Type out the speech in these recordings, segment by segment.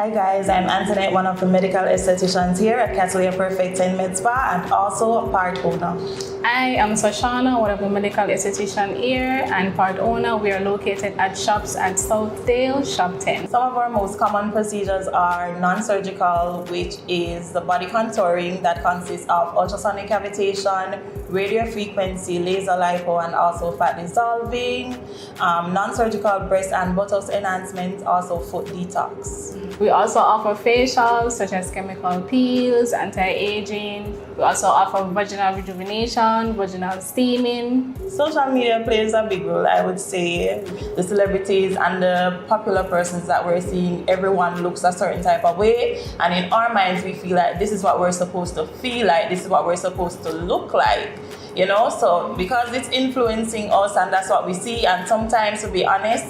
Hi guys, I'm Antoinette, one of the medical estheticians here at Catalina Perfect 10 Med Spa and also a part owner. I am Sashana, one of the medical esthetician here and part owner. We are located at shops at Southdale, Shop 10. Some of our most common procedures are non-surgical, which is the body contouring that consists of ultrasonic cavitation, radio frequency, laser lipo, and also fat dissolving, non-surgical breast and buttocks enhancement, also foot detox. We also offer facials such as chemical peels, anti-aging. We also offer vaginal rejuvenation, vaginal steaming. Social media plays a big role, I would say. The celebrities and the popular persons that we're seeing, everyone looks a certain type of way. And in our minds, we feel like this is what we're supposed to feel like, this is what we're supposed to look like. You know, so because it's influencing us and that's what we see, and sometimes, to be honest,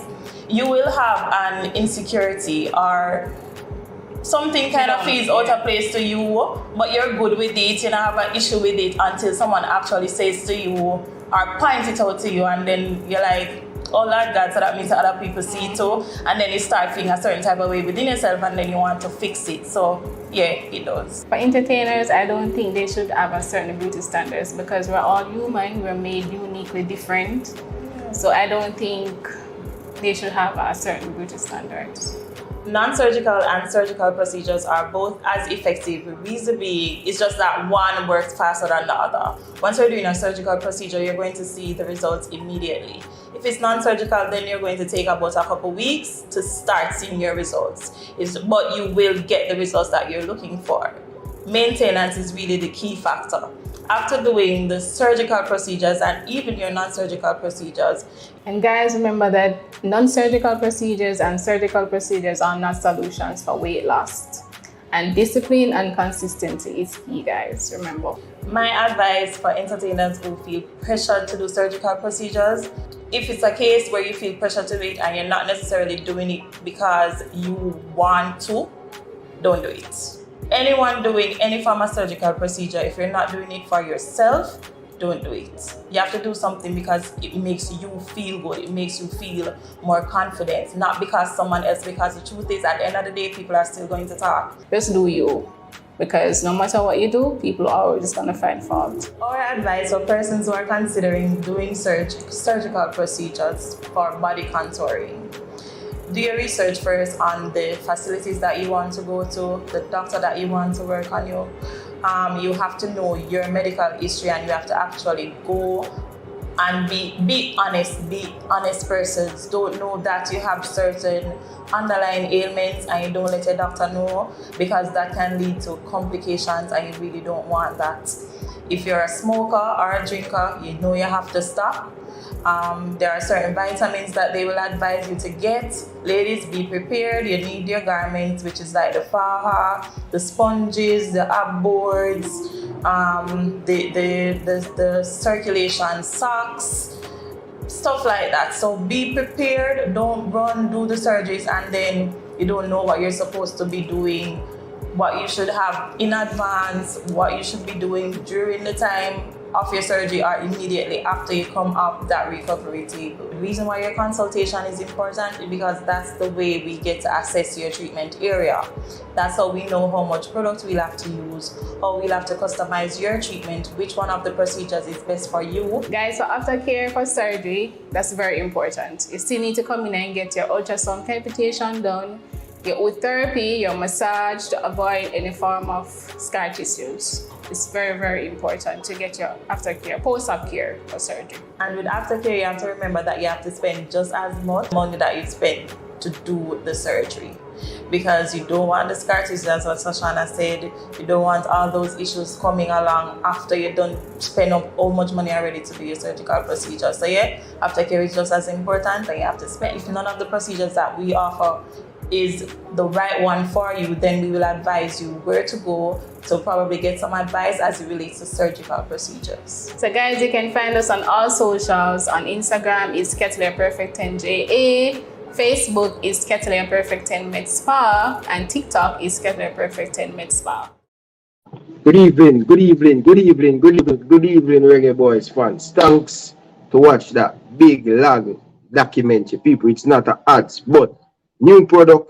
you will have an insecurity or something kind of feels out of place to you, but you're good with it, you don't have an issue with it until someone actually says to you or points it out to you, and then you're like, oh Lord God, so that means other people see too, and then you start feeling a certain type of way within yourself and then you want to fix it. So yeah, it does. For entertainers, I don't think they should have a certain beauty standards because we're all human, we're made uniquely different. So I don't think they should have a certain beauty standards. Non-surgical and surgical procedures are both as effective. Reason being, it's just that one works faster than the other. Once you're doing a surgical procedure, you're going to see the results immediately. If it's non-surgical, then you're going to take about a couple weeks to start seeing your results. But you will get the results that you're looking for. Maintenance is really the key factor. After doing the surgical procedures and even your non-surgical procedures. And guys, remember that non-surgical procedures and surgical procedures are not solutions for weight loss. And discipline and consistency is key, guys, remember. My advice for entertainers who feel pressured to do surgical procedures, if it's a case where you feel pressured to do it and you're not necessarily doing it because you want to, don't do it. Anyone doing any form of surgical procedure, if you're not doing it for yourself, don't do it. You have to do something because it makes you feel good, it makes you feel more confident, not because someone else, because the truth is, at the end of the day, people are still going to talk. Just do you, because no matter what you do, people are always going to find fault. Our advice for persons who are considering doing surgical procedures for body contouring: do your research first on the facilities that you want to go to, the doctor that you want to work on you. You have to know your medical history and you have to actually go and be honest persons. Don't know that you have certain underlying ailments and you don't let your doctor know, because that can lead to complications and you really don't want that. If you're a smoker or a drinker, you know you have to stop. There are certain vitamins that they will advise you to get. Ladies, be prepared. You need your garments, which is like the faja, the sponges, the ab boards, the circulation socks, stuff like that. So be prepared. Don't run, do the surgeries, and then you don't know what you're supposed to be doing, what you should have in advance, what you should be doing during the time of your surgery or immediately after you come off that recovery table. The reason why your consultation is important is because that's the way we get to assess your treatment area. That's how we know how much product we'll have to use, how we'll have to customize your treatment, which one of the procedures is best for you. Guys, so aftercare for surgery, that's very important. You still need to come in and get your ultrasound cavitation done, your oat therapy, your massage to avoid any form of scar tissues. It's very, very important to get your aftercare, post-op care for surgery. And with aftercare, you have to remember that you have to spend just as much money that you spend to do the surgery, because you don't want the scar tissues, as what Sashana said. You don't want all those issues coming along after you don't spend up all much money already to do your surgical procedure. So yeah, aftercare is just as important, and you have to spend. If none of the procedures that we offer is the right one for you, then we will advise you where to go to probably get some advice as it relates to surgical procedures. So guys, you can find us on all socials. On Instagram is Catalina Perfect 10JA, Facebook is Catalina Perfect 10 Med Spa, and TikTok is Catalina Perfect 10 Med Spa. Good evening, Reggae Boyz fans. Thanks to watch that big lag documentary. People, it's not an ads, but new product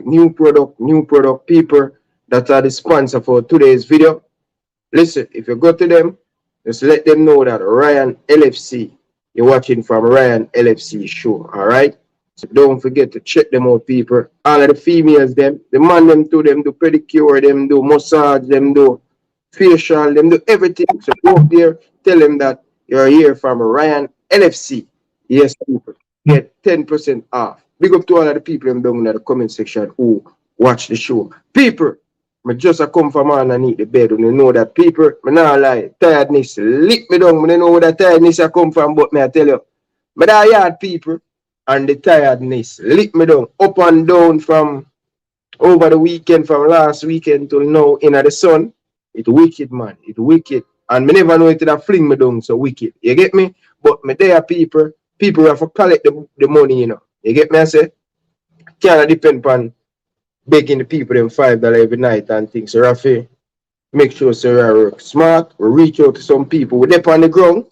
people that are the sponsor for today's video. Listen, if you go to them, just let them know that Ryan LFC, you're watching from Ryan LFC show, all right? So don't forget to check them out, people. All of the females, the man them to them do pedicure, them do massage, them do facial, them do everything. So go up there, tell them that you're here from Ryan LFC. Yes, people, get 10% off. Big up to all of the people down in the comment section who watch the show. People, I just a come from underneath the bed and you know that people, I not lie, tiredness lick me down. I know where that tiredness I come from, but me I tell you, but I yard people and the tiredness lick me down up and down from over the weekend, from last weekend till now in the sun. It wicked, man. It wicked. And me never know it that fling me down so wicked. You get me? But me there people have to collect the money, you know. You get me? I say, can't depend on begging the people them $5 every night and things. So Rafi, make sure so we work smart. We reach out to some people. We dip on the ground.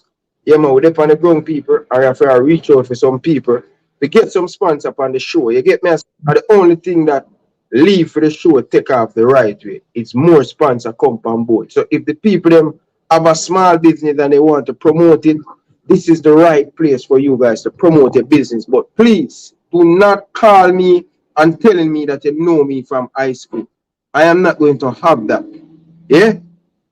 Yeah, man, we dip on the ground, people. And Rafi, I reach out for some people to get some sponsor on the show. You get me? And the only thing that leave for the show take off the right way. It's more sponsor come on board. So if the people them have a small business and they want to promote it, this is the right place for you guys to promote your business. But please do not call me and telling me that you know me from high school. I am not going to have that. Yeah?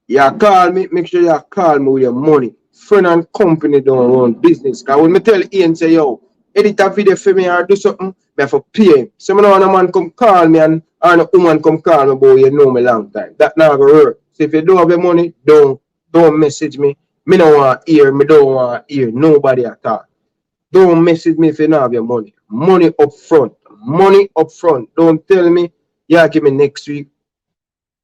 You call me, make sure you call me with your money. Friend and company don't run business. Because when me tell Ian say, yo, edit a video for me or do something, I have to pay him. So when a man come call me and a woman come call me, boy, you know me long time. That not gonna work. So if you don't have your money, don't message me. Me don't want to hear, me don't want to hear nobody at all. Don't message me if you don't have your money. Money up front. Money up front. Don't tell me, yeah, give me next week.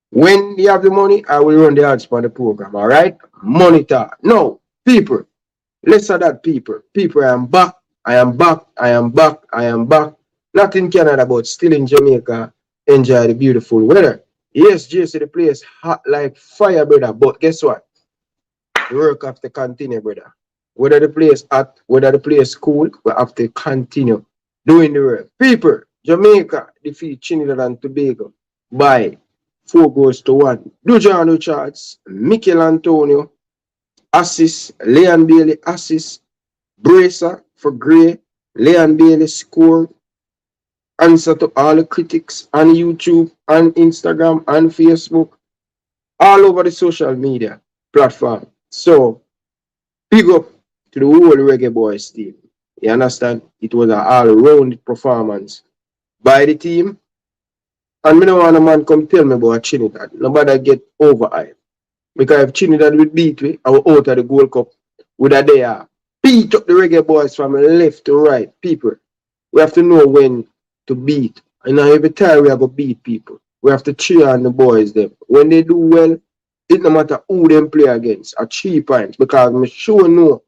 When you have the money, I will run the ads for the program, all right? Money talk. No, people. Listen to that, people. People, I am back. I am back. I am back. I am back. Not in Canada, but still in Jamaica. Enjoy the beautiful weather. Yes, JC, the place hot like fire, brother. But guess what? The work have to continue, brother. Whether the place hot, whether the place cool, we have to continue doing the work. People, Jamaica defeat Trinidad and Tobago by 4-1. Dujan Richards, Mikel Antonio, assist, Leon Bailey, assist, Bracer for Gray, Leon Bailey score, answer to all the critics on YouTube, on Instagram, on Facebook, all over the social media platform. So, big up to the whole Reggae Boyz team. You understand? It was an all-round performance by the team. And me don't want a man come tell me about Trinidad. Nobody get overhyped. Because if Trinidad would beat me, I will out of the Gold Cup. Would I there? Beat up the Reggae Boyz from left to right. People, we have to know when to beat. And now every time we have to beat people, we have to cheer on the boys them. When they do well, it no matter who them play against, at 3 points. Because I'm sure know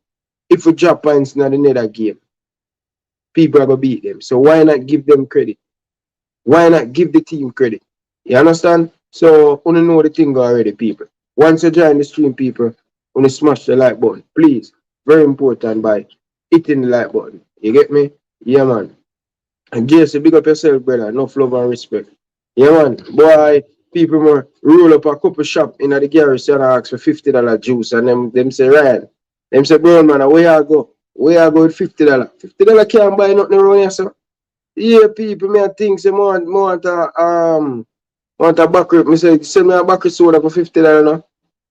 if we drop points in the nether game, people are going to beat them. So why not give them credit? Why not give the team credit? You understand? So, you know the thing already, people. Once you join the stream, people, you smash the like button. Please. Very important by hitting the like button. You get me? Yeah, man. And Jason, big up yourself, brother. Enough love and respect. Yeah, man. Boy, people more roll up a couple shop in the garage and ask for $50 juice. And them say, Ryan. Them say, bro, man, where you go? Where you go with $50? $50 can't buy nothing around here, sir. Yeah, people, me I think say want a back rip. Me say, sell me a back soda for $50 now.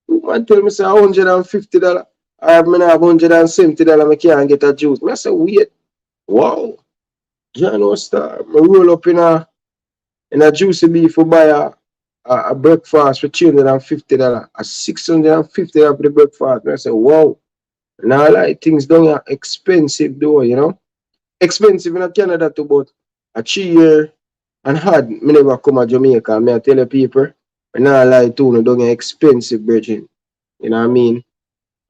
Man tell me say $150. I have me have $170, I can't get a juice. Me I say, wait. Wow. John Star. I roll up in a juicy beef for buy a breakfast for $350. A $650 for the breakfast. I say, wow. Now like things don't expensive though, you know. Expensive in Canada too, but a 3 year and hard, me never come to Jamaica. Me I tell you people, I not lie too, no don't get expensive, virgin. You know what I mean?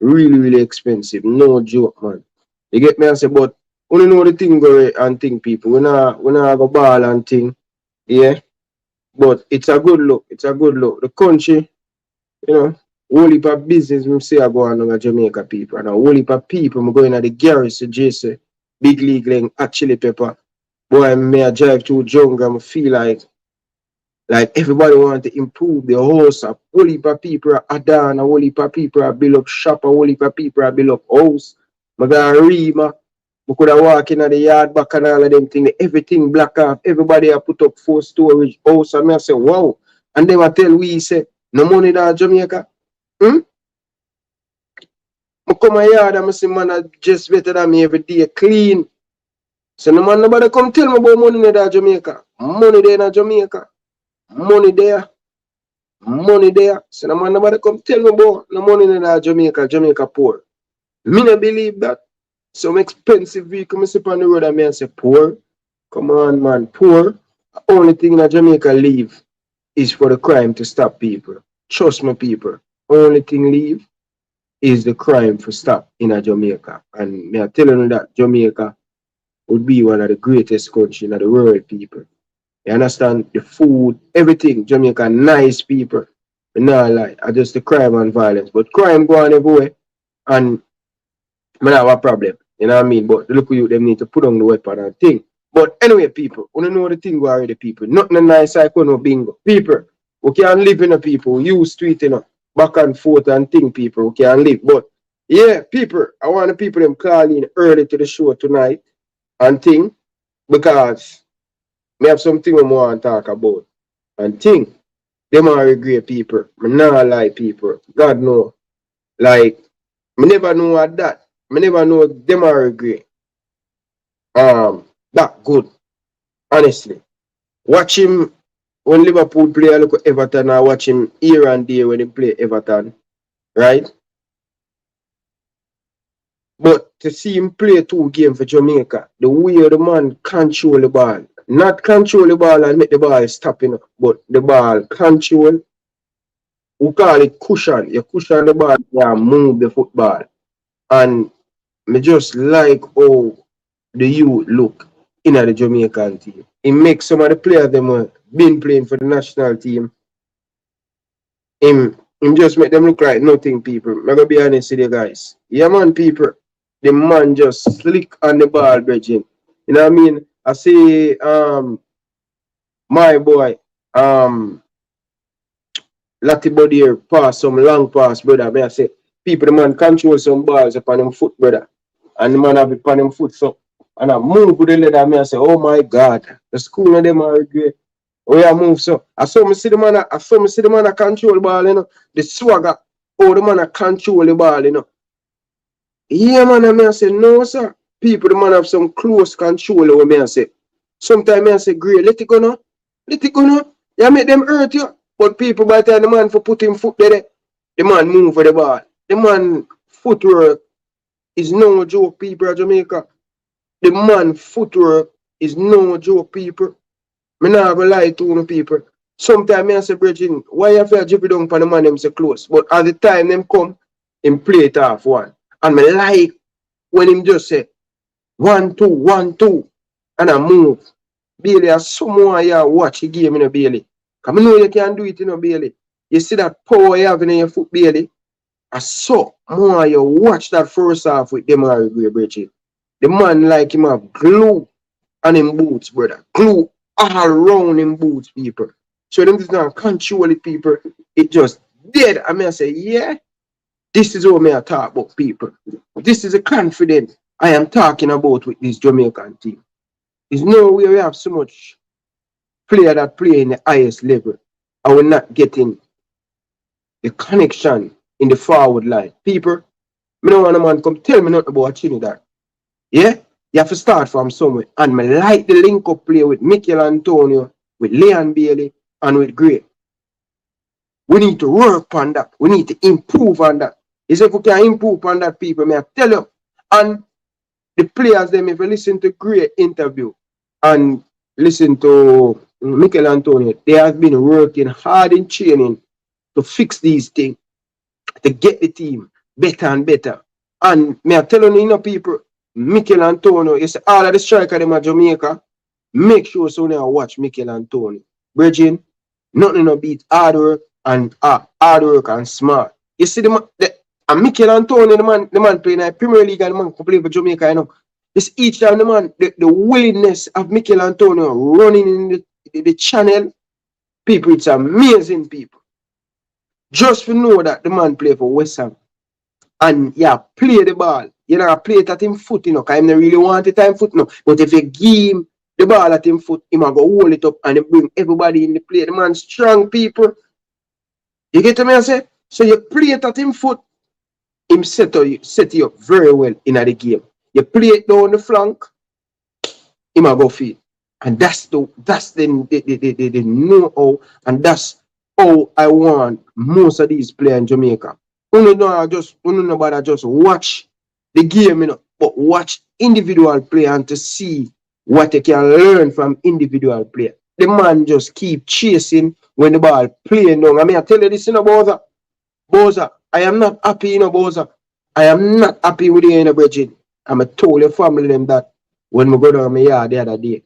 Really, really expensive. No joke, man. You get me? I say, but only know the thing go and thing, people. We not go ball and thing. Yeah. But it's a good look. It's a good look. The country, you know, whole heap of business, me say I go on to Jamaica people. And a whole heap of people, I'm going to the garage to JC, Big League Lane, at Chili Pepper. Boy, me I drive through jungle, I feel like everybody want to improve the house. A whole heap of people are down, a whole heap of people are build up shop, a whole heap of people are build up house. I got a Rima. We could have walk in the yard back and all of them things. Everything black off. Everybody have put up 4 storage house. And I say, wow. And then I tell we say, no money in Jamaica. I come a yard and I say, man, I just better than me every day, clean. So no man, nobody come tell me about money in Jamaica. Money there in Jamaica. Money there. Money there. So no man, nobody come tell me about no money in Jamaica. Jamaica poor. Me not believe that. Some expensive vehicle, I see on the road and I say, poor. Come on, man, poor. The only thing in Jamaica leave is for the crime to stop people. Trust me, people. Only thing leave is the crime for stop in Jamaica. And me are telling you that Jamaica would be one of the greatest countries in the world, people. You understand? The food, everything. Jamaica, nice people. But not lie. I just the crime and violence. But crime go on everywhere. And I have a problem. You know what I mean? But look at you, them need to put on the weapon and thing. But anyway, people, we don't know the thing already, people. Nothing nice like no bingo. People, we can live in a people, we use tweet, you know, back and forth and thing, people, we can live. But yeah, people, I want the people them call in early to the show tonight and thing, because we have something we want to talk about. And thing, them are great people. I not lie, people. God know. Like, I never know what that. I never know them are great. That good. Honestly. Watch him when Liverpool play a look at Everton, I watch him here and there when he play Everton. Right? But to see him play 2 games for Jamaica, the way the man control the ball. Not control the ball and make the ball stop, you know, but the ball control. We call it cushion. You cushion the ball and move the football. And me just like how the youth look in the Jamaican team. It makes some of the players them been playing for the national team. Him just make them look like nothing, people. I'm gonna be honest with you guys. Yeah, man, people. The man just slick on the ball, bridging. You know what I mean? I see my boy, Lottie Buddy here pass some long pass, brother. I say, people, the man control some balls upon him foot, brother. And the man have it upon him foot, so. And I move with the leather, I say, oh my God, the school of them are great. Oh yeah, move so. I saw me see the man, control the ball, you know. The swagger, oh the man control the ball, you know. Yeah, man, I say, no, sir. People, the man have some close control over me, I say. Sometimes I say, great, let it go now. Let it go now. You make them hurt you. But people, by the time the man for put him foot there, the man move for the ball. The man footwork is no joke, people of Jamaica. The man footwork is no joke, people. Me not gonna lie to you people. Sometimes I say, Bridging, why you have to drip it down for the man them so close? But at the time them come, him play it off one. And me like when him just say 1, 2, 1, 2, and I move. Bailey, as someone you watch the game in a Bailey. Because I know you can do it in a Bailey. You see that power you have in your foot, Bailey. I saw more you watch that first half with them are great, Bridging. The man like him have glue on him boots, brother. Glue all around him boots, people. So them just not control it, people. It just dead. I mean, I say, yeah, this is what me I talk about, people. This is a confidence I am talking about with this Jamaican team. There's no way we have so much player that play in the highest level and we're not getting the connection in the forward line. People, me don't want a man come tell me nothing about Trinidad. Yeah? You have to start from somewhere. And me like the link up play with Mikel Antonio, with Leon Bailey, and with Gray. We need to work on that. We need to improve on that. If we can improve on that, people, may I tell you. And the players, them, if you listen to Gray interview and listen to Mikel Antonio, they have been working hard in training to fix these things, to get the team better and better. And may I tell you, people, Mikel Antonio, you say all of the striker them at Jamaica, make sure so now watch Mikel Antonio. Bridging, nothing no beat hard work and smart. You see and Mikel Antonio, the man playing in the Premier League and the man can play for Jamaica, you know. It's each time the man, the willingness of Mikel Antonio running in the channel, people, it's amazing, people. Just to know that the man play for West Ham. And yeah, play the ball. You know, play it at him foot, you know, because he don't really want it at him foot, no. But if you give him the ball at him foot, he might go hold it up and he bring everybody in the play. The man strong, people. You get me, I say? So you play it at him foot, him set you up very well in the game. You play it down the flank, he might go feed. And that's the know-how, and that's how I want most of these players in Jamaica. Nobody just watch the game, you know, but watch individual play and to see what they can learn from individual play. The man just keep chasing when the ball playing down. I mean, I tell you this, you know, Boza, I am not happy, you know, Boza. I am not happy with you, you know, Bridget. I'm a told your family them that when we go down my yard the other day.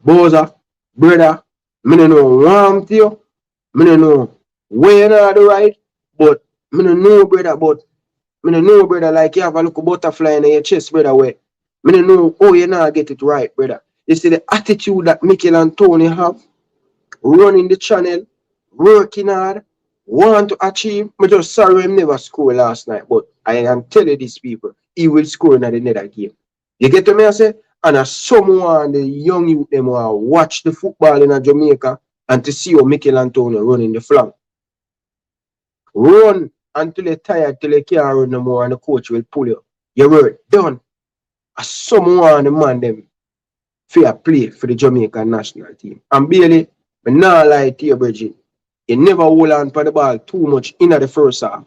Boza, brother, I don't know warm to you. I don't know where you are the right, but I don't know, brother, like you have a little butterfly in your chest, brother, where I don't know how you not get it right, brother. You see the attitude that Mikel and Tony have, running the channel, working hard, want to achieve. I'm just sorry him never scored last night, but I am telling these people, he will score in the next game. You get to me, I say? And as someone, the young youth, them want to watch the football in Jamaica and to see how Mikel Antonio run in the flank. Run until you're tired, till you can't run no more, and the coach will pull you. Your word, done. As someone, the man, them, fair play for the Jamaican national team. And Bailey, but not lie to you, Bridget. You never hold on for the ball too much in the first half.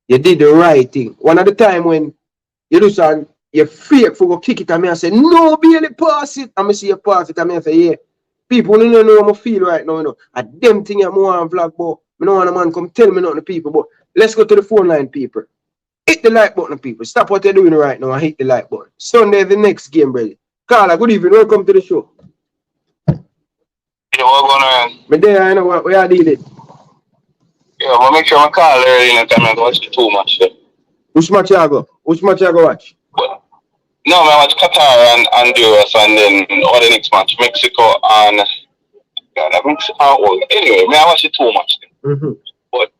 You did the right thing. One of the time when you do something, you fake for go kick it, and I say, no, Bailey, pass it. And I see you pass it, and I say, yeah. People don't know how I feel right now, you know. And them thing I'm on vlog, but I don't want a man come tell me nothing, people. But let's go to the phone line, people. Hit the like button, people. Stop what you're doing right now and hit the like button. Sunday, the next game, brother. Carla, good evening. Welcome to the show. Yeah, what's going on? But there, I know what we are dealing. Yeah, but make sure I call early in the time I watch too much. Which match you go? Which match you go watch? But, no, I watch Qatar and Honduras, and then all the next match, Mexico and anyway, I watch it too much. But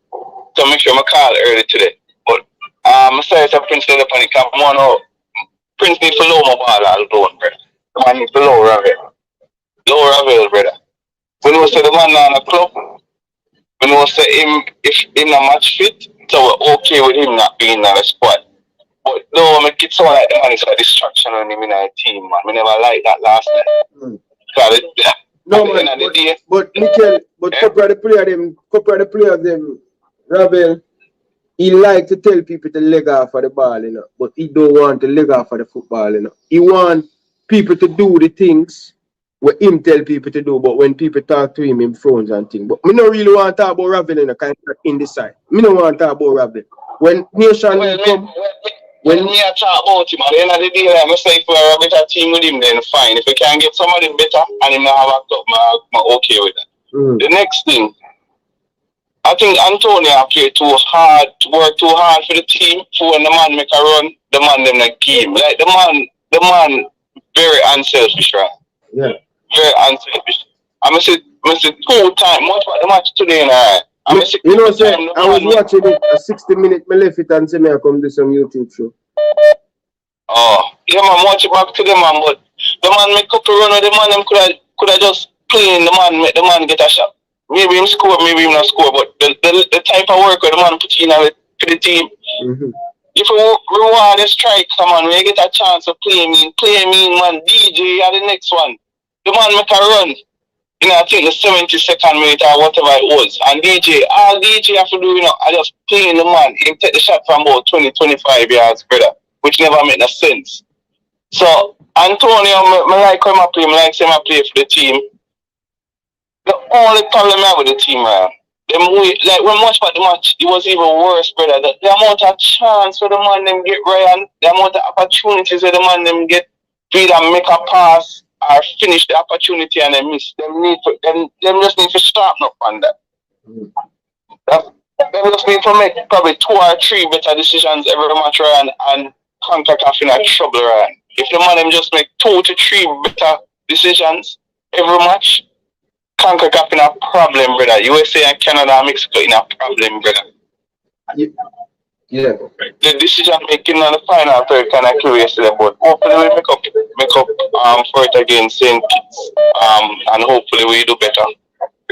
so make sure I call early today. But I'm sorry to Prince the panic. I'm on Prince needs to lower my ball alone, brother. The man needs to lower Ravel. Lower Ravel, brother. When you say the man on a club, when you say him if him not match fit, so we're okay with him not being in the squad. But no, I get someone like the man is a distraction on him in our team, man. We never like that last night. No, man, but Mikel, but couple of the players them, Ravel, he like to tell people to leg off of the ball, you know, but he don't want to leg off of the football, you know. He want people to do the things what him tell people to do, but when people talk to him in phones and things. But me don't really want to talk about Ravel, you know, kind of in the side. Me don't want to talk about Ravel. When Nation League come, when me talk about him, at the end of the day, I'm say if we're a better team with him, then fine. If we can get somebody better and him not have a club, I'm okay with that. The next thing, I think Antonio play too hard, work too hard for the team. So when the man make a run, the man them like game. Like the man very unselfish, right? Yeah. Very unselfish. I'm say 2 times, much about the match today, right? You know, sir, I was watching it, a 60-minute, me left it and say me I come do some YouTube show. Oh, yeah, man, watch it back to the man, but the man make couple run, the man them could have just clean the man, make the man get a shot. Maybe him score, maybe him not score, but the type of work where the man put in for the team. If you reward the strike, come on, when you get a chance to play me, man, DJ are the next one. The man make a run. You know, I think the 72nd minute or whatever it was. And all DJ have to do, you know, I just playing the man. He take the shot from about 20-25 yards, brother, which never make no sense. So, Antonio, I like him play, I like him play for the team. The only problem I have with the team, man, like when much about the match, it was even worse, brother. The amount of chance where the man them get Ryan, the amount of opportunities where the man them get to either make a pass or finish the opportunity and they miss. Them just need to sharpen up on that. They just need to make probably 2 or 3 better decisions every match, Ryan, and CONCACAF in trouble, Ryan. If the man them just make 2 to 3 better decisions every match, CONCACAF in a problem, brother. USA and Canada and Mexico in a problem, brother. Yeah. The decision making on the final third kind of curious there, but hopefully we make up for it against St. Kitts, and hopefully we do better.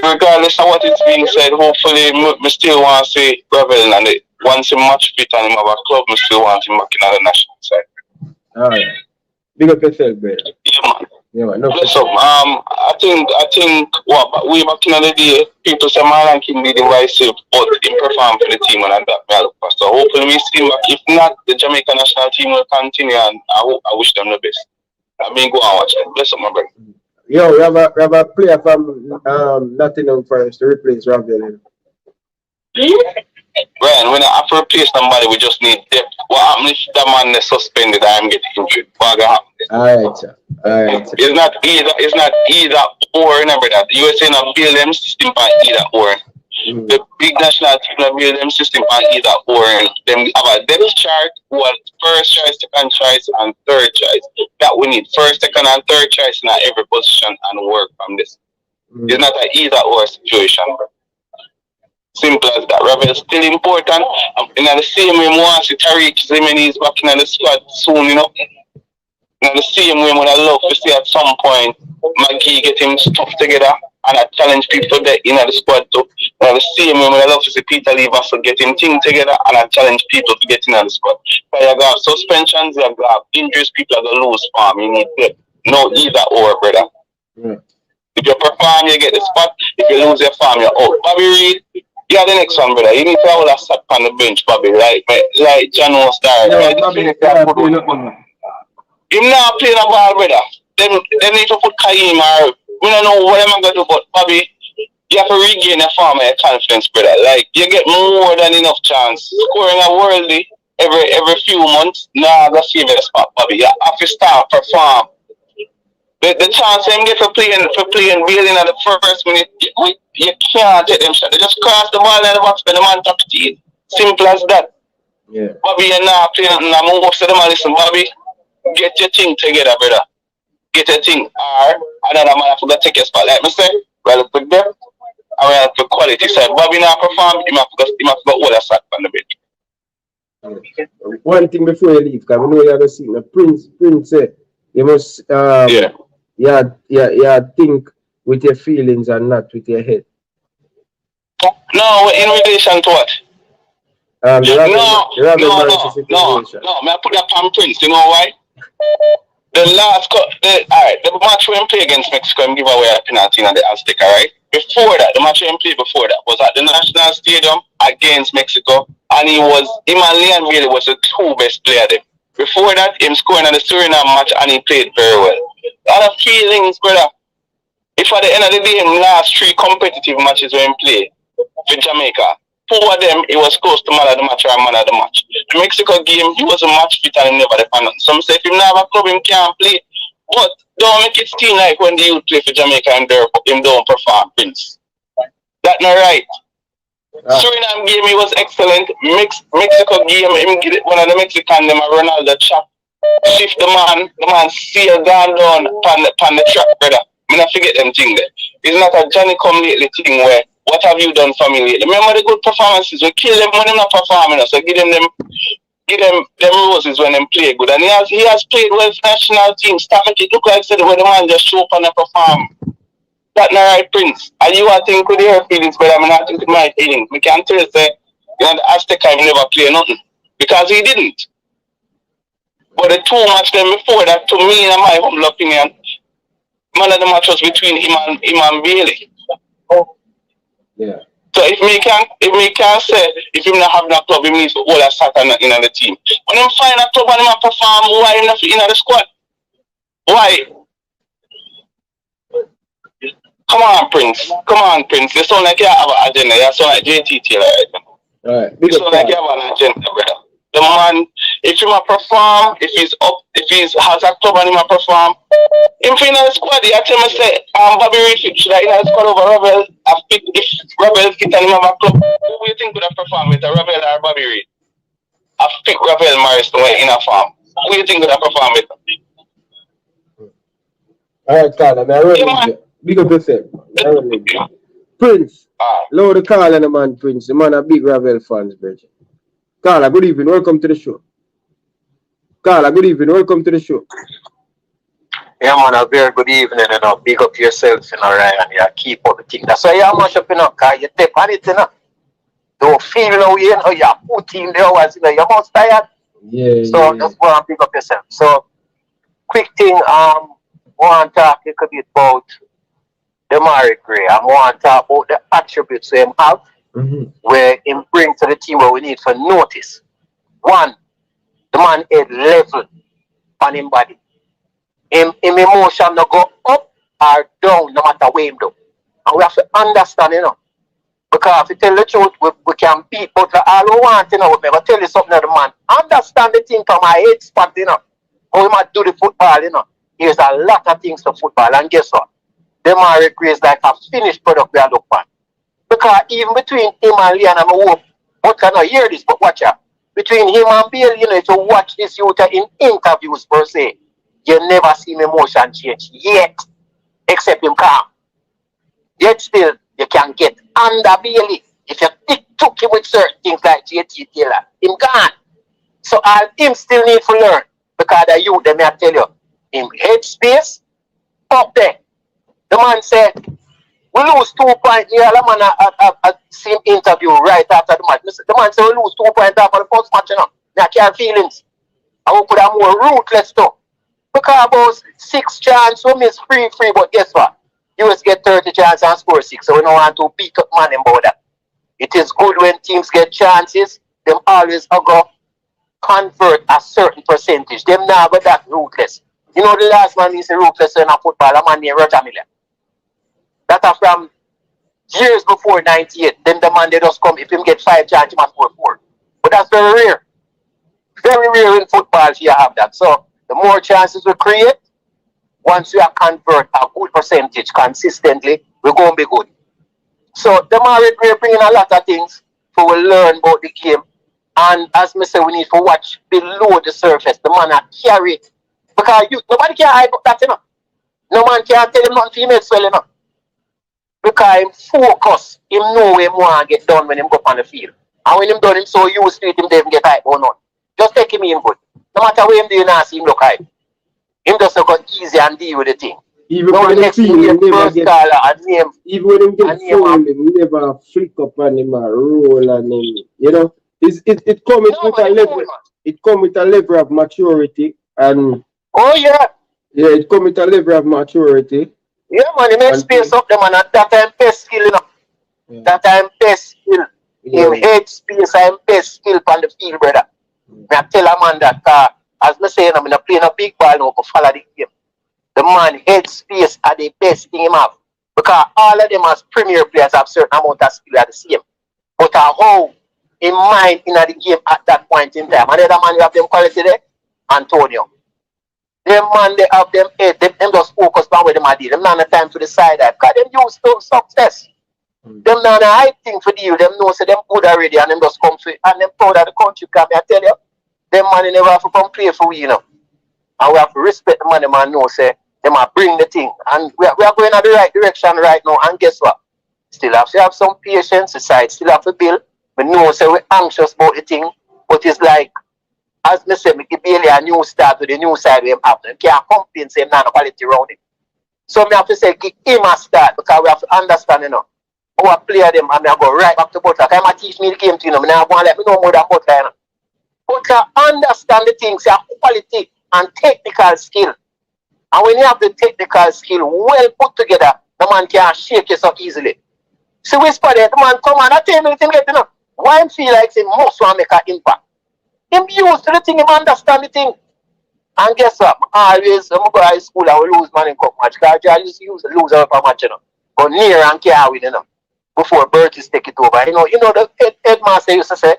Regardless of what is being said, hopefully we still want to see Ravel, and once he match fit and him have a club, we still want him back in the national side. Alright. Big up yourself, brother. Yeah, man. Yeah, man. No, So, I think what we back in the day, people say Marlon King be divisive, but he perform for the team and that. So hopefully we see him back. If not, the Jamaican national team will continue, and I wish them the best. I mean, go and watch them. Bless up, my brother. yo, we have a player from Nottingham Forest to replace Ravel. Brian, when I have to replace somebody, we just need depth. What happens if that man is suspended and I'm getting injured? What happen? Alright, sir. Alright, sir. It's not either or, remember that. The USA not build them system on either or. The big national team not build them system on either or. Them have a depth chart, what first choice, second choice, and third choice. That we need first, second, and third choice in every position and work from this. It's not an either or situation, bro. Simple as that. Ravel is still important. In the same way, we want to see Tariq Zimenez back in the squad soon, you know. In the same way, I love to see at some point Maggie get him stuff together and I challenge people there in the squad too. In the same way, I love to see Peter Lever get him thing together and I challenge people to get in the squad. So you got suspensions, you got injuries, people are going to lose farm. You need depth. No either or, brother. If you perform, you get the spot. If you lose your farm, you're out. Bobby Reed, yeah, the next one, brother. You need to hold a sack on the bench, Bobby. Like John was there. Yeah, Bobby, Him not playing a ball, brother. They need to put Kaim or we don't know what I'm gonna do, but Bobby, you have to regain your form and your confidence, brother. Like you get more than enough chance. Scoring a worldly every few months, nah, go save your spot, Bobby. You have to start perform. The chance him get for playing building at the first minute, you can't take them shot. They just cross the ball in the box for the man top teeth. Simple as that. Yeah. Bobby, you're not playing and I move up to the man. Listen, Bobby, get your thing together, brother. Get your thing. Or another man have to go take your spot. Like me say, well put them. I will have the quality side. Bobby not perform, he have to go hold a sack on the bench. Yeah. One thing before you leave, because we know you have seen the Prince said you must think with your feelings and not with your head. No, in relation to what? No, me I put that on Prince, you know why? The match we play against Mexico and give away a penalty in the Azteca, right? Before that, the match we played before that was at the National Stadium against Mexico, and him and Leon Bailey was the 2 best player there. Before that, him scoring in the Suriname match and he played very well. A lot of feelings, brother. If at the end of the day, him last 3 competitive matches when he played for Jamaica, 4 of them, he was close to man of the match or man of the match. The Mexico game, he was a match fit and he never defended. Some say if him not have a club, him can't play. But don't make it seem like when the youth play for Jamaica and him don't perform, Prince. That's not right. Suriname game, he was excellent. Mexico game, him get it, one of the Mexican, them a Ronaldo chop. Shift the man seal gone down pan the track, brother. I'm not forget them thing there. It's not a Johnny come lately thing where what have you done for me lately? Remember the good performances? We kill them when they're not performing, so give them roses when they play good. And he has played well for national team. Stop make it look like said when the man just show up and perform. That's not right, Prince. And you are thinking with your feelings, but I'm not thinking with my feelings. We can't tell you say, the Azteca never play nothing. Because he didn't. But the 2 matches them before that, to me, in my humble opinion, man of the match was between him and Bailey. Yeah. So if me can say if him not have no club, he needs to hold a sat in the team. When him find a club and him perform, why him not in the squad? Why? Come on, Prince. You sound like you have an agenda. You sound like JT Taylor right now. Alright. You sound like you have an agenda, brother. The man, if he might perform, if he has a club and he might perform, him in the squad, I tell me say, Bobby Reed should have in the squad over Rebel. If Rebel fit and him have a club, who do you think would have performed with a Rebel or Bobby Reed? I pick Rebel Morris in a farm. Who do you think would have performed with? Alright, Carla, may I run Yeah, with man. you? Big up yourself, man. May I run with you? Prince. Ah, Load the Carla and the man Prince. The man a big Ravel fans, brethren. Carla, good evening. Welcome to the show. Carla, good evening. Welcome to the show. Yeah, man, a very good evening, you know. Big up yourself, you know, Ryan. Yeah, keep up the thing. That's why you mash up, you know, because you take on it, you know. Don't feel no way, you know, you put in the hours, you know, you're most tired. Yeah, So yeah. just go and pick up yourself. So, quick thing, want to talk a little bit about the Mary Gray. I want to talk about the attributes we have, where him bring to the team what we need for notice. One, the man head level on him body. Him emotion no go up or down no matter where him do. And we have to understand, you know. Because if you tell the truth, we can beat, but all we want, you know, we never tell you something of the man. Understand the thing from my head spot, you know. How we might do the football, you know. There's a lot of things to football, and guess what? Them are Gray is like a finished product we are look for. Because even between him and Leon, I'm a hope, but cannot hear this, but watch out. Between him and Bill, you know, if you watch this youth in interviews per se, you never see him emotion change yet, except him calm. Yet still, you can get under Bailey if you took him with certain things like JT Taylor. Him gone. So him still need to learn. Because the youth, they may tell you, him headspace up there. The man said, we lose 2 points. Yeah, the man I seen interview right after the match. The man said we lose 2 points after the first match, you know. I can't feelings. And we could have more ruthless too. Because about 6 chances, we miss free, but guess what? US get 30 chances and score 6, so we don't want to beat up man about that. It is good when teams get chances, them always go convert a certain percentage. Them now go that ruthless. You know the last man is ruthless in a football, a man named Roger Miller. That are from years before 98. Then the man they just come, if him get 5 chances, he must score 4. But that's very rare. Very rare in football if you have that. So the more chances we create, once we are convert a good percentage consistently, we're going to be good. So them already bringing a lot of things for we learn about the game. And as I say, we need to watch below the surface. The man are carry it. Because nobody can hide that, you know. No man can tell him nothing female swell, you know. Because him focus, him know him want to get done when him go up on the field. And when him done, him so used to it, him don't get hype or not. Just take him in good. No matter where him do, you not see him look hype. Him just go easy and deal with the thing. Even when the team never get, even when him get fouled, him never flick up on him or roll on him. You know, it comes with a level. It comes with a level of maturity and. Oh yeah. Yeah, it comes with a level of maturity. Yeah, man, he makes space up them, man. That time best skill, you know. Yeah. That time best skill. Yeah. Him head space and best skill on the field, brother. I tell a man that, as I say, I'm not playing a big ball now to follow the game. The man head space are the best thing him have. Because all of them as premier players have certain amount of skill at the same. But how in mind in the game at that point in time. Another man you have them quality there, Antonio. Them man they have them head, them just focus on where them are deal. Them not have time to the side eye. Because them used to success. Them not a hype thing for deal. Them know say them good already and them just come to it. And them proud of the country come. I tell you, them man never have to come play for we, you know. And we have to respect the man, know say them are bring the thing. And we are going in the right direction right now. And guess what? Still have to have some patience, the side still have to build. We know say we're anxious about the thing, but it's like as I said, we give Bailey a new start with the new side we have. They can't complain, say not quality around it. So we have to say give him a start because we have to understand, you know, how I play them and I go right back to Butler. Because I teach me the game to you know, I want to let me know more than Butler, you know. Butler understand the things, your quality and technical skill. And when you have the technical skill well put together, the man can't shake you so easily. So whisper there, the man come on, I tell him get, you know, why him feel like he must want to make an impact. Him used to the thing, him understand the thing. And guess what? Always, when I go to high school, I will lose man in cup match. Because I used to lose out a match, you know. Go near and can't win, you know. Before Bertis take it over. You know the headmaster used to say,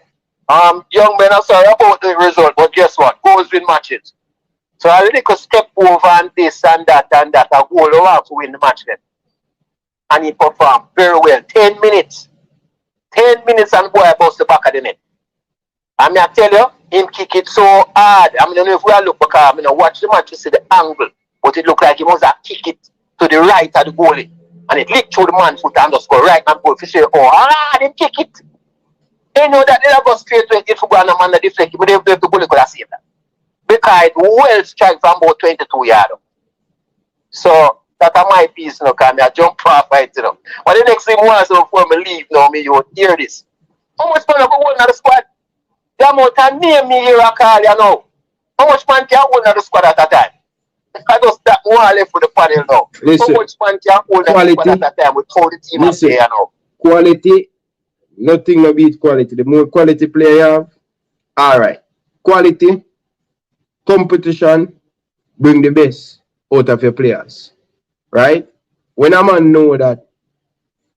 young men are sorry about the result, but guess what? Goals win matches. So I really could step over and this and that, I go over to win the match then. And he performed very well. 10 minutes. 10 minutes and boy, I bust the back of the net. And I tell you, him kick it so hard. I mean, if we look back, I mean, watch the match, you see the angle. but it looked like he must have kicked it to the right of the goalie. And it leaked through the man's foot and just go right man goal. If you say, oh, they kick it. They know that they'll go straight to it if you go on a man that deflect it, but the goalie could have saved that. Because it well strike from about 22 yards. So that's my piece, you know, because I jump off right, you know. But the next thing was before me leave now, me you hear this. How much man have a hold on the squad? The amount of name me here I call you now. How much man can hold on the squad at a time? I just that one left for the panel now. Listen, how much man can hold on the squad at a time with all the team up there now? Quality, nothing no beat quality. The more quality player you have, alright. Quality, competition, bring the best out of your players. Right? When a man know that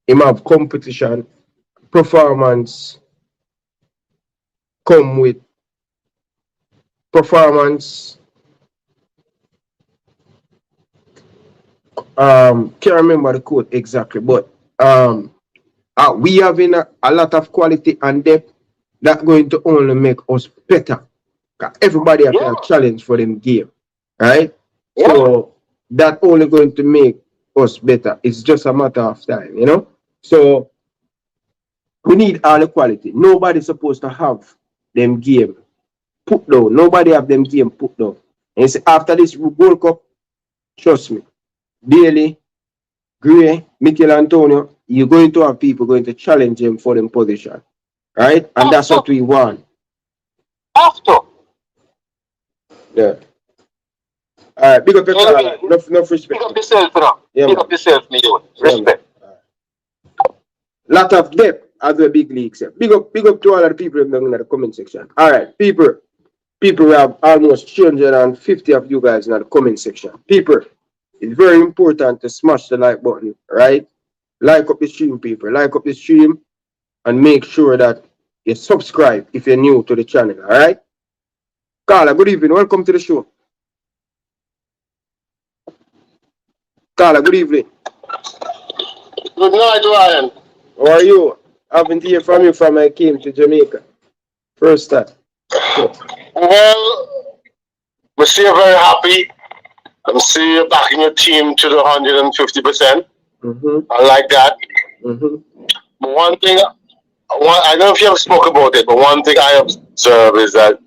him have competition, performance come with performance. Can't remember the quote exactly, but we having a lot of quality and depth that going to only make us better. Everybody have a challenge for them game, right? Yeah. So that only going to make us better. It's just a matter of time, you know. So we need all the quality. Nobody's supposed to have them game put down. Nobody have them game put down. And see, after this World Cup, trust me, Daly, Gray, Mikel Antonio, you're going to have people going to challenge him for them position. Right? And that's what we want. After. Yeah. Alright, big up yourself. Enough respect. Big up yourself, you know. Yeah, big up yourself, me, you. Respect. Lot of depth as the big leagues. Big up to all of the people in the comment section. Alright, people, we have almost 350 of you guys in the comment section. People, it's very important to smash the like button, right? Like up the stream, people. Like up the stream and make sure that you subscribe if you're new to the channel, alright? Carla, good evening. Welcome to the show. Carla, good evening. Good night, Ryan. How are you? I haven't heard from you from I came to Jamaica. First time. Well, we see you very happy. I'm seeing you backing your team to the 150%. I like that. But one thing, I don't know if you have spoke about it, but one thing I observe is that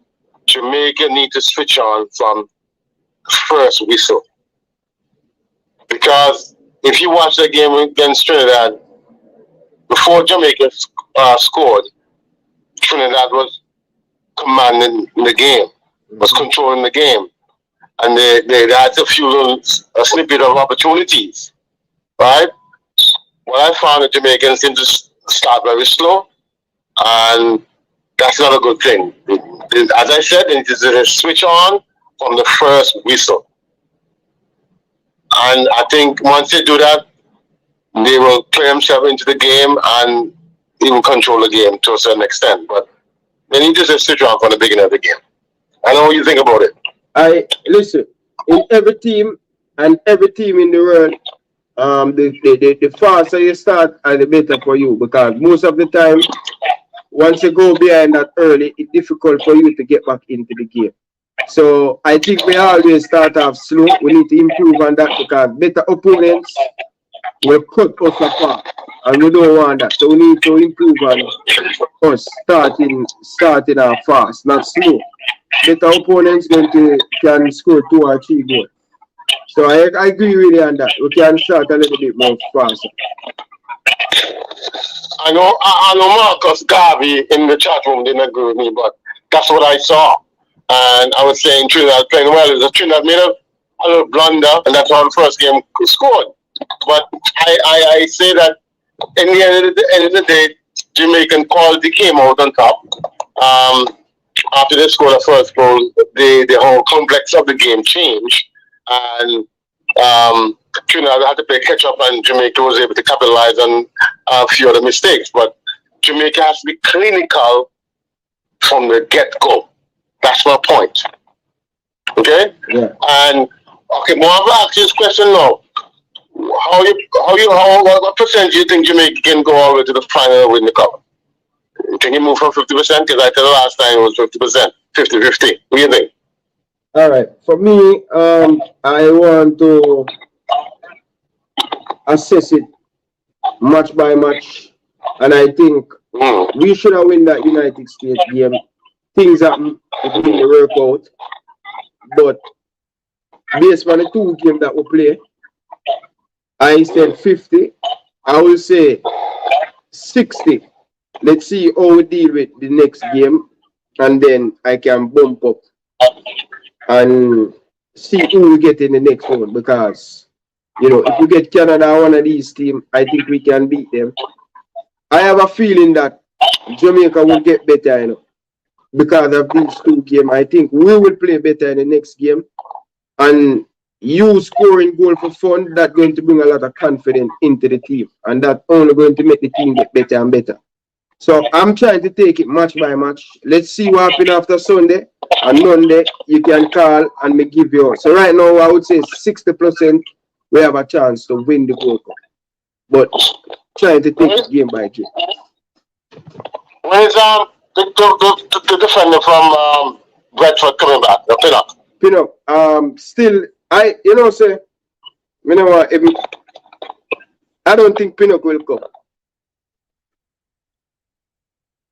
Jamaica need to switch on from first whistle. Because if you watch the game against Trinidad, before Jamaica scored, Trinidad was commanding the game, was controlling the game. And they had a snippet of opportunities, right? Well, I found the Jamaicans seem to start very slow, and that's not a good thing. As I said, it is a switch on from the first whistle. And I think once they do that, they will play themselves into the game and even control the game to a certain extent. But they need to just switch on from the beginning of the game. I know what you think about it. Listen, in every team in the world, the faster you start, the better for you, because most of the time, once you go behind that early, it's difficult for you to get back into the game. So I think we always start off slow. We need to improve on that, because better opponents will cut us apart, and we don't want that. So we need to improve on us starting off fast, not slow. Better opponents can score 2 or 3 goals. So I agree with you on that. We can start a little bit more faster. I know Marcus Garvey in the chat room didn't agree with me, but that's what I saw. And I was saying Trinidad playing well. Trinidad made a little blunder, and that's how the first game scored. But I say that in the end of the day, Jamaican quality came out on top. After they scored the first goal, the whole complex of the game changed, and Trinidad had to play catch up, and Jamaica was able to capitalize on a few other mistakes. But Jamaica has to be clinical from the get-go. That's my point. Okay? Yeah. And okay, more of ask you this question now. What percent do you think Jamaica can go all the way to the final and win the cup? Can you move from 50%? Because I said the last time it was 50%, 50-50. What do you think? All right. For me, I want to assess it match by match, and I think we should have win that United States game. Things happen, it didn't work out, but based on the two games that we play, I said 50. I will say 60. Let's see how we deal with the next game, and then I can bump up and see who we get in the next one. Because if we get Canada or one of these teams, I think we can beat them. I have a feeling that Jamaica will get better, because of these two games. I think we will play better in the next game, and you scoring goal for fun, that's going to bring a lot of confidence into the team, and that's only going to make the team get better and better. So I'm trying to take it match by match. Let's see what happens after Sunday. And Monday, you can call and me give you. So right now, I would say 60% we have a chance to win the Gold Cup. But trying to take it game by game. When is the defender from Bradford coming back? The Pinnock. Pinnock, still, say, I don't think Pinnock will come.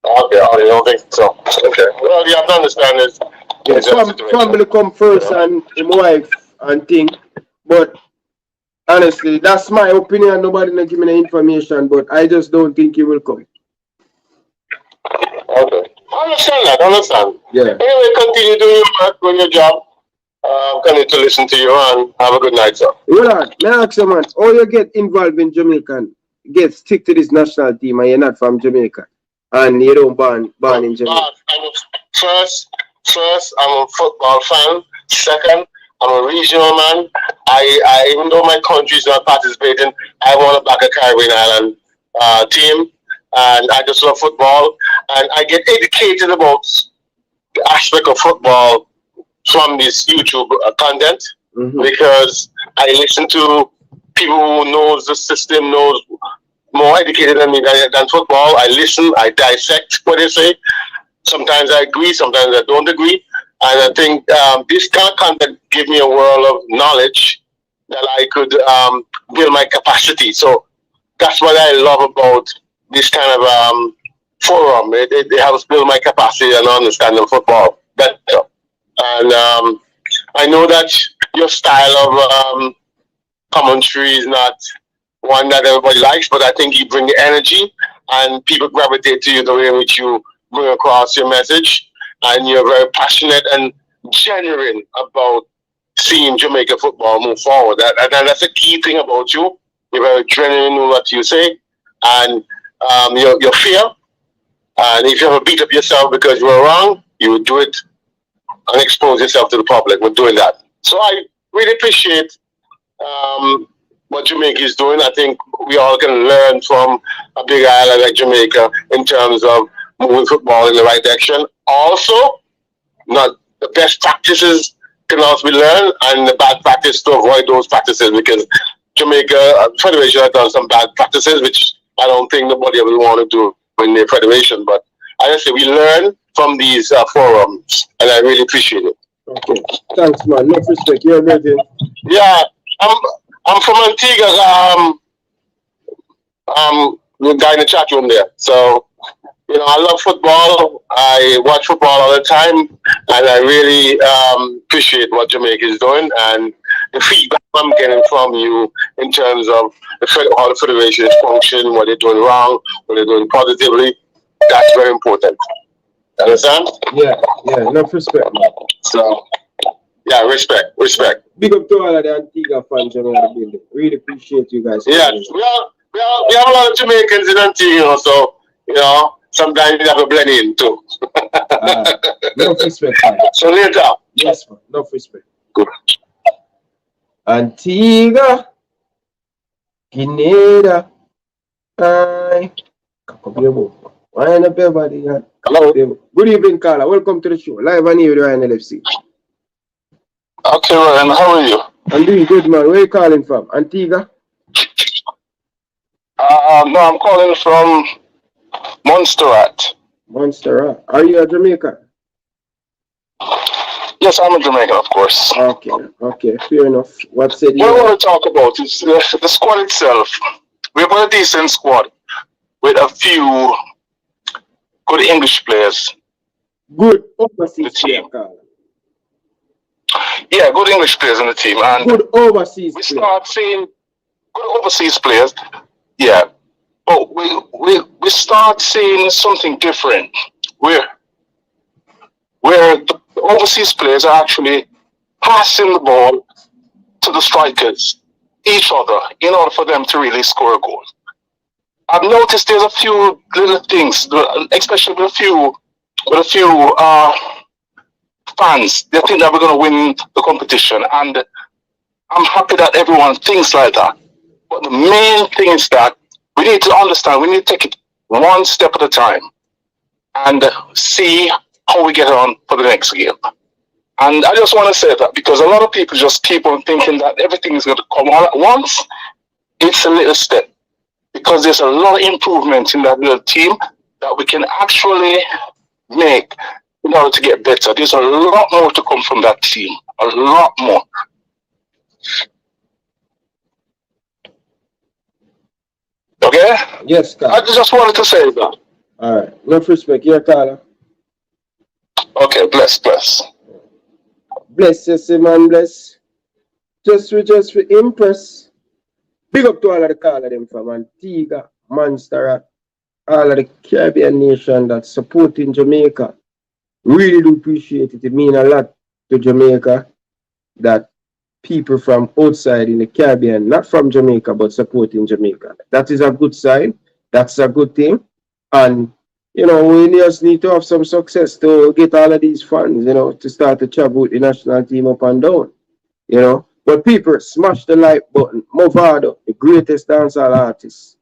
Okay, I don't think so. Okay. Well, you have to understand this. Family come first and his wife and thing. But honestly, that's my opinion. Nobody not give me the information, but I just don't think he will come. Okay. I understand that. I understand. Yeah. Anyway, continue doing your work, doing your job. Continue to listen to you and have a good night, sir. Hold on. Now ask you, man, how you get involved in Jamaica, stick to this national team and you're not from Jamaica? And you don't born in Jamaica. First, I'm a football fan. Second, I'm a regional man. I even though my country is not participating, I want to back a Caribbean island team, and I just love football. And I get educated about the aspect of football from this YouTube content, because I listen to people who knows the system, knows more educated than me than football. I listen, I dissect what they say. Sometimes I agree, sometimes I don't agree. And I think this kind of content gives me a world of knowledge that I could build my capacity. So that's what I love about this kind of forum. It helps build my capacity and understanding of football better. And I know that your style of commentary is not one that everybody likes, but I think you bring the energy and people gravitate to you the way in which you bring across your message, and you're very passionate and genuine about seeing Jamaica football move forward. That's a key thing about you. You're very genuine in what you say, and your fear. And if you ever beat up yourself because you were wrong, you would do it and expose yourself to the public with doing that. So I really appreciate what Jamaica is doing. I think we all can learn from a big island like Jamaica in terms of moving football in the right direction. Also, not the best practices can also be learned, and the bad practice to avoid those practices, because Jamaica Federation has done some bad practices, which I don't think nobody ever want to do in the Federation. But I just say we learn from these forums, and I really appreciate it. Okay. Thanks, man. No respect. You're ready. Yeah. I'm from Antigua, the guy in the chat room there. So, I love football. I watch football all the time, and I really appreciate what Jamaica is doing, and the feedback I'm getting from you in terms of how the federation is functioning, what they're doing wrong, what they're doing positively. That's very important. Understand? Yeah, enough respect, man. So, yeah, respect. Big up to all of the Antigua fans around the building. Really appreciate you guys. Yeah, we have a lot of Jamaicans in Antigua, so sometimes we have to blend in too. No respect, man. So later. Yes, man. No respect. Good. Antigua, Grenada, hi. Wind up everybody. Hello. Good evening, Carla. Welcome to the show. Live on here with Ryan LFC. Okay, Ryan, how are you? I'm doing good, man. Where are you calling from? Antigua? No, I'm calling from Montserrat. Montserrat. Are you a Jamaican? Yes, I'm a Jamaican, of course. Okay, fair enough. What said you? What I want to talk about is the squad itself. We have a decent squad with a few good English players. Good overseas player, Carla. Yeah, good English players in the team. And good overseas we start seeing good overseas players. Yeah. But we start seeing something different where the overseas players are actually passing the ball to the strikers, each other, in order for them to really score a goal. I've noticed there's a few little things, especially with a few fans. They think that we're going to win the competition, and I'm happy that everyone thinks like that. But the main thing is that we need to understand, we need to take it one step at a time and see how we get on for the next game. And I just want to say that because a lot of people just keep on thinking that everything is going to come all at once. It's a little step, because there's a lot of improvements in that little team that we can actually make in order to get better. There's a lot more to come from that team, a lot more. Okay? Yes, Carla. I just wanted to say that. All right. Enough respect. Yeah, Carla. Okay, bless. Bless, yes, man, bless. Just for impress. Big up to all of the Carla them from Antigua, Montserrat, all of the Caribbean nation that supporting Jamaica. Really do appreciate it. It means a lot to Jamaica that people from outside in the Caribbean, not from Jamaica, but supporting Jamaica. That is a good sign. That's a good thing. And, we just need to have some success to get all of these funds, to start to travel with the national team up and down, But people, smash the like button. Movado, the greatest dancehall artist.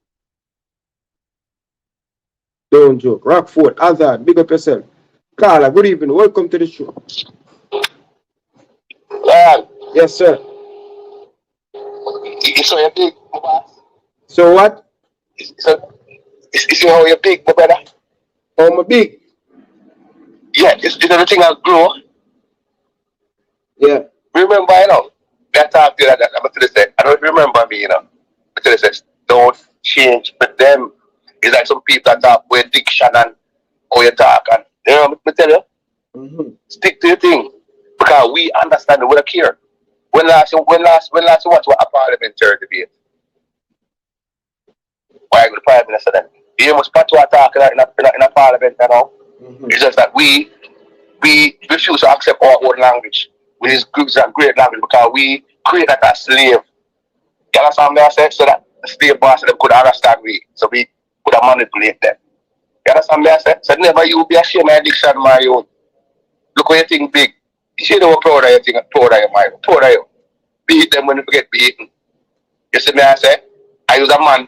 Don't joke. Rockford, Azad, big up yourself. Carla, good evening. Welcome to the show. Yes, sir. So you're big, my boss. So what? You see how you're big, my brother? Oh, my big? Yeah, is everything I'll grow? Yeah. Remember, that time that I'm going to say, I don't remember me, I'm going to say, don't change with them. It's like some people that talk with diction and how you talk. And, I tell you, stick to your thing. Because we understand and we don't care. When last you watch what a parliamentary debate? Why the Prime Minister then? You must put to attack in a parliament, It's just that we refuse to accept our own language, which is good and great language, because we create that as slave. You understand what I said? So that the slave boss them could understand we, so we could manipulate them. You understand what I said? So never you be ashamed of addiction, my own. Look what you think big. You see how proud of you think, proud of you, my own. Proud of you. Beat them when you get beaten. You see me, I say? I use a man.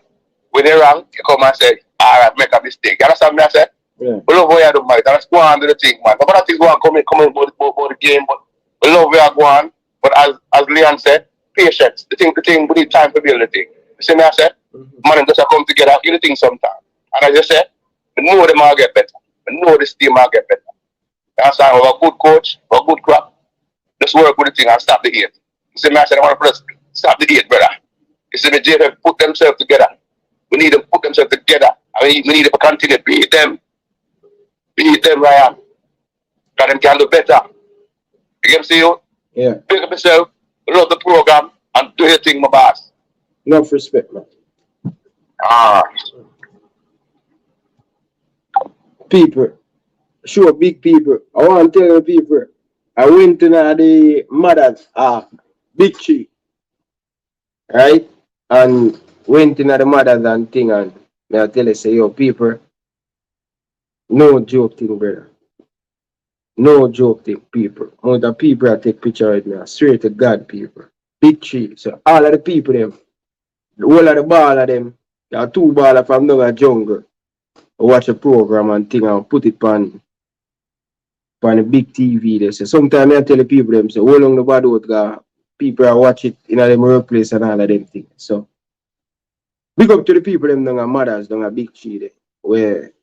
When you're wrong, you come and say, alright, make a mistake. You understand me, I say? Yeah. We love where you do, Mike. Let's go on to the thing, man. Some other things go on come in about the game, but we love where you go on. But as Leon said, patience. The thing, we need time to build the thing. You see me, I say? Man, just come together, you the thing sometime. And as I said, we know them all get better. We know this team all get better. You understand? We have a good coach, we have a good crop. Let's work with the thing and stop the hate. You see me, I said, I want to stop the hate, brother. You see me, JF put themselves together. We need them to put themselves together. We need them to continue to beat them. Beat them, Ryan. Because them can do better. You can see you? Yeah. Pick up yourself, love the program, and do your thing, my boss. Enough respect, man. People, sure, big people. I want to tell you people, I went to the mother's big tree, right? And went in the mother's and thing, and I tell you, say, yo, people, no joke thing, brother. No joke thing, people. More the people I take picture with me, straight to God, people. Big tree. So all of the people, them, the whole of the ball of them, there are 2 ballers from down the jungle. Watch a program and thing and put it on the big TV. They say, sometimes I tell the people, them, say, how long the bad out go, people are watch it in them workplace and all of them things. So, big up to the people, them, down mothers, down a big tree there, where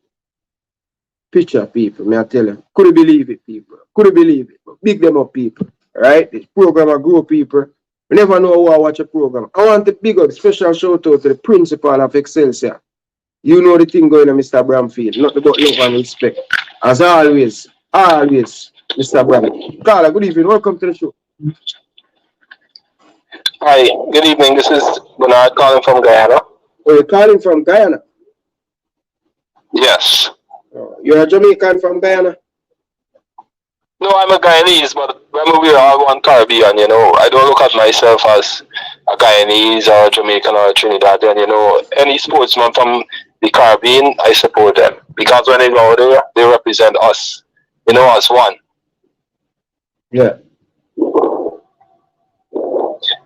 picture people, may I tell you, couldn't believe it, people. Couldn't believe it. But big them up people. Right? This program I grow people. We never know who I watch a program. I want to big up special shout out to the principal of Excelsior. You know the thing going on, Mr. Bramfield. Nothing but love and respect. As always, Mr. Bram. Carla, good evening. Welcome to the show. Hi, good evening. This is Bernard calling from Guyana. Oh, you're calling from Guyana? Yes. Oh, you're a Jamaican from Guyana? No, I'm a Guyanese, but remember we are all one Caribbean, you know. I don't look at myself as a Guyanese or a Jamaican or a Trinidadian, you know. Any sportsman from the Caribbean, I support them. Because when they go there, they represent us, you know, as one. Yeah.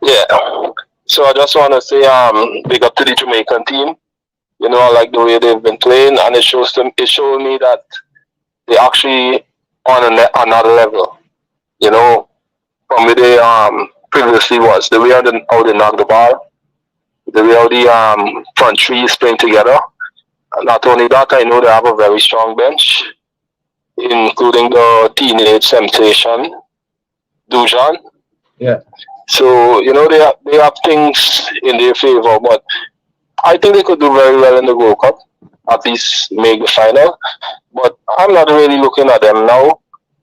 Yeah. So I just want to say, big up to the Jamaican team. You know, I like the way they've been playing, and it showed me that they actually on another level. You know, from where they previously was. The way how they knock the ball, the way how the front three is playing together. Not only that, I know they have a very strong bench, including the teenage sensation, Dujan. Yeah. So, you know, they have things in their favor, but I think they could do very well in the World Cup, at least make the final. But I'm not really looking at them now.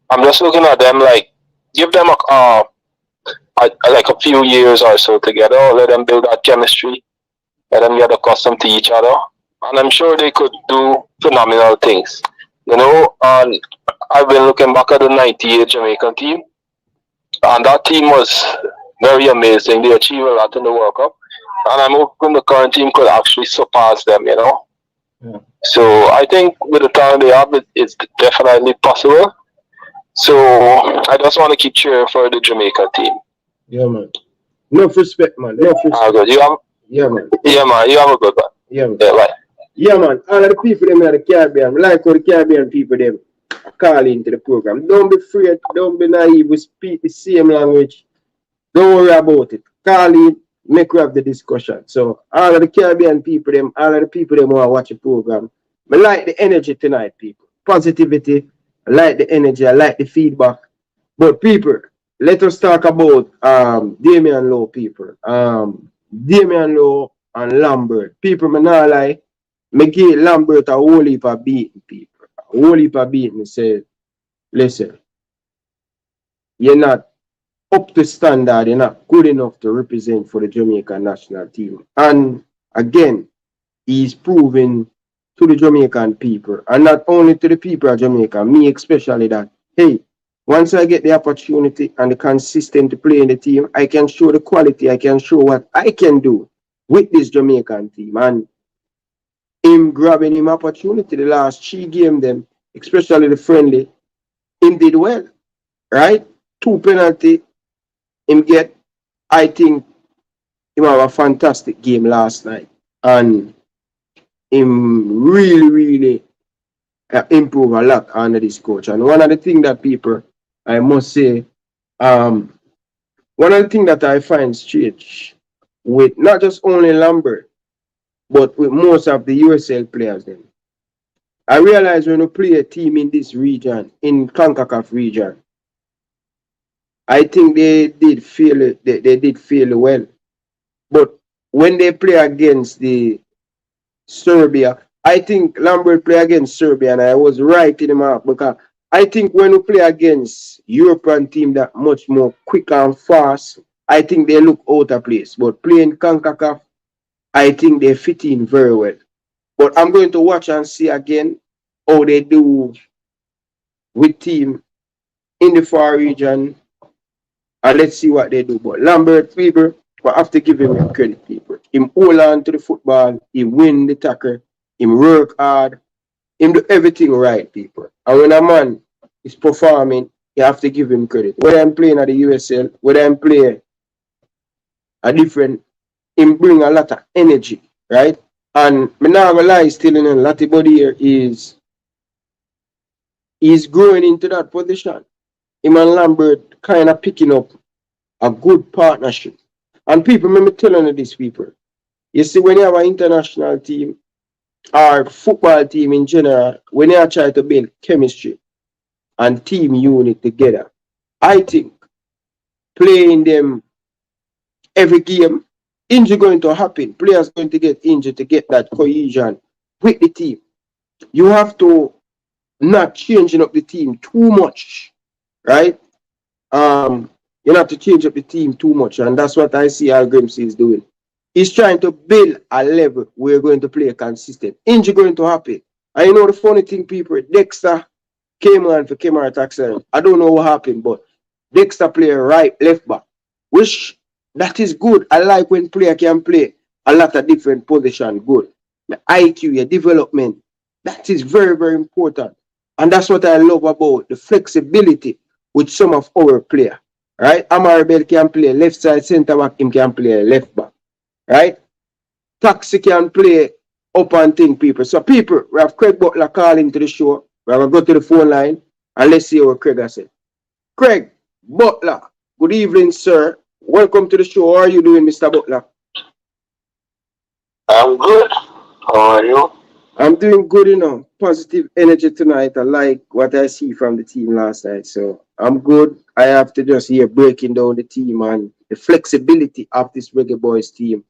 I'm just looking at them like, give them like a few years or so together, let them build that chemistry, let them get accustomed to each other, and I'm sure they could do phenomenal things. You know, and I've been looking back at the '98 Jamaican team, and that team was very amazing. They achieved a lot in the World Cup, and I'm hoping the current team could actually surpass them, you know. Yeah. So I think with the talent they have, it's definitely possible. So I just want to keep cheering for the Jamaican team. Yeah, man. Enough respect, man. Enough respect. Good. You have, yeah, man. Yeah, man. You have a good one. Yeah, man. Yeah, bye. Yeah, man. All of the people them in the Caribbean, we like how the Caribbean people them call into the program. Don't be afraid. Don't be naive. We speak the same language. Don't worry about it. Call in, make we have the discussion. So all of the Caribbean people them, all of the people them who are watch the program. I like the energy tonight, people. Positivity. I like the energy. I like the feedback. But people, let us talk about Damian Lowe, people. Damian Lowe and Lambert. People, me not lie. Me give Lambert a whole heap of beating, people. A whole heap of beating. Me say, listen, you're not up to standard. You're not good enough to represent for the Jamaican national team. And again, he's proving to the Jamaican people, and not only to the people of Jamaica, me especially, that, hey, once I get the opportunity and the consistent play in the team, I can show the quality, I can show what I can do with this Jamaican team. And him grabbing him opportunity, the last 3 games, them, especially the friendly, him did well, right? 2 penalty, him get, I think, him have a fantastic game last night. And him really improve a lot under this coach. And one of the things that people, I must say, one of the things that I find strange with not just only Lambert, but with most of the USL players then, I realize when you play a team in this region, in CONCACAF region, I think they did feel well. But when they play against the Serbia, I think Lambert play against Serbia, and I was right in the mark, because I think when we play against European team that much more quick and fast, I think they look out of place. But playing CONCACAF, I think they fit in very well. But I'm going to watch and see again how they do with team in the far region, and let's see what they do. But Lambert, people, we have to give him credit, people. Him hold on to the football, he win the tackle, him work hard, him do everything right, people. And when a man is performing, you have to give him credit. Whether I'm playing at the USL, whether I'm playing a different, him bring a lot of energy, right? And me not gonna lie, still in a lot of body here is growing into that position. Him and Lambert kind of picking up a good partnership. And people, let me telling you this, people. You see, when you have an international team or football team in general, when you try to build chemistry and team unit together, I think playing them every game, injury going to happen. Players going to get injured to get that cohesion with the team. You have to not changing up the team too much, right? You have to change up the team too much, and that's what I see Al Grimsey is doing. He's trying to build a level where we're going to play consistent. Injury going to happen. And you know the funny thing, people, Dexter came on for Kemar Taxon. I don't know what happened, but Dexter play right, left back, which that is good. I like when player can play a lot of different position. Good. The IQ, your development, that is very, very important. And that's what I love about the flexibility with some of our players. Right? Amarabel can play left side center back, him can play left back. Right? Taxi can play up and thing, people. So people, we have Craig Butler calling to the show. We're going to go to the phone line and let's see what Craig has said. Craig Butler, good evening, sir. Welcome to the show. How are you doing, Mr. Butler? I'm good. How are you? I'm doing good, you know. Positive energy tonight. I like what I see from the team last night. So I'm good. I have to just hear breaking down the team and the flexibility of this Reggae Boyz team.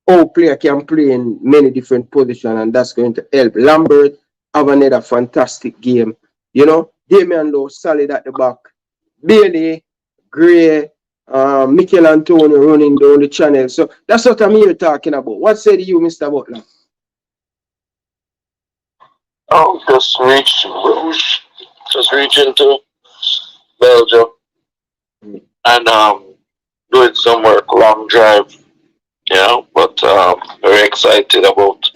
All player can play in many different positions, and that's going to help. Lambert have another fantastic game. You know, Damian Lowe solid at the back. Bailey, Gray, Mikel Antonio running down the channel. So that's what I'm here talking about. What said you, Mr. Butler? Oh, just reaching to Belgium and doing some work, long drive, you know, but very excited about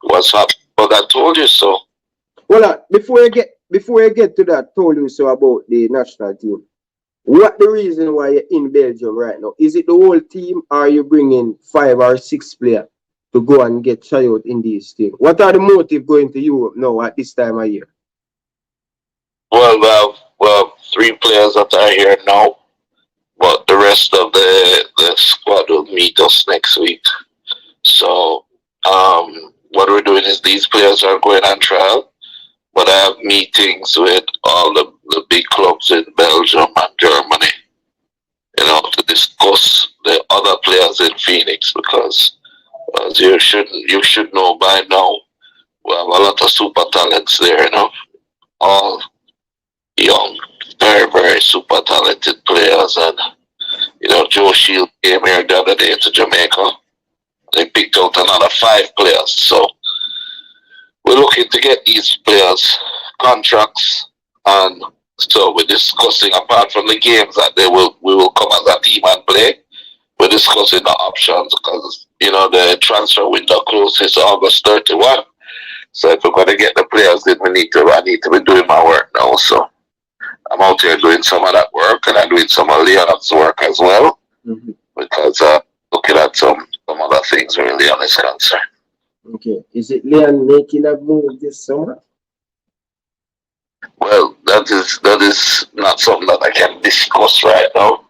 what's happening. But I told you so. Well, before you get to that, told you so about the national team. What the reason why you're in Belgium right now? Is it the whole team, or are you bringing 5 or 6 players to go and get tryout in these teams? What are the motive going to Europe now at this time of year? Well, we have 3 players that are here now, but the rest of the squad will meet us next week. So, what we're doing is these players are going on trial, but I have meetings with all the big clubs in Belgium and Germany, you know, to discuss the other players in Phoenix, because as you should know by now, we have a lot of super talents there, you know, all young, very, very super talented players. And, you know, Joe Shield came here the other day to Jamaica. They picked out another 5 players. So we're looking to get these players contracts, and so we're discussing, apart from the games that we will come as a team and play, we're discussing the options, because, you know, the transfer window closes August 31. So if we're going to get the players, then I need to be doing my work now. So I'm out here doing some of that work, and I'm doing some of Leon's work as well, because looking at some other things where Leon is concerned. Okay. Is it Leon making a move this summer? Well, that is not something that I can discuss right now.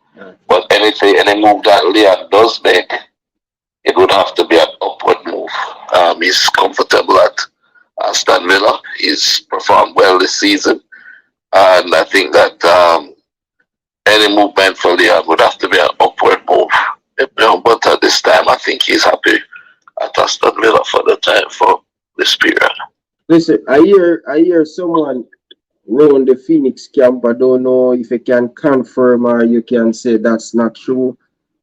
But any move that Leon does make, it would have to be an upward move. He's comfortable at Aston Villa. He's performed well this season, and I think that any movement for Leon would have to be an upward move. You know, but at this time, I think he's happy at Aston Villa for this period. Listen, I hear someone around the Phoenix camp. I don't know if you can confirm or you can say that's not true.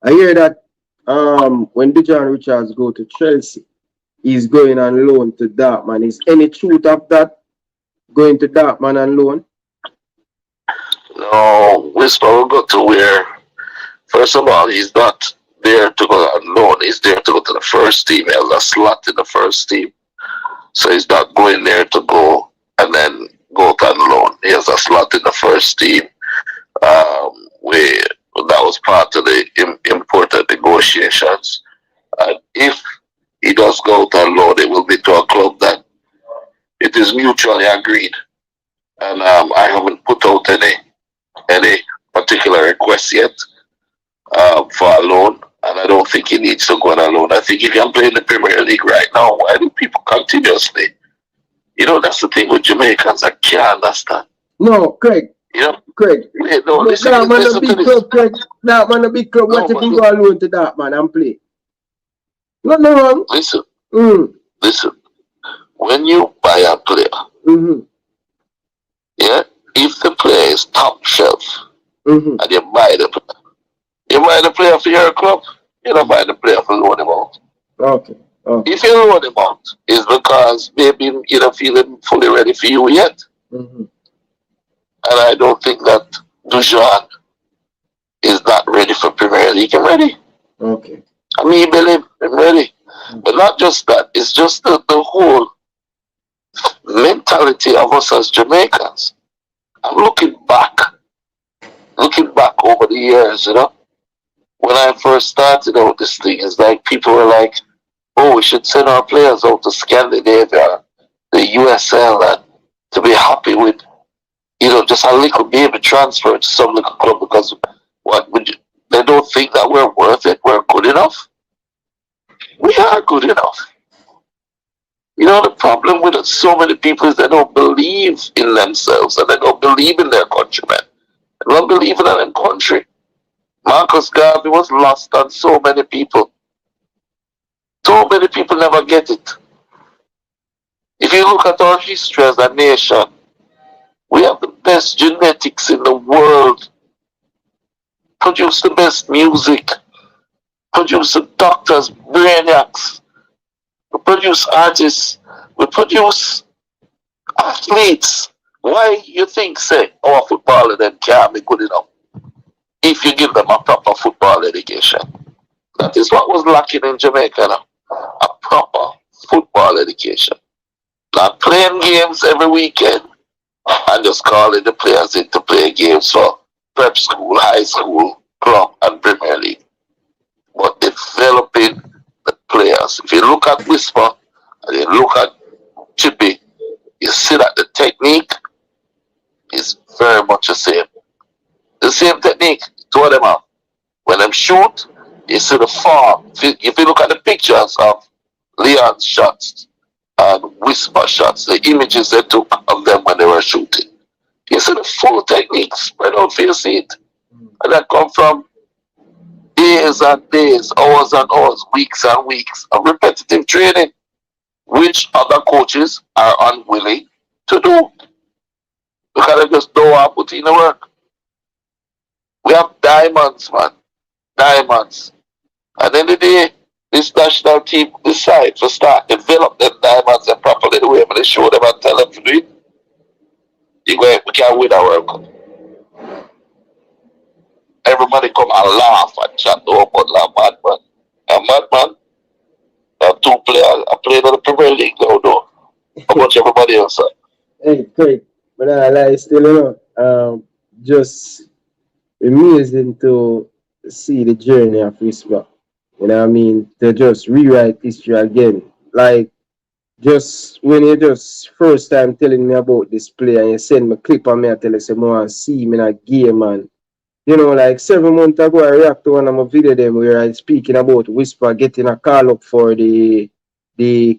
I hear that when Dejan Richards go to Chelsea, he's going on loan to Dartmouth. Is any truth of that? Going to Dartmouth on loan? No, Whisper will go to where, first of all, he's not there to go on loan. He's there to go to the first team. He has a slot in the first team. So he's not going there to go and then go on loan. He has a slot in the first team. That was part of the important negotiations. And if he does go on loan, it will be to a club that it is mutually agreed. And I haven't put out any particular request yet for a loan, and I don't think he needs to go on a loan. I think he can play in the Premier League right now. Why do people continuously? You know, that's the thing with Jamaicans I can't understand. No, Craig, You know? Craig. Wait, no, But that man a listen to big this. club, Craig. That man a big club. No, What if but you go alone to that man and play? Nothing wrong. listen, Mm. listen. When you buy a player, Mm-hmm. yeah, if the player is top shelf Mm-hmm. and you buy the player for your club, you don't buy the player for loan amount. Okay. Okay. If you loan amount, it's because maybe you don't feel him fully ready for you yet. Mm-hmm. And I don't think that Dujan is not ready for Premier League. I'm ready. Okay. I mean, believe I'm ready. But not just that, it's just the whole mentality of us as Jamaicans. I'm looking back over the years, you know, when I first started out this thing, it's like people were like, oh, we should send our players out to Scandinavia, the USL, and to be happy with, you know, just a little baby transfer to some little club because what would you, they don't think that we're worth it, we're good enough. We are good enough. You know, the problem with so many people is they don't believe in themselves and they don't believe in their countrymen. They don't believe in their country. Marcus Garvey was lost on so many people. So many people never get it. If you look at our history as a nation, we have the best genetics in the world, produce the best music, produce the doctors, brainiacs, we produce artists, we produce athletes. Why you think, say, our footballer then can't be good enough if you give them a proper football education? That is what was lacking in Jamaica now. A proper football education. Not playing games every weekend and just calling the players in to play games for prep school, high school, club, and Premier League. But developing the players. If you look at Whisper and you look at Chippy, you see that the technique is very much the same. The same technique, two of them are. When them shoot, you see the form. If you look at the pictures of Leon's shots and Whisper shots, the images they took of them when they were shooting, you see the full technique spread out for you see it. And that come from days and days, hours and hours, weeks and weeks of repetitive training, which other coaches are unwilling to do because they just don't want to put in the work. We have diamonds, man. Diamonds. And then the day this national team decide to start develop them diamonds and properly the way when they show them and tell them to do it, we can win our World Cup. Everybody come and laugh and chat about like madman. A madman, two players, I played in the Premier League now though. How much everybody else? Hey, Craig. But I lie still, you know, just amazing to see the journey of Whisper. You know what I mean? To just rewrite history again. Like, just when you just first time telling me about this player and you send me a clip of me, I tell you, say, I see him in a game, man. You know, like 7 months ago, I react to one of my video them where I speaking about Whisper getting a call up for the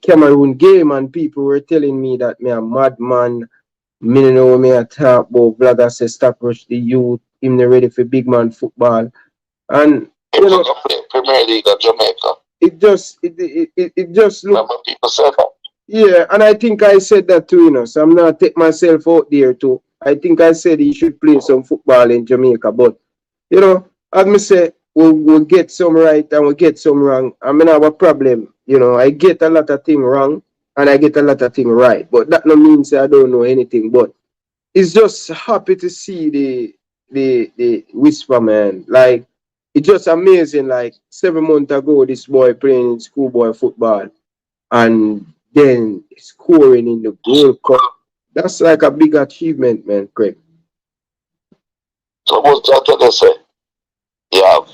Cameroon game, and people were telling me that me a madman. Me no know me a talk about blogger say stop rush the youth, him not ready for big man football. And you know, Premier League of Jamaica. it just look. Remember people said that. Yeah, and I think I said that too, you know. So I'm not take myself out there too. I think I said he should play some football in Jamaica, but you know, as me say, we'll get some right and we'll get some wrong. I mean, I have a problem. You know, I get a lot of things wrong and I get a lot of things right, but that no means I don't know anything. But it's just happy to see the Whisper, man. Like, it's just amazing. Like 7 months ago, this boy playing in schoolboy football and then scoring in the World Cup. That's like a big achievement, man, Craig. So what's that they say? You have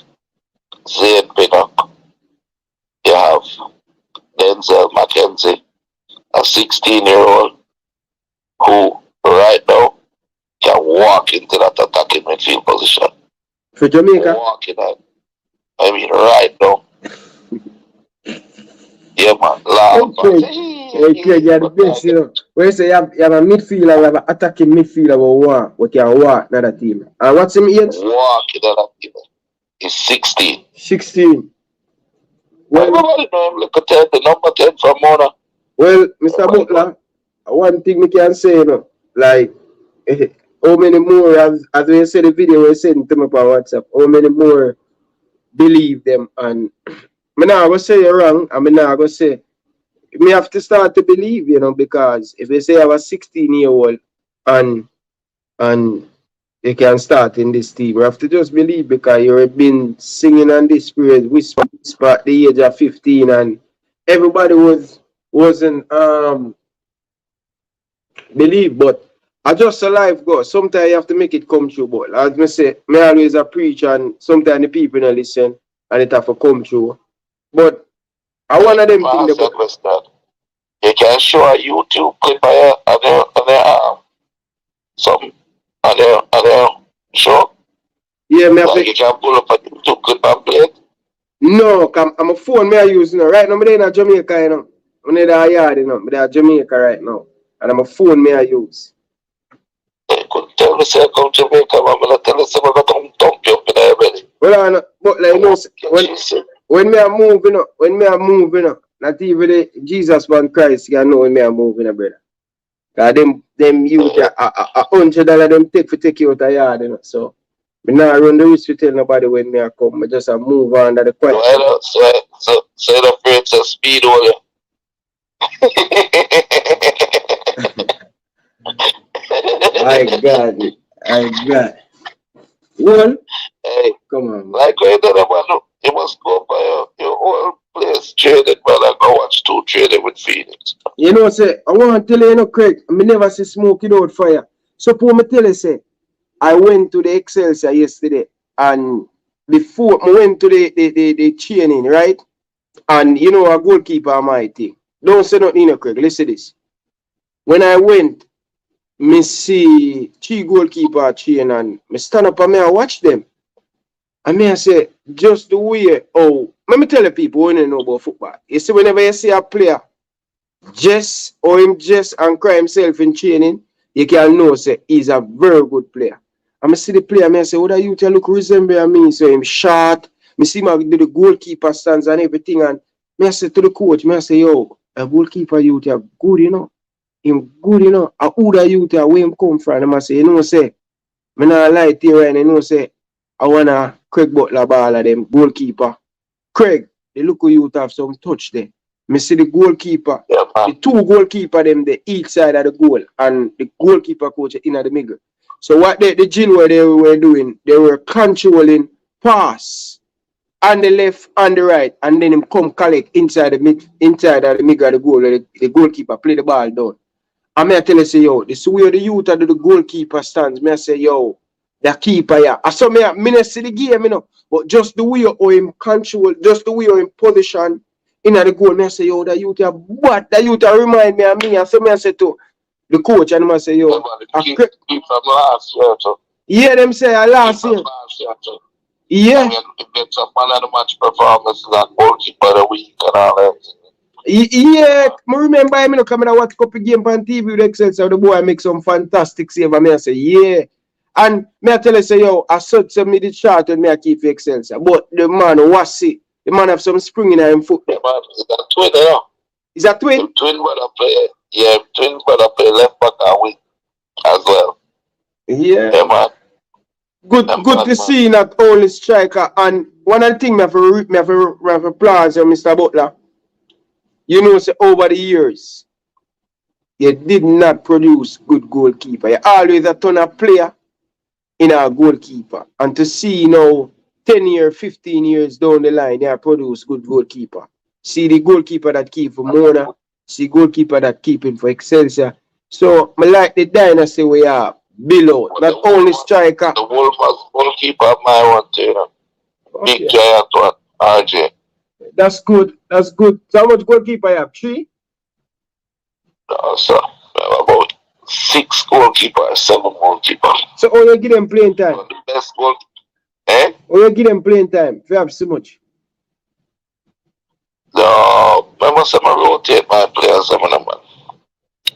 Zayn Pinnock, you have Denzel McKenzie, a 16-year-old who right now can walk into that attacking midfield position. For Jamaica? Walking out. I mean, right now. Yeah, man. Laugh. Hey, Craig, you're the best, you know. When you say you have a midfielder, you have an attacking midfielder we can walk another team. And what's him age? Walk in that team. He's 16. 16. Well, Everybody know him. Look at the number 10 from Mona. well, Mr. Butler, one thing we can say, you know, like, how many more, as we said the video we sent to me on WhatsApp, how many more believe them? And I'm not going to say you're wrong, and I'm not going to say, we have to start to believe, you know, because if they say I was 16-year-old and they can start in this team, we have to just believe because you've been singing on this spirit whisper at the age of 15 and everybody wasn't believe, but I just a life go. Sometimes you have to make it come true, but as me say, me always a preach and sometimes the people don't listen and it have to come true. But I one of them things that you can show a YouTube clip of their something on their show. Yeah, me like you can pull up a YouTube clip and play it. No, I'm a phone me I use now. Right now I'm in Jamaica, you know. I'm in the yard, you know. I'm in Jamaica right now. And I'm a phone me I use. You could tell me say I come to Jamaica, man. I'm tell you say I'm going to thump you up in there already. Well, but like, you know, when me are moving up, not even the Jesus man Christ, you know when me are moving up, brother. Cause them use $100 them take you out of yard, you know. So me not run the risk to tell nobody when me are come. I just move on to the question. So the friends are speed only. I got it. Well, hey, come on, man. Like I said, man, you must go by your whole place traded, man. I go watch 2 traded with Phoenix. You know, say, I want to tell you, you know, Craig, I never see smoke without fire. So, for me tell you, say, I went to the Excelsior yesterday, and before I went to the training, right? And, you know, a goalkeeper my thing. Don't say nothing, you know, Craig. Listen to this. When I went, me see 3 goalkeeper train, and me stand up and me I watch them. And me I say, just the way, let me tell you people who don't know about football. You see, whenever you see a player just and cry himself in training, you can know say he's a very good player. And I see the player, I say, what are you to look resemble me? So him short, me see him do the goalkeeper stands and everything. And I say to the coach, I say, yo, a goalkeeper you are good, you know. Him good, you know. A who the youth where him come from? And I say, you know, say, I not lie to you, and you know, say, I wanna Craig Butler ball of them goalkeeper. Craig, the local youth have some touch there. Me see the goalkeeper, the 2 goalkeeper them the each side of the goal, and the goalkeeper coach in the middle. So what the drill where they were doing, they were controlling pass on the left and the right, and then him come collect inside of the middle of the goal. The goalkeeper play the ball down. And me I tell you say, yo, this is where the youth do the goalkeeper stands. Me I say, yo, the keeper, yeah. I saw me not see the game, you know, but just the way how him control, just the way how him position in the goal. Me I say, yo, the youth, what? The youth remind me of me. And so me I say to the coach, and I say, yo, yeah, them say I last year. Yeah. It's one of the match performances and goalkeeper of the week and all that. Yeah, I remember him coming and watch a couple games on TV with Excelsior. The boy make some fantastic save. And I say, yeah. And me I tell you, say, yo, I said to me the chart and me I keep Excelsior. But the man, what's it? The man have some spring in him foot. Yeah, man, is that twin, yeah? Is that twin? The twin brother play, yeah, twin brother play left back and wing as well. Yeah. Yeah, man. Good to see not only striker. And one of the things I have to applaud you, Mr. Butler. You know, say over the years, you did not produce good goalkeeper. You always a ton of player in a goalkeeper. And to see now, 10 years, 15 years down the line, you produce good goalkeeper. See the goalkeeper that keep for Mona, see goalkeeper that keep him for Excelsior. So, I like the dynasty we have below, not only striker. The Wolf was goalkeeper of my one too, you know. Okay. Big giant one, RJ. That's good. That's good. So how much goalkeeper you have? 3? So about 6 goalkeepers, 7 goalkeepers. So how you give them playing time? The best goal, eh? How you give them playing time? If you have so much. No, I must have rotate my players.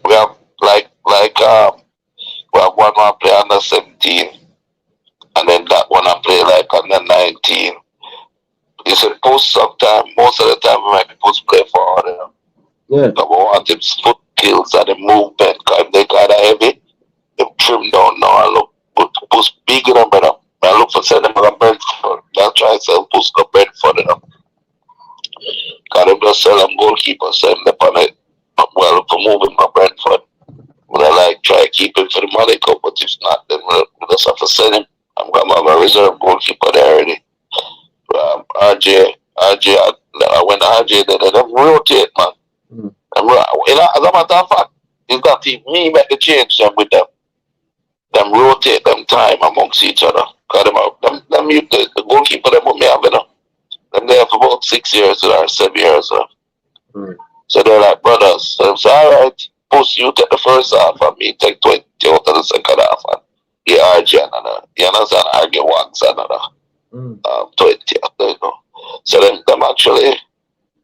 We have we have one man play under 17, and then that one I play like under 19. It's a post sometime. Most of the time, we might post play for them. Yeah. But we want them foot skills and the movement. Cause they kind of heavy. They trim down now and look push big in them, brother. I look for sending them a Brentford. That's try to sell push to Brentford, you know. Cause they just sell them goalkeeper, send them on it. Well, look for moving my Brentford. But I like try to keep him for the money cup, but if not, then we just have to sell him. I'm gonna have a reserve goalkeeper there already. RJ, when RJ did it, them rotate, man. Mm. As a matter of fact, it's that if me make the change them with them. Them rotate them time amongst each other. Cause the goalkeeper them put me have, you know. Them there for about 6 years or 7 years. Mm. So they're like brothers. So I'm saying, alright, post you take the first half and me take 20 out of the second half and you RJ another. You understand? RJ once another. 20, you know. So them actually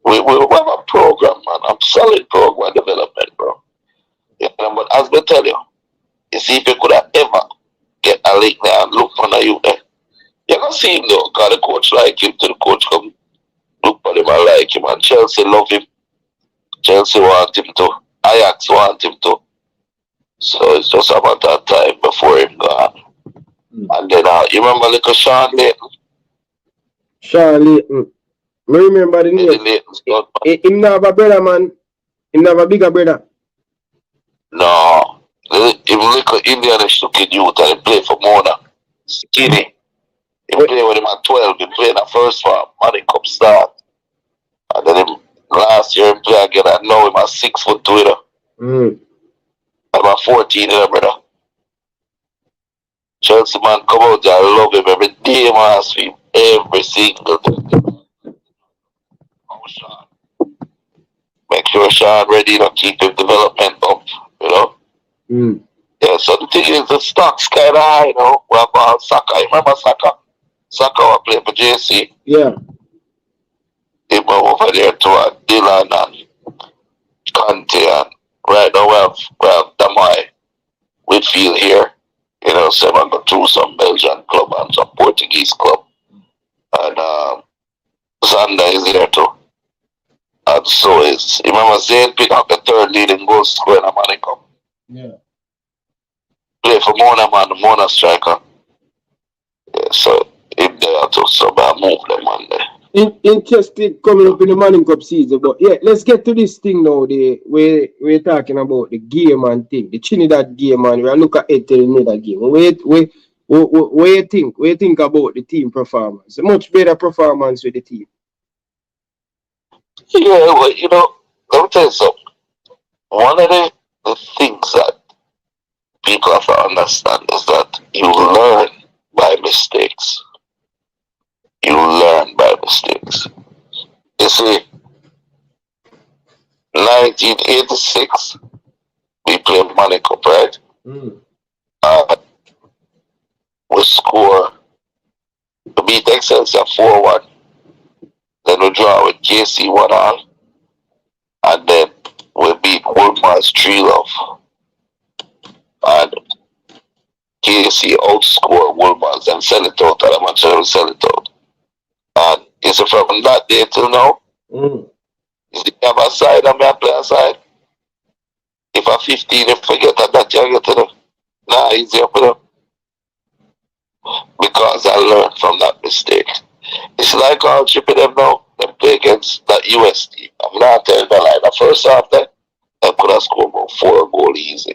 we have a program, man, a solid program development, bro. You know, but as I tell you, see if you could have ever get a link there and look for you there. You're gonna see him though, cause the coach like him, to the coach come look for him and like him, and Chelsea love him. Chelsea want him to, Ajax want him to. So it's just a matter of time before him gone. And then you remember little Sean Layton? Sean Layton. I remember the name. Him not have a brother, man. Him not have a bigger brother. No. Him little Indianish looking youth and he play for Mona. Skinny. He play with him at 12. He play in the first one. Money Cup start. And then him last year he play again. I know him at 6 foot 2, you know. Mm. About 14, you know, brother. Chelsea man come out there. I love him every day, man. I see him every single day. Oh, Sean. Make sure Sean ready, you know, keep his development up, you know. Mm. Yeah, so the thing is, the stock's kind of high, you know. We have Saka. You remember Saka? Saka was playing for JC. Yeah. He went over there to Dylan and Conte, and right now we have Damai Whitfield here. You know, so I go through some Belgian club and some Portuguese club. And Zander is here too. And so is, remember Zayn picked up the third leading goal scorer in a Money Cup. Yeah. Play for Mona, man, the Mona striker. Yeah, so if they are to move them on there. Interested coming up in the Manning Cup season, but yeah, let's get to this thing now. We're talking about the game and thing, the Trinidad game, and we look at it till another game. What you think? What you think about the team performance? A much better performance with the team. Yeah, well, you know, let me tell you something. One of the things that people have to understand is that you learn by mistakes. You learn by mistakes. You see, 1986, we played Money Cup, right? Mm. We score, we beat Excelsior 4-1. Then we draw with KC 1-1. And then we beat Wolmar's 3-0. And KC outscore Wolmar's and sell it out. And I'm actually sell it out. And it's from that day till now. Mm. Is the other side and me play side. If I'm 15, if I get at that, you get to them. Nah, easier for them. Because I learned from that mistake. It's like how chipping them now. They play against that US team. I'm not telling you like the first half there, they could have scored about 4 goals easy.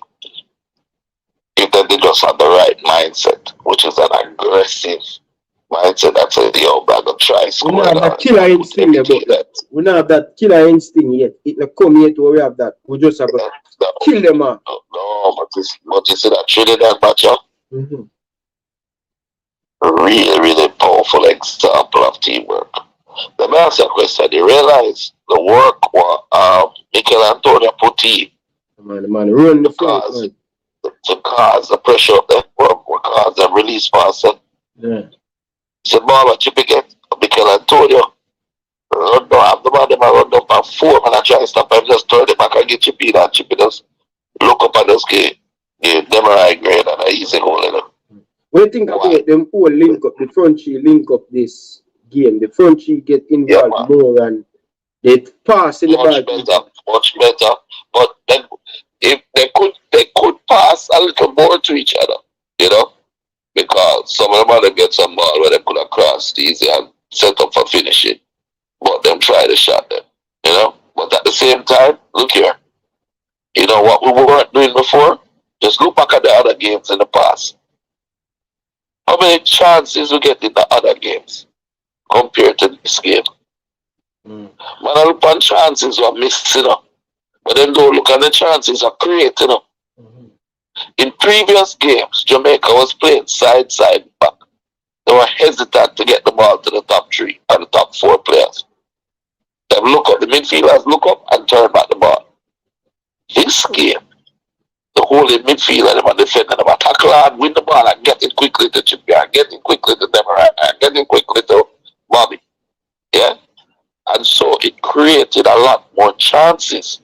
If they just had the right mindset, which is an aggressive mindset that says, yo, I'm going to try scoring. We don't have that killer instinct about that. We don't have that killer instinct yet. It not come yet where we have that. We just have to kill them all. No, but you see that Trinidad match, Mm-hmm. really, really powerful example of teamwork. Let me ask you a question. You realize the work what Mikel Antonio put in Man, run the field, to cause the pressure of the work, will cause them release faster. Yeah. So, Baba, chip again, Mikel Antonio run down, have the man them a run down for 4 man, I try to stop him, just turn it back and get Chippy, and Chippy just look up and just get them a high grade and a easy goal, you know. What do you think about them whole link up, the front three link up this game? The front three get involved more and they pass in the ball. Much better. But then if they could pass a little more to each other, you know, because some of them other get some ball where they could have crossed easy and set up for finishing. But them try to shot them, you know. But at the same time, look here. You know what we weren't doing before? Just look back at the other games in the past. How many chances we get in the other games compared to this game? Man, I look on chances we're missing up. But then don't look at the chances are creating up. In previous games, Jamaica was playing side back. They were hesitant to get the ball to the top 3 and the top 4 players. They look up, the midfielders look up and turn back the ball. This game, the whole midfield and them defender, them tackle hard, win the ball and get it quickly to Chippy and get it quickly to Demery and get it quickly to Bobby. Yeah? And so it created a lot more chances.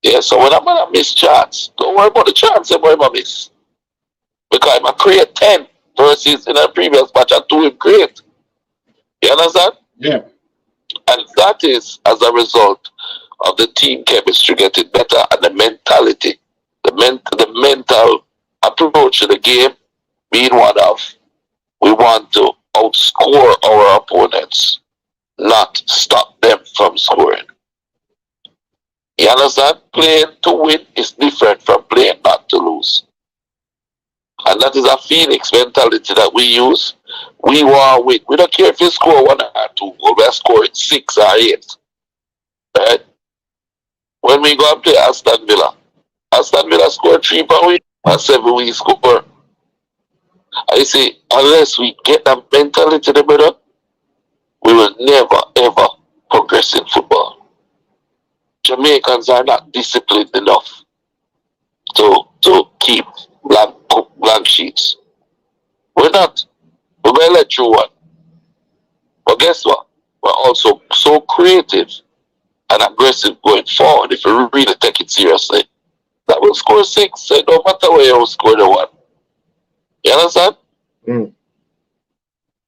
Yeah, so when I'm gonna miss chance, don't worry about the chance I'm gonna miss. Because I'm gonna create 10 versus in a previous match and 2 him create. You understand? Yeah. And that is as a result of the team chemistry getting better and the mentality, the mental approach to the game being one of we want to outscore our opponents, not stop them from scoring. You understand? Playing to win is different from playing not to lose. And that is a Phoenix mentality that we use. We want to win. We don't care if you score 1 or 2 goals. We score 6 or 8. Right? When we go and play Aston Villa score 3 per week and 7 we score. I say, unless we get that mentality, brother, we will never ever progress in football. Jamaicans are not disciplined enough to keep blank sheets. We're not. We may let you one. But guess what? We're also so creative and aggressive going forward if you really take it seriously. That will score 6. So no matter where you will score the 1. You understand?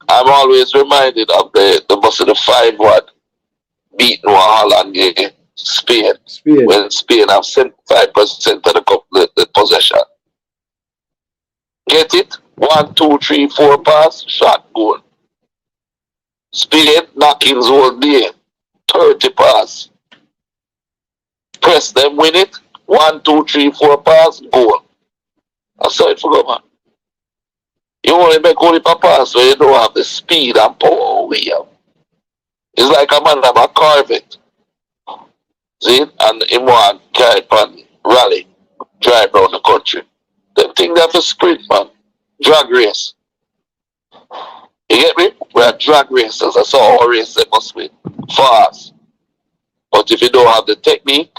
I'm always reminded of the bus of the 5-1 beating Holland game. Spain. When Spain have 75% of the possession. Get it? 1, 2, 3, 4 pass, shot, goal. Spain knockings all day. 30 pass. Press them, win it. 1, 2, 3, 4 pass, goal. That's how it for go, man. You only make only a pass when you don't have the speed and power we have. It's like a man have a Corvette. See? And him want carry on rally, drive around the country. Them things have a sprint, man. Drag race. You get me? We are drag racers. That's how our race they must be. Fast. But if you don't have the technique,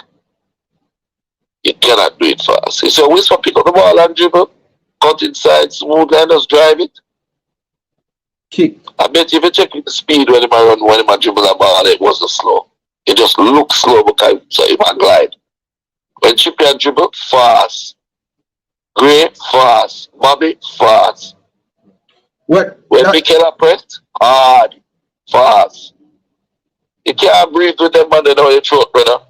you cannot do it fast. You say, whisper, pick up the ball and dribble, cut inside, smooth and just drive it. Kick. I bet if you check the speed when I run, when I dribble the ball, it wasn't slow. It just looks slow because so it might glide. When Chippy and dribble, fast. Great, fast. Bobby, fast. What? When Michaela pressed, hard, fast. You can't breathe with them man down your throat, brother.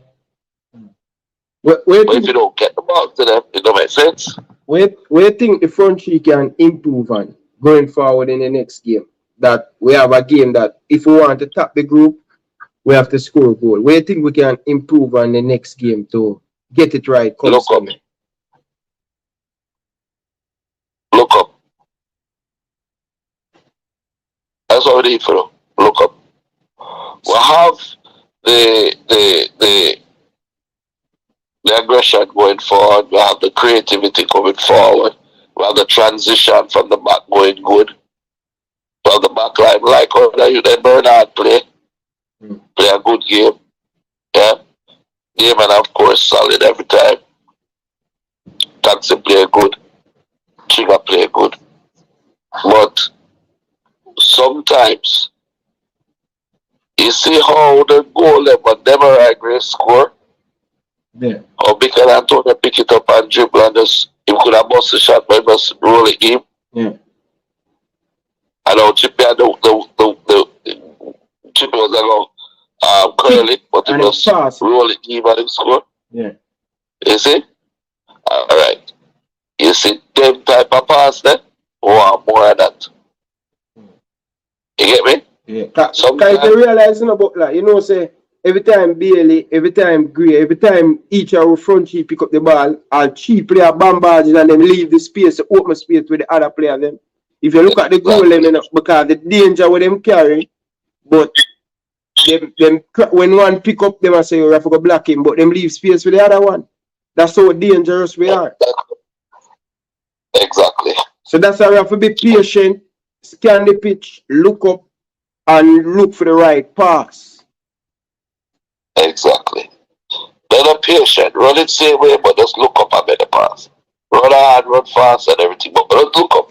But if you don't get the ball to them, it don't make sense. Where you think the front three can improve on going forward in the next game? That we have a game that if we want to top the group, we have to score a goal. Where you think we can improve on the next game to get it right? Look up. Look up. That's what we need for look up. We have the aggression going forward. We have the creativity coming forward. We have the transition from the back going good. We have the back line like how that Bernard play. Play a good game. Yeah. Game and of course solid every time. Taxi play good. Trigger play good. But sometimes you see how the goal level never agree score? Yeah. How big can Antonio pick it up and dribble and just he could have bust the shot but he must roll it in. Yeah. I know Chippy had the Chippy was like curl it, but he And must pass. roll it in and score. Yeah. You see? Alright. You see them type of pass there? Oh, more of that. You get me? Yeah. Sometimes Because you realize, you know, about like, you know, say, every time Bailey, every time Gray, every time each of our front cheap pick up the ball, our cheap player bombarding and then leave the space, the open space with the other player them. If you look at the goal, them, you know, because the danger with them carry, but them when one pick up them and say you have to go block him, but them leave space for the other one. That's how dangerous we are. exactly. So that's why we have to be patient, scan the pitch, look up, and look for the right pass. Exactly. They're not patient. Run it same way, but just look up and make the pass. Run hard, run fast and everything, but just look up.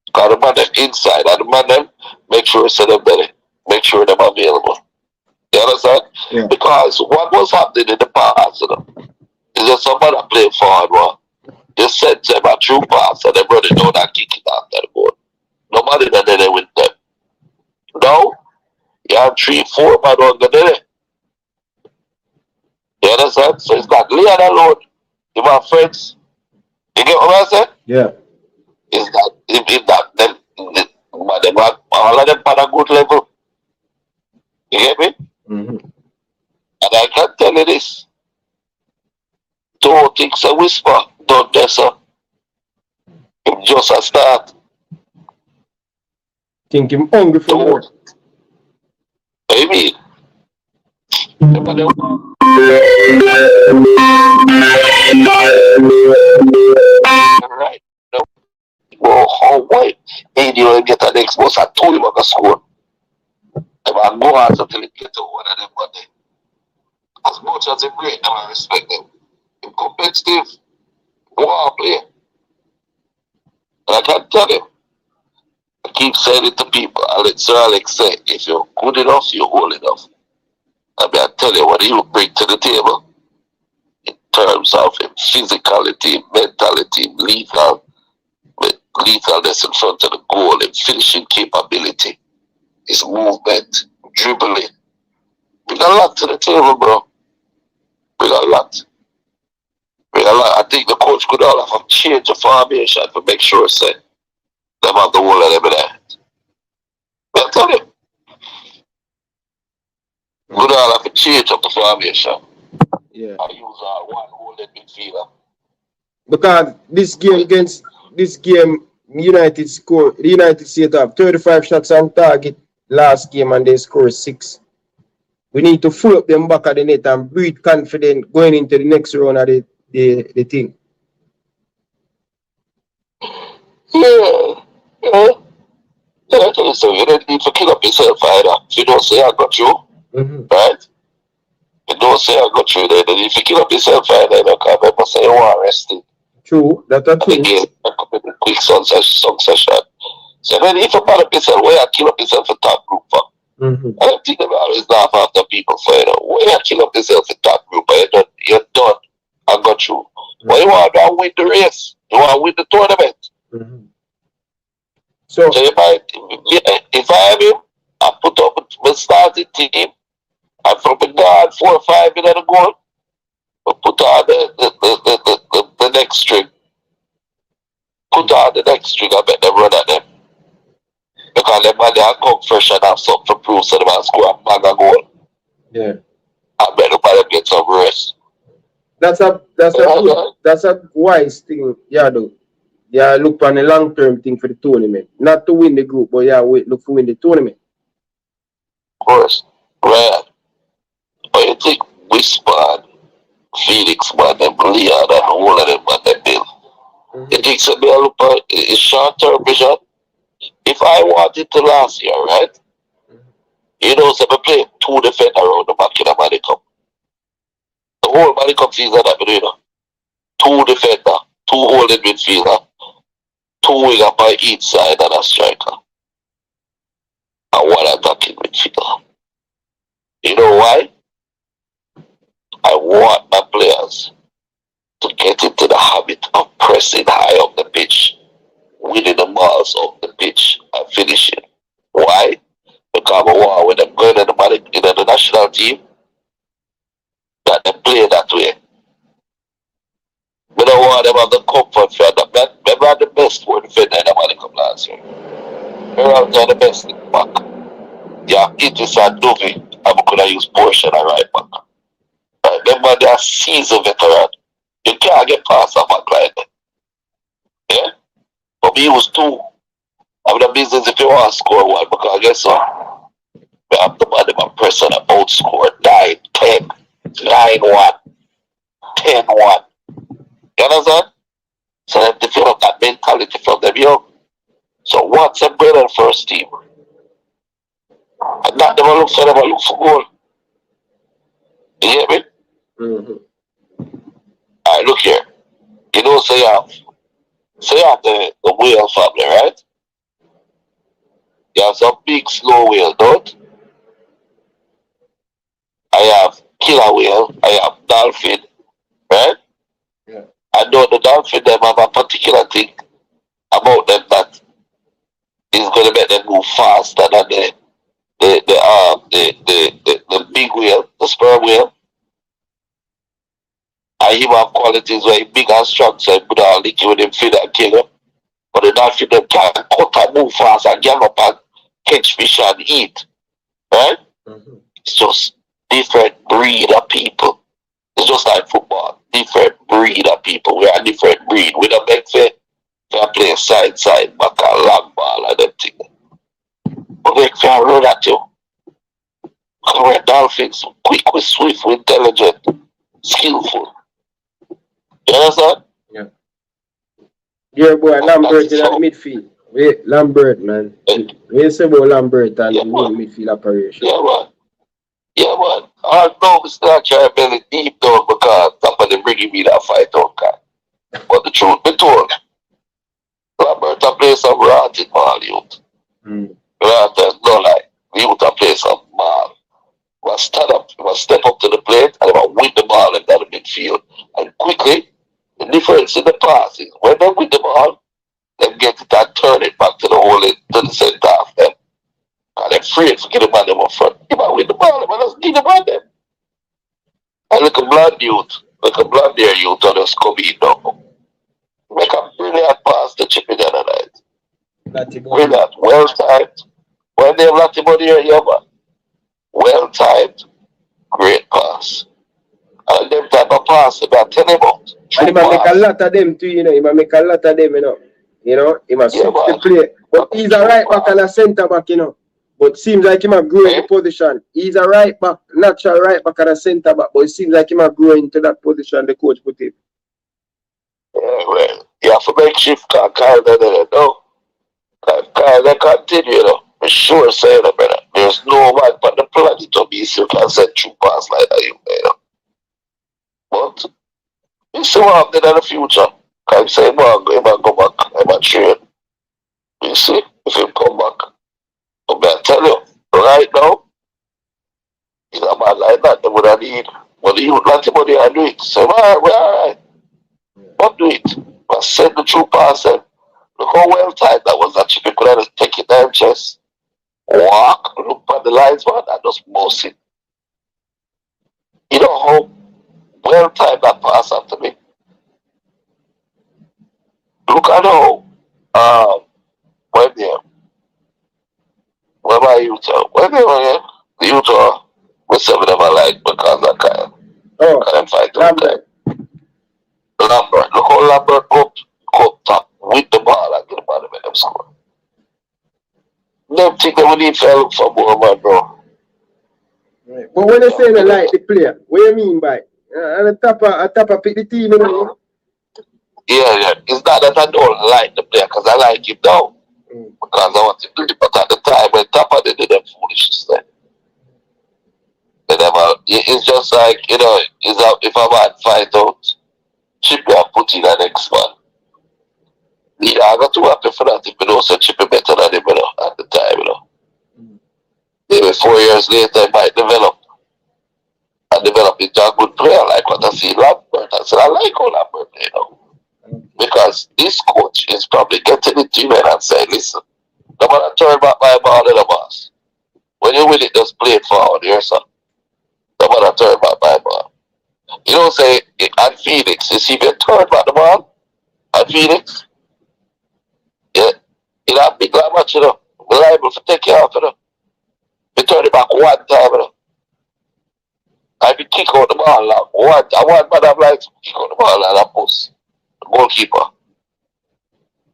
Because the man them inside and the man them make sure you set them better. Make sure they're available. You understand? Yeah. Because what was happening in the past, you know, is that somebody playing forward one. They sent them a true pass and they run it down and kick it after the board. Nobody that did it with them. Now, you have 3-4 man on the day. You understand? So it's not Leon alone. You have friends. You get what I said? Yeah. It's not if that then but them all of them at a good level. You get me? Mm-hmm. And I can tell you this. Don't think so whisper. Don't do so. It's just a start. Think him hungry for more. Don't. What you mean? Right. No. Well, how white? And you get an next boss. I told him I can score. I'm going to go out until he get to one of them one day. As much as he great, I respect them. He's competitive. Wow, player. And I can tell him. I keep saying it to people. I let Sir Alex say, if you're good enough, you're old enough. I mean, I tell you what you bring to the table in terms of physicality, mentality, lethalness in front of the goal, and finishing capability, his movement, dribbling. Bring a lot to the table, bro. Bring a lot. Bring a lot. I think the coach could all have changed the formation to make sure say them have the whole of them in their hands. But I tell you, could all have to change up the formation. Yeah. I use one holding midfielder. Because this game, United States have 35 shots on target last game and they score 6. We need to full up them back at the net and breathe confident going into the next round of the thing. Yeah. Yeah. I tell you so, you don't need to kill up yourself either. If you don't say I got you, right? You don't say I got you, then if you kill up yourself either, you can't ever say you are arrested. True, that's a thing. Again, quick succession. So then if you bad up yourself, where you kill up yourself for top group for? I don't think about it, it's not after people for you know. Where you kill up yourself for top group, but you're done. I got you. Well, you want to win the race. You want to win the tournament. So if I am him, I put up my starting team. I from the guard 4 or 5 in the goal. I put on the next string. Put on the next string. I bet them run at them. Because them man they come fresh and have something to prove, so they might score a bag of goal. Yeah. I bet nobody get some rest. That's a wise thing, yeah, though. Yeah, look on the long-term thing for the tournament. Not to win the group, but yeah, look to win the tournament. Of course. Right. But you think Whisper, Felix, man, them Leon, and all of them, man, them Bill. You think so, they look at it's short-term vision? If I wanted to last year, right? You know, so we play 2 defenders around the back in the Money Cup. The whole Money Cup season that we do, you know. 2 defenders, 2 holding midfielder, 2 winger by each side and a striker. And 1 attacking midfielder. why? I want my players to get into the habit of pressing high up the pitch, winning the balls off the pitch and finishing. Why? Because I want when them going in the national team that they play that way. We don't want them have the comfort for that. Remember the best for defender in the money come last year. Remember the best in the back. Yeah, it is a Dovey. I'm gonna use portion and right back. Remember they are seasoned veteran. You can't get past a back like that. Yeah? But we use two. I'm the business if you want to score one because guess what? We have the body man press on the outscore 9-10, 9-1, 10-1. You understand? So they develop that mentality from them young. So what's a better first team? And not never look for goal. You hear me? Alright, look here. You know, so you have the whale family, right? You have some big slow whale, don't? I have killer whale, I have dolphin, right? Yeah. I know the dolphin them have a particular thing about them that is gonna make them move faster than the big whale, the sperm whale. And he have qualities where he big and strong, so he put all lick you with him feed and kill him. But the dolphin them can cut and move fast and gang up and catch fish and eat. Right? It's just different breed of people. It's just like football. Different breed of people. We are a different breed. We don't make fair play side, back and long ball and them thing. But we can run at you. Because we're dolphins. Quick, we're swift, we're intelligent, skillful. You understand? Yeah. Dear boy, Lambert in the midfield. Wait, Lambert, man. We say about Lambert and the midfield operation. Yeah, man. Yeah, man. I know it's not trying to build it deep down because somebody bringing me that fight out, guy. But the truth be told, Lambert play some rotted ball, youth. There's no lie. Youth play some ball. He must stand up, he must step up to the plate and he must win the ball in that midfield. And quickly, the difference in the pass is when they win the ball, they get it and turn it back to the hole to the center of them. And they're afraid to get the man them up front. He might win the ball, man, let's get the man them. And look a blonde youth, like a blonde there youth on the scubby now. Make a brilliant pass to chip it the other night. Brilliant, well timed. When they have Latimer here, yeah, man. Well timed, great pass. And them type of pass, they are telling about. And he might make a lot of them too, you know. He might make a lot of them, you know. You know, he must switch the play. But he's a right back and a centre back, you know. But seems like he might grow in the position. He's a right back, natural right back and a centre back. But it seems like he might grow into that position the coach put him. Yeah, well, you have to make shift because Kyle doesn't know. Kyle, they continue, you know. I'm sure saying it, brother. There's no man but the planet to be so can send true pass like that, you know. But you see what happened in the future. I'm saying, well, he might go back. He might train. You see, if he come back. But I tell you, right now, he's a man like that, they would have need. But the youth, anybody and do it. So, we're alright. But do it. But send the true pass and look how well timed that was. That you could have take it down chest. Walk, look at the lines, man, and just bounce it. You know how well timed that pass after me. Look at how when there. Where my youth are? When they were here, the youth are we some of them are like because of Kyle. Can't fight Lambert. Lambert. Look how Lambert go top with the ball and get the ball and make them score. Them think they would need to look for more, man, bro. Right. But when they say they like the player, what do you mean by it? And a top pick the team, you know? Yeah. It's not that I don't like the player because I like him now. Because I want to do it, but at the time when Tapper they did them foolishness there. It's just like, you know, if a man fight out, Chippy and put in the next man. Yeah, I got too happy for that if you know so Chippy better than him, you know, at the time, you know. Maybe 4 years later he might develop. and develop into a good player like what I see Lambert. I said, I like how Lambert play now. Because this coach is probably getting it to you and saying, listen, no matter turn back my ball to the boss. When you win it, just play it forward here, son. No matter turn back my ball. You don't say at Phoenix, you see if you turn back the ball at Phoenix, yeah, you have big like much, you know. We're liable to take you off, you know. You turn it back one time, you know. I be kick out the ball like I want man have like kick out the ball and a post. Goalkeeper.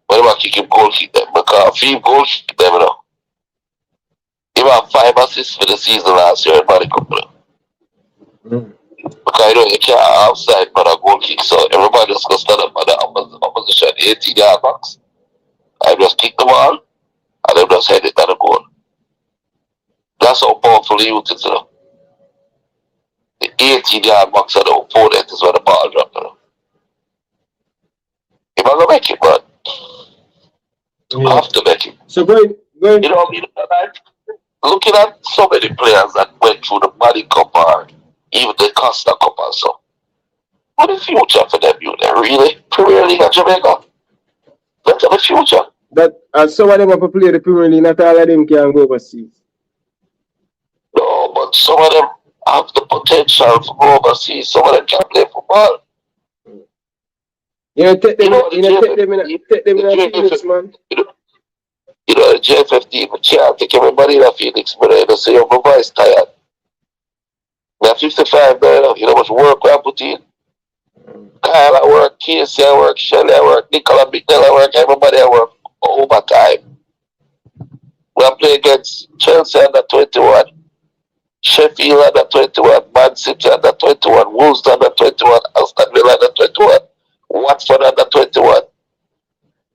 Whenever kick him goal kick them because if he goal kick them, you know. He had 5 assists for the season last year in Body Cup, you know. Because you know you can't outside but a goal kick, so everybody just gonna stand up at the opposition 18-yard box. I just kick the ball and then just head it at the goal. That's how powerful the youth is, you know. The 18-yard box of the opponent is where the ball drops, you know. You're not gonna make it, but you have to make it. So going. You know what I mean? Like, looking at so many players that went through the Body Cup or even the Costa Cup and so. What the future for them, you know? Really? Premier League of Jamaica? That's the future. But some of them have to play the Premier League, not all of them can go overseas. No, but some of them have the potential to go overseas. Some of them can play football. You know, take them in a Phoenix, man. You know, the JFF team, we can't take everybody in a Phoenix, but they say, your voice tired. We have 55 now, you know how much work we have put in? Kyle at work, Casey at work, Shelly at work, Nicola Bignell at work, everybody at work overtime. We have played against Chelsea under 21, Sheffield under 21, Man City under 21, Wolves under 21, Aston Villa under 21, Watford under 21,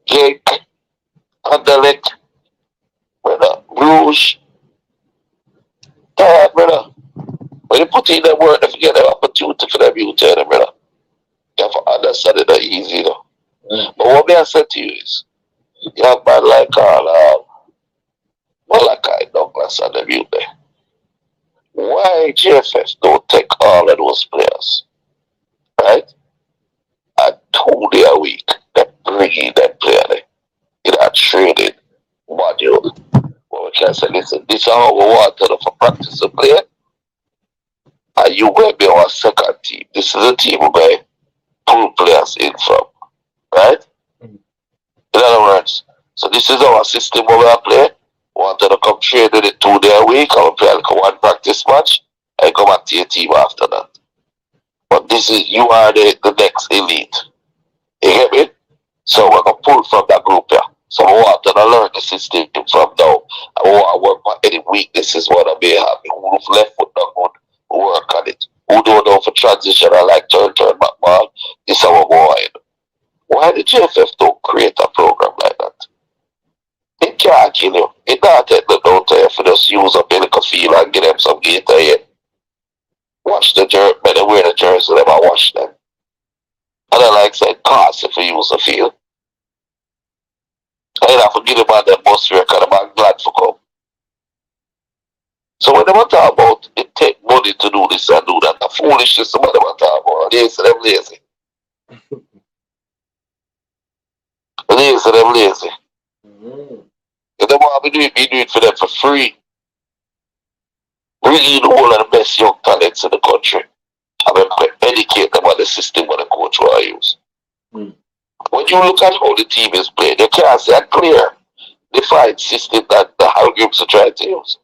Genk, Anderlecht, brother, Bruges. Tired, brother. When you put in the work, they forget the opportunity for them, you tell them, brother. You have to understand it not easy, you know. But what me I said to you is, you have man like Malachi Douglas and them you there. Why JFS don't take all of those players, right? And 2 days a week, they bring in that player there. In a training module. Well, we can say, listen, this is how we want to for practice to play. And you will be our second team. This is the team we're going to pull players in from. Right? In other words, so this is our system where we play. We want to come train with it 2 days a week. I will play like 1 practice match and come back to your team after that. But this is, you are the next elite. You get me? So we're going to pull from that group here. So we want to learn the system from now. I want to work on any weaknesses what I may have. Who's left foot not good, we work on it. Who don't know for transition, I like turn back ball. This is how we're going. Why the JFF don't create a program like that? It can't kill you. It not take them down to you for just use up in the field and get them some gator here. Watch the jersey, better wear the jersey, them and watch them. And I like saying, cost if you use the field. I have to give them on the atmosphere because I'm glad for come. So when they talk about it take money to do this and do that, the foolishness about them talk about, they say them lazy. They say them lazy. If they want to do it for them for free. Bring in all of the best young talents in the country. And educate them on the system what the coach will use. When you look at how the team is played, you can't see a clear, defined system that the algorithms are trying to use.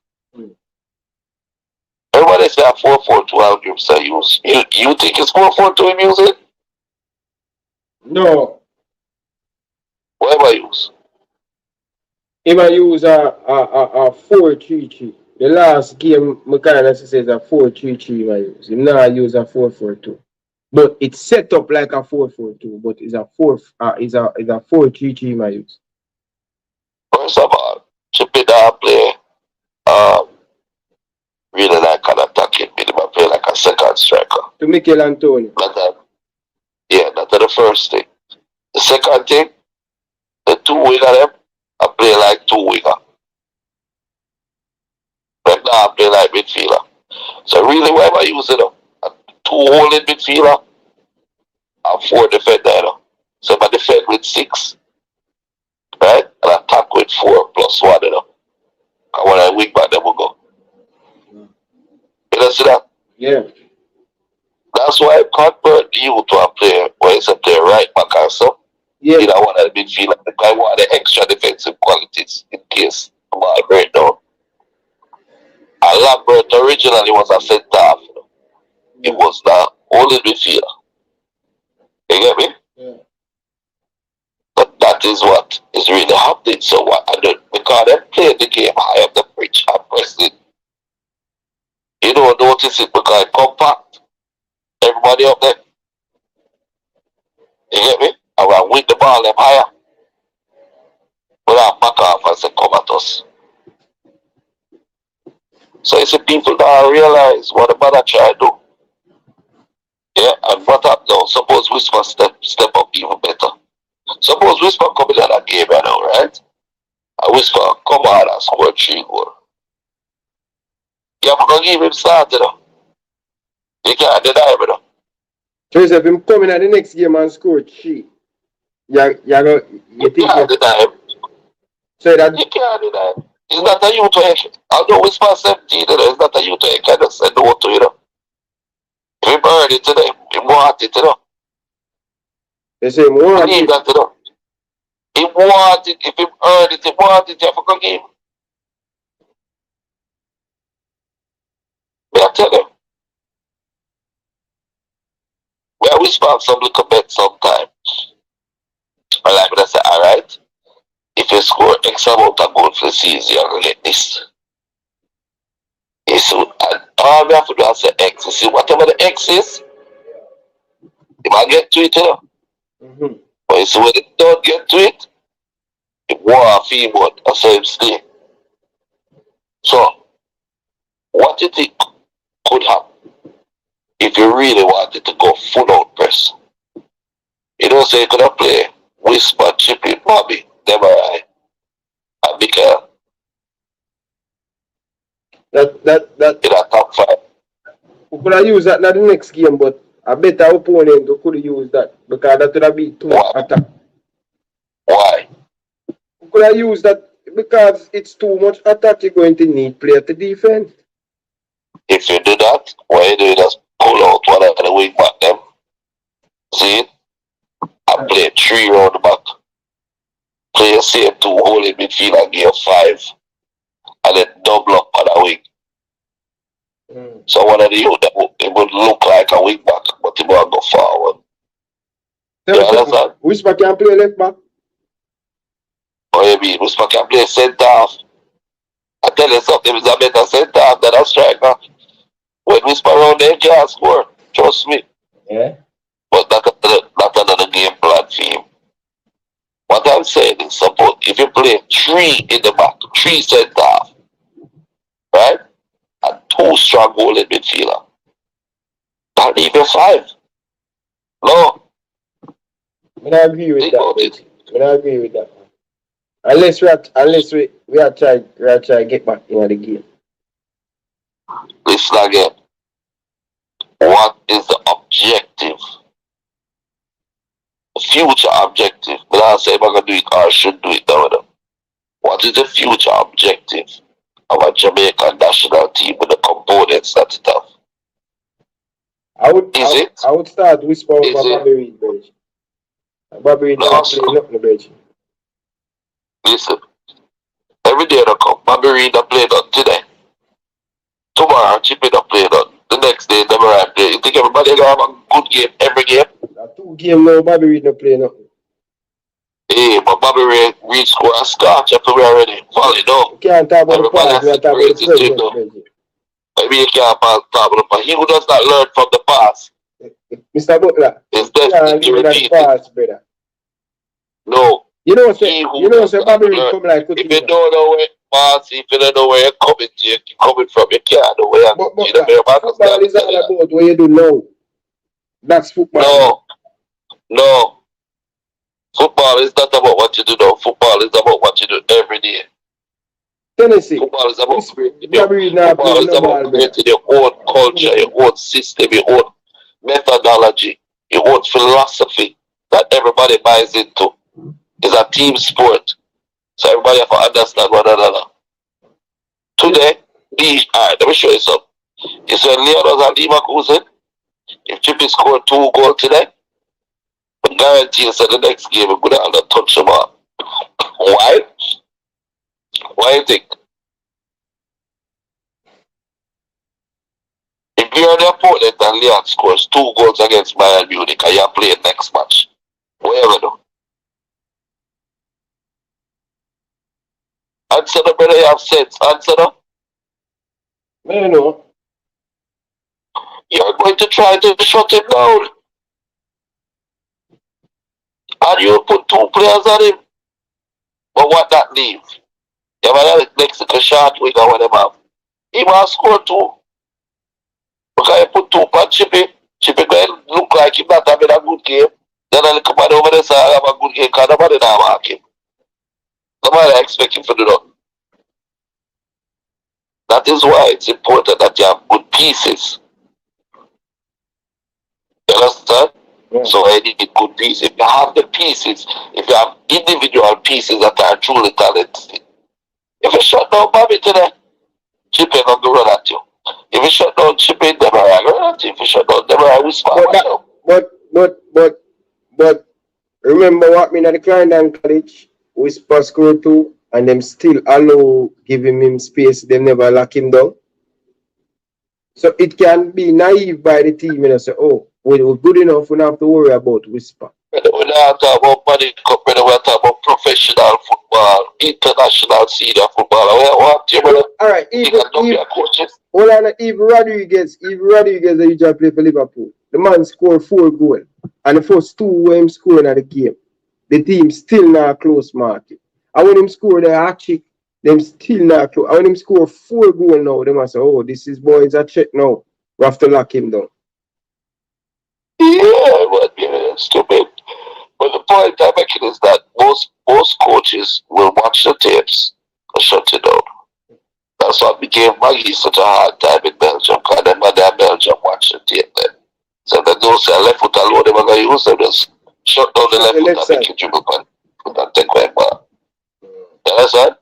Everybody say a 4-4-2 algorithms are used. You think it's 4-4-2 music? No. What am I use? If I use a 4-3-3. The last game, I kind of say is a 4-3-3 I use. I'm not use a 4-4-2. But it's set up like a 4-4-2, but it's a 4-3-3 I use. First of all, Chipida play really like an attacking middle, play like a second striker. To Mikel Antonio. That's the first thing. The second thing, the 2 winger them, I play like 2 winger. Right now I play like midfielder. So really why am I using them? 2 holding midfielder and 4 defender. You know. So I defend with 6, right? And attack with 4 plus 1. You know. And when I wing back, them will go. You know, see that? Yeah. That's why I convert you to a player where it's a player right back or so. Yeah. You know, one of the midfielder. I want the extra defensive qualities in case the ball break down. And Lambert originally was a centre half. You know. It was the only midfielder. You get me? Yeah. But that is what is really happening. So what I do, because they play the game high up the pitch and press it. You don't notice it because it compact. Everybody up there. You get me? And we win the ball them higher. We don't back off and say come at us. So you see people don't realize what the mother try to do. Yeah, and what up now? Suppose Whisper step up even better. Suppose Whisper come in that game right now, right? And Whisper come out and score 3 goals. You have to give him start, you know. You can't deny me, though. So if him coming at the next game and score 3, you think can't deny him. So that You can't deny him. It's not a youth way. Although Whisper 17, you know, it's not a youth way. Kind of say no to, you know. If he heard it today, he want it, you know. they say more. Believe that, you know. He want it. If he heard it, he want it. You have to give him. I tell him. We are whisper some little bit sometimes. And like I say, alright, if you score X amount of goals for the season, you're gonna get this. You see, and all we have to do is say X. You see, whatever the X is, you might get to it, you know. Mm-hmm. But you see, when you don't get to it, it war feel about a same stay. So, what do you think could happen if you really wanted to go full out press? You don't say you could have play Whisper, Chippy, Bobby, Demarai, and Mikael That in a top 5. we could have used that in the next game, but a better opponent who could have used that because that would have been too much attack. Why? We could have used that because it's too much attack. You're going to need player to defend. If you do that, what you do is just pull out one of the wing back them. See it? And play 3 round the back. Play same 2 holding midfield and give 5. And then double up on the wing. So one of the youth that it would look like a wing back, but it won't go forward. You understand? Whisper can play left back. What you mean? Whisper can play centre half. I tell you something, it's a better centre half than a striker. When Whisper around there, he can't score. Trust me. Yeah. But that's another game plan for him. What I'm saying is, suppose if you play 3 in the back, 3 centre half, right? And 2 strong holding midfielder. That'll leave you 5. No. I don't agree with that. I don't agree with that. Unless we are trying to get back in the game. Listen again. What is the objective? The future objective. But I say I'm gonna do it or I should do it now. What is the future objective of a Jamaican national team with the components that it have? I would start Whisper over Bobby Reid bench. Bobby Reid not playing up the bench. Listen. Every day they come. Bobby Reid not playing up today. Tomorrow, Chippy not playing up. The next day, they might play. You think everybody gonna have a good game every game? 2 games now, Bobby Reid not playing up. Hey, but Bobby Reid score a scotch after we already volley, no. You can't talk about the past, we are talking about the present. Maybe you can't talk about the past. He who does not learn from the past. Mr. Butler, It's you can't definitely live in the past, brother. No. You know, say Bobby Reid come like if you don't know where past, if you don't know where you're coming to, you're coming from, you can't know where you're But football is all about what you do now. That's football. No. Football is not about what you do now. Football is about what you do every day. Tennessee. Football is about creating your own culture, your own system, your own methodology, your own philosophy that everybody buys into. It's a team sport. So everybody have to understand one another. Today, alright, let me show you something. You see Leonos and Leverkusen, if Chippy scored 2 goals today, I guarantee you that the next game we're gonna have to touch them up. Why? Why do you think? If you're the opponent and Leon scores 2 goals against Bayern Munich and you're playing next match, what you gonna do? Answer the brother, you have sense. Answer the. You know. You're going to try to shut him down. And you put 2 players on him. But what that leave? You have a Mexico short winger or whatever. He must score 2. Because you put 2 on Chippy. Chippy going to look like he's not having a good game. Then a little man over there say I have a good game because nobody now mark him. Nobody expect him to do that. That is why it's important that you have good pieces. You understand? Yeah. So I need good pieces. If you have the pieces, if you have individual pieces that are truly talented, if you shut down Bobby today, Chippy not going to run at you. If you shut down Chippy, Deborah will run at you. If you shut down Deborah, whisper. But remember what me in the Clarendon College, Whisper score 2 and them still allow giving him space, they never lock him down. So it can be naive by the team and say, oh, we're good enough, we don't have to worry about Whisper. We're not talking about money cup, we're talking about professional football, international senior football. What you brother? Alright, even Rodriguez, the usual play for Liverpool. The man scored 4 goals. And the first 2 were him scoring at the game. The team still not close market. And when him score the hat-trick, them still not close. And when him score 4 goals now, they must say, oh, this is boys a check now. We have to lock him down. Yeah, but yeah, stupid. But the point I'm making is that most coaches will watch the tapes and shut it down. That's what gave Maggie such a hard time in Belgium, because them mother in Belgium watch the tape then. So they don't say left foot alone, they were going to use them, just shut down the left foot and make it dribble and take away back. You understand?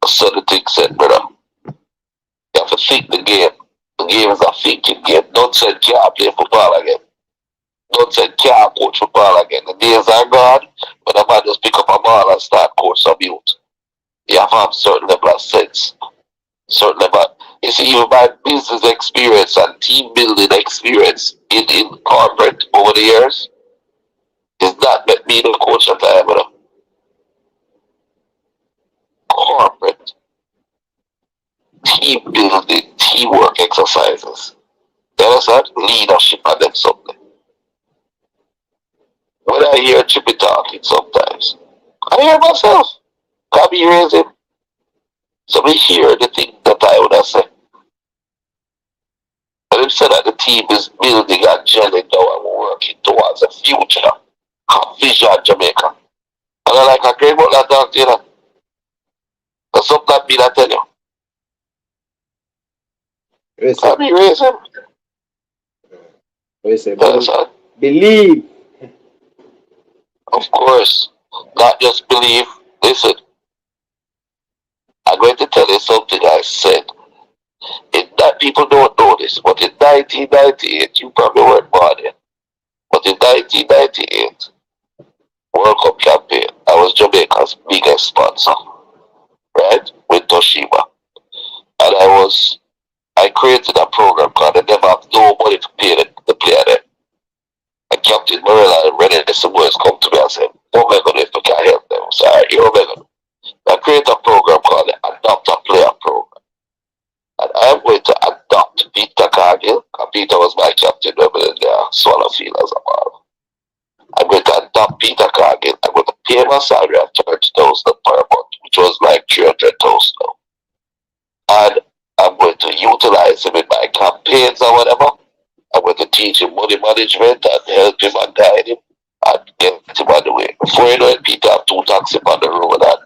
So the thing said, brother, you have to think the game. The game is a thinking game. Don't say can't play football again. Don't say can't coach football again. The days are gone when a man just pick up a ball and start coach some youth. You have to have certain level of sense. Certain level. You see, even my business experience and team building experience in corporate over the years is not let me the coach at the time, brother. Corporate team building, teamwork exercises. You understand? Leadership and them something. When I hear Chippy talking sometimes, I hear myself. Can be raising. So we hear the thing that I would have said. And him said that the team is building and gelling now and working towards a future, a vision Jamaica. And I like a great what that talk to you know. That's something that me that tell you. Can be raising. Believe. Of course. Not just believe. Listen. I'm going to tell you something I said. That people don't know this, but in 1998, you probably weren't born yet. But in 1998, World Cup campaign, I was Jamaica's biggest sponsor, right? With Toshiba. And I created a program called I Never Have Nobody to Pay the player there. And Captain Morella and René some boys come to me and said, what am I going to do if I can't help them? So you're what am I going to do? I created a program called the Adopt a Player Program. And I'm going to adopt Peter Cargill, and Peter was my captain over there, Swallowfield as a model. I'm going to adopt Peter Cargill. I'm going to pay my salary of 30,000 per month, which was like 300,000 now. And I'm going to utilize him in my campaigns or whatever. I'm going to teach him money management and help him and guide him and get him on the way. Before you know it, Peter have 2 taxis on the road and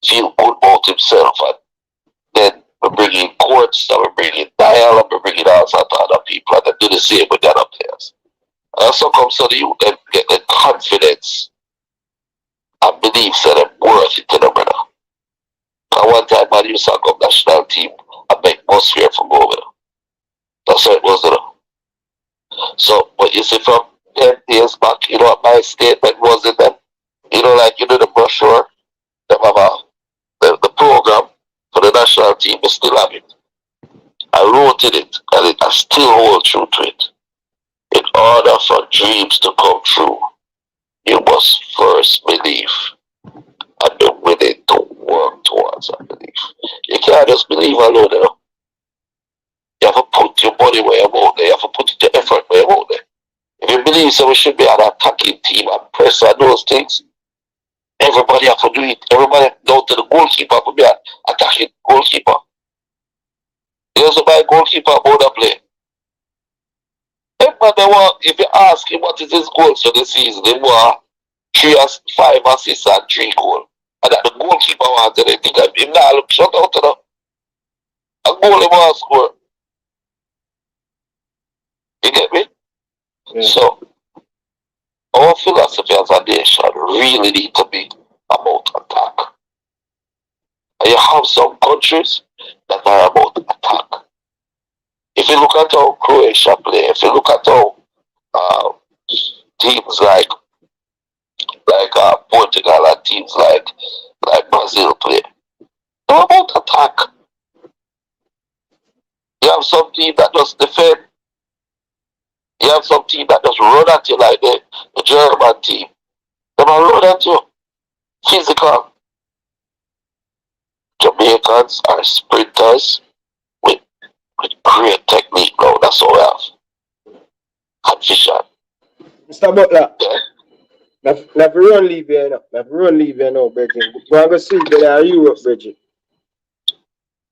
feel good about himself. And then We bring in courts, we bring in dialogue, we bring in all sorts of other people that do the same with the other players. And so come so the youth them get the confidence and belief that they're worth it to the brother. Because one time man used to come national team and make atmosphere from over there. That's how it was there. So, but you see from 10 years back, you know what my statement was in them? You know, like you do the brochure, them have the program for the national team, we still have it. I wrote in it, and I still hold true to it. In order for dreams to come true, you must first believe and be willing to work towards that belief. You can't just believe alone, you know. You have to put your body where you're out there. You have to put your effort where you're out there. If you believe so we should be an attacking team and press on those things, everybody have to do it. Everybody down to the goalkeeper could be an attacking goalkeeper. You also buy a goalkeeper about the play. If you ask him what is his goals for the season, they want 5 assists and 3 goals. And that the goalkeeper wants anything. If not, look shut out to them. A goal he wants to score. You get me? Yeah. So, our philosophy as a nation really need to be about attack. And you have some countries that are about attack. If you look at how Croatia play, if you look at how teams like Portugal and teams like Brazil play, they're about attack. You have some team that just defend. You have some team that just run at you like the German team. They will run at you. Physical. Jamaicans are sprinters with great technique now. That's all we have. And vision. Mr. Butler. Yeah. Never run leave here now. Never run leave here now, Bridget. We're going to see that are you up, Bridget.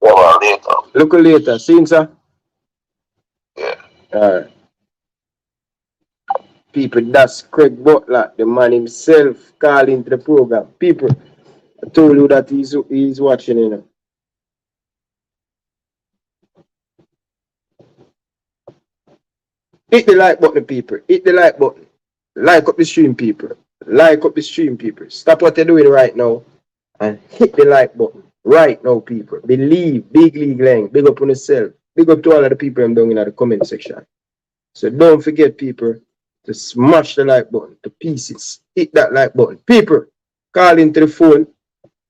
Yeah, well, later. Look later. See him, sir? Yeah. Alright. People, that's Craig Butler, the man himself, calling to the program. People, I told you that he's watching, you know. Hit the like button, people. Hit the like button. Like up the stream, people. Like up the stream, people. Stop what you're doing right now and hit the like button. Right now, people. Believe, big league lang. Big up on yourself. Big up to all of the people I'm down in the comment section. So don't forget, people, to smash the like button to pieces. Hit that like button. People, call into the phone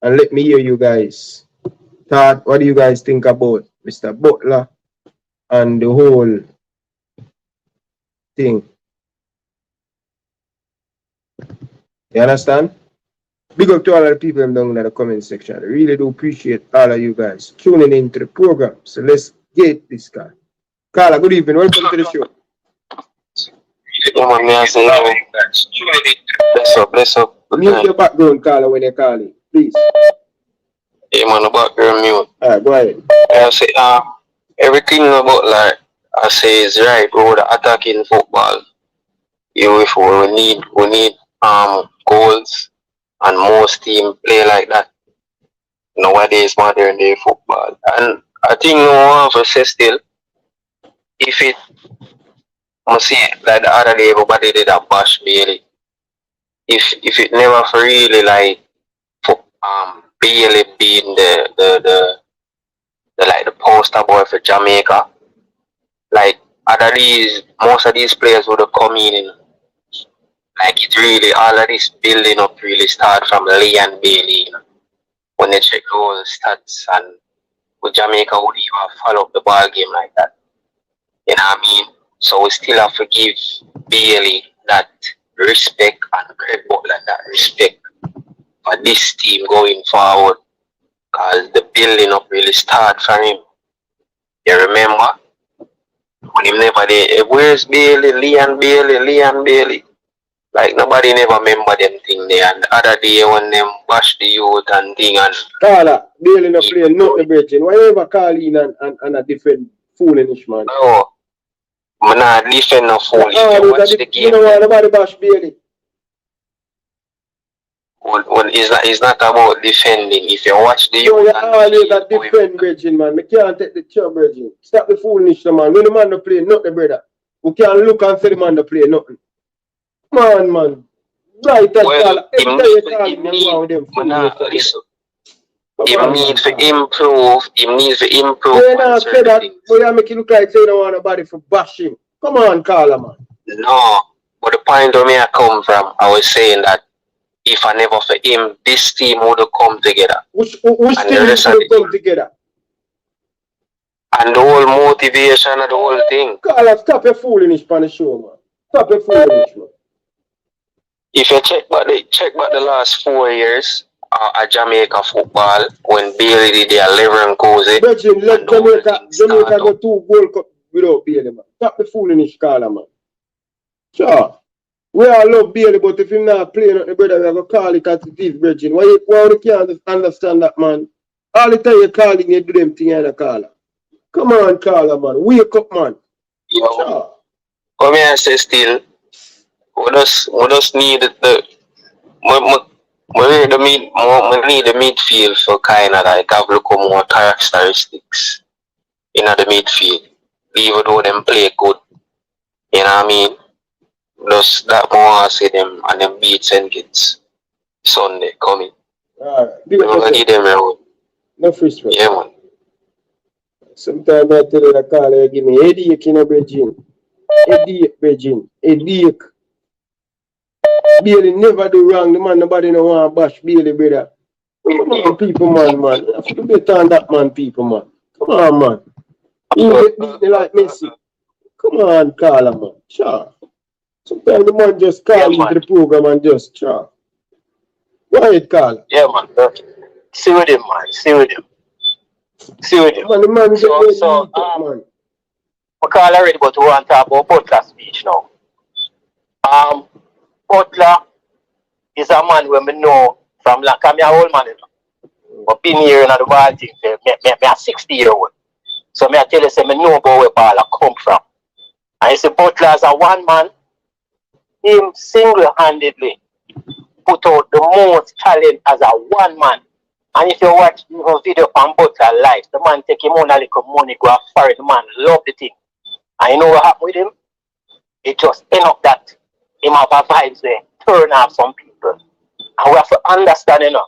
and let me hear you guys. What do you guys think about Mr. Butler and the whole thing? You understand? Big up to all of the people down in the comment section. I really do appreciate all of you guys tuning into the program. So let's get this guy. Carla, good evening. Welcome to the show. Bless up. Mute your background, Carla, when you're calling, please. Yeah, man, the background mute. Alright, go ahead. I say, everything about like I say is right, bro. The attacking football. We need goals, and most teams play like that nowadays, modern day football. And I think we want to say still, if it, I see like the other day, everybody did a bash Bailey. If it never for really like Bailey being the like the poster boy for Jamaica, like most of these players would have come in. Like it really, all of this building up really start from Lee and Bailey. When they check those stats, and with Jamaica would even follow up the ball game like that. You know what I mean? So we still have to give Bailey that respect and Craig Butler that respect for this team going forward. Because the building up really start from him. You remember? When him never there, where's Bailey? Lee and Bailey. Like nobody never remember them thing there. And the other day when them bash the youth and thing and Carla, Bailey no play nothing, Bridget. Why you ever call in and a different foolish man? No. I'm not defend no fool. You watch the game. You know why nobody bash Bailey? It's not about defending. If you watch the No, youth you and always the a defend, Bridging, man. We can't take the chair, Bridging. Stop the foolishness, man. When the man don't play nothing, brother. We can't look and say the man don't play nothing. Man. Right, that well, call. Every time you call him, you go on with them foolishness. He needs to improve. He needs to improve. You not say that, but you make it look like you don't want nobody for bashing. Come on, Carla, man. No, but the point where I come from, I was saying that if I never for him, this team would have come together. Which team would have come together? And the whole motivation of the whole thing. Carla, stop your foolishness on the show, man. Stop your foolishness, man. If you check back the last 4 years at Jamaica football, when Bailey did their 11 cozy. Virgin, let Jamaica go 2 Gold Cup without Bailey, man. Stop the foolishness, Carla, man. Sure. We all love Bailey, but if him not playing at the brother, we have to call it as it is, Virgin. Why you can't understand that, man? All the time you calling, you do them thing in the Carla. Come on, Carla, man. Wake up, man. Yo, sure. Come here and say still, we just need we need the midfield for kind of like have look more characteristics in the midfield. Even though them play good. You know what I mean? Just that more I see them and them beats and kids Sunday coming. Alright. We'll give them a road. No fish, man. Yeah, man. Sometimes I tell you that Carla, you give me headache in a Virgin. Headache, Virgin. Headache. Bailey never do wrong. The man, nobody no want to bash Bailey, brother. Come on, people, man. You have to do better than that, man, people, man. Come on, man. You get beaten like Messi. Come on, Carla, man. Sure. Sometimes the man just call into the program and just sure. Go ahead, Carla. Yeah, man. See with him, man. See with him. Man, the man get ready to eat up, man. I call already, but we want to talk about Butler speech now. Butler is a man where me know from like I'm an old man, you know. But been here in the ball thing, me a 60-year-old. So me I tell you, say me know about where ball come from. And you see Butler as a one man, him single-handedly put out the most talent as a one man. And if you watch the video from Butler live, the man take him on a little money, go after the man, love the thing. And you know what happened with him? It just end up that him have a vibes there, turn off some people. And we have to understand, you know,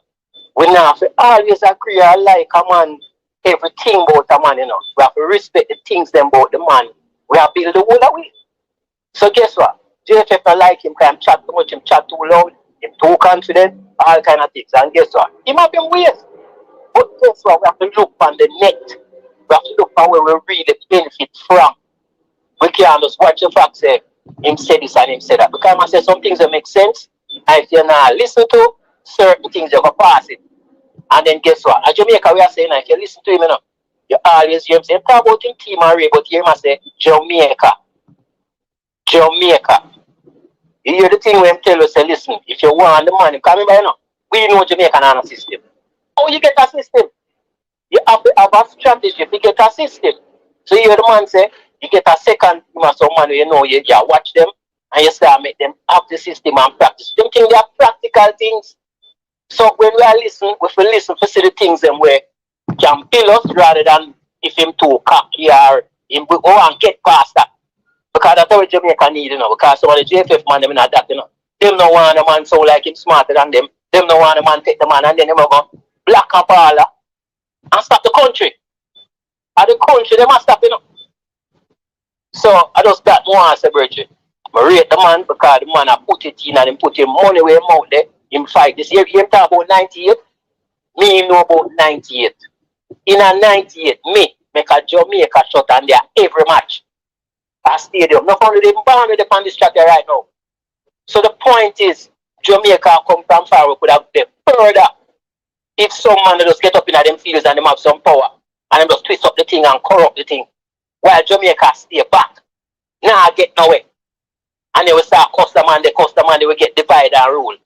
we now have to always agree or like a man, everything about a man, you know. We have to respect the things them about the man. We have to build the whole away. So guess what? JFF I like him, because him chat too much, him chat too loud, him too confident, all kind of things. And guess what? He might be waste. But guess what? We have to look on the net. We have to look on where we really benefit from. We can't just watch the fact say him say this and him say that. Because I say some things that make sense, and if you not listen to certain things, you go pass it. And then guess what? At Jamaica we are saying if you listen to him, you know, you always hear him say talk about him team and Ray, but you hear him say Jamaica. You hear the thing when him tell us say listen, if you want the money, come in by you know, we know Jamaica and a system. How you get a system? You have to have a strategy to get a system. So you hear the man say you get a second team or someone you know you watch them and you start make them have the system and practice. Them things they are practical things. So when we are listening, we will listen to see the things them where can build us rather than if him too cocky or him go and get past that. Because that's what Jamaica need, you know, because some of the JFF man them not that, you know. Them no want a man so like him smarter than them. Them no want a man take the man and then them go black up all and stop the country. And the country they must stop, you know. So I just got more as a Bridget. I rate the man because the man I put it in and him put him money where him out there. Him fight this year. Him talk about 98. Me know about 98. In a 98, me make a Jamaica shot and there every match. A stadium. Not only them born with on this track right now. So the point is, Jamaica come from far, we could have them further. If some man just get up in them fields and them have some power, and them just twist up the thing and corrupt the thing, while Jamaica stay back. Now get nowhere. And they will start custom and they will get divided and rule.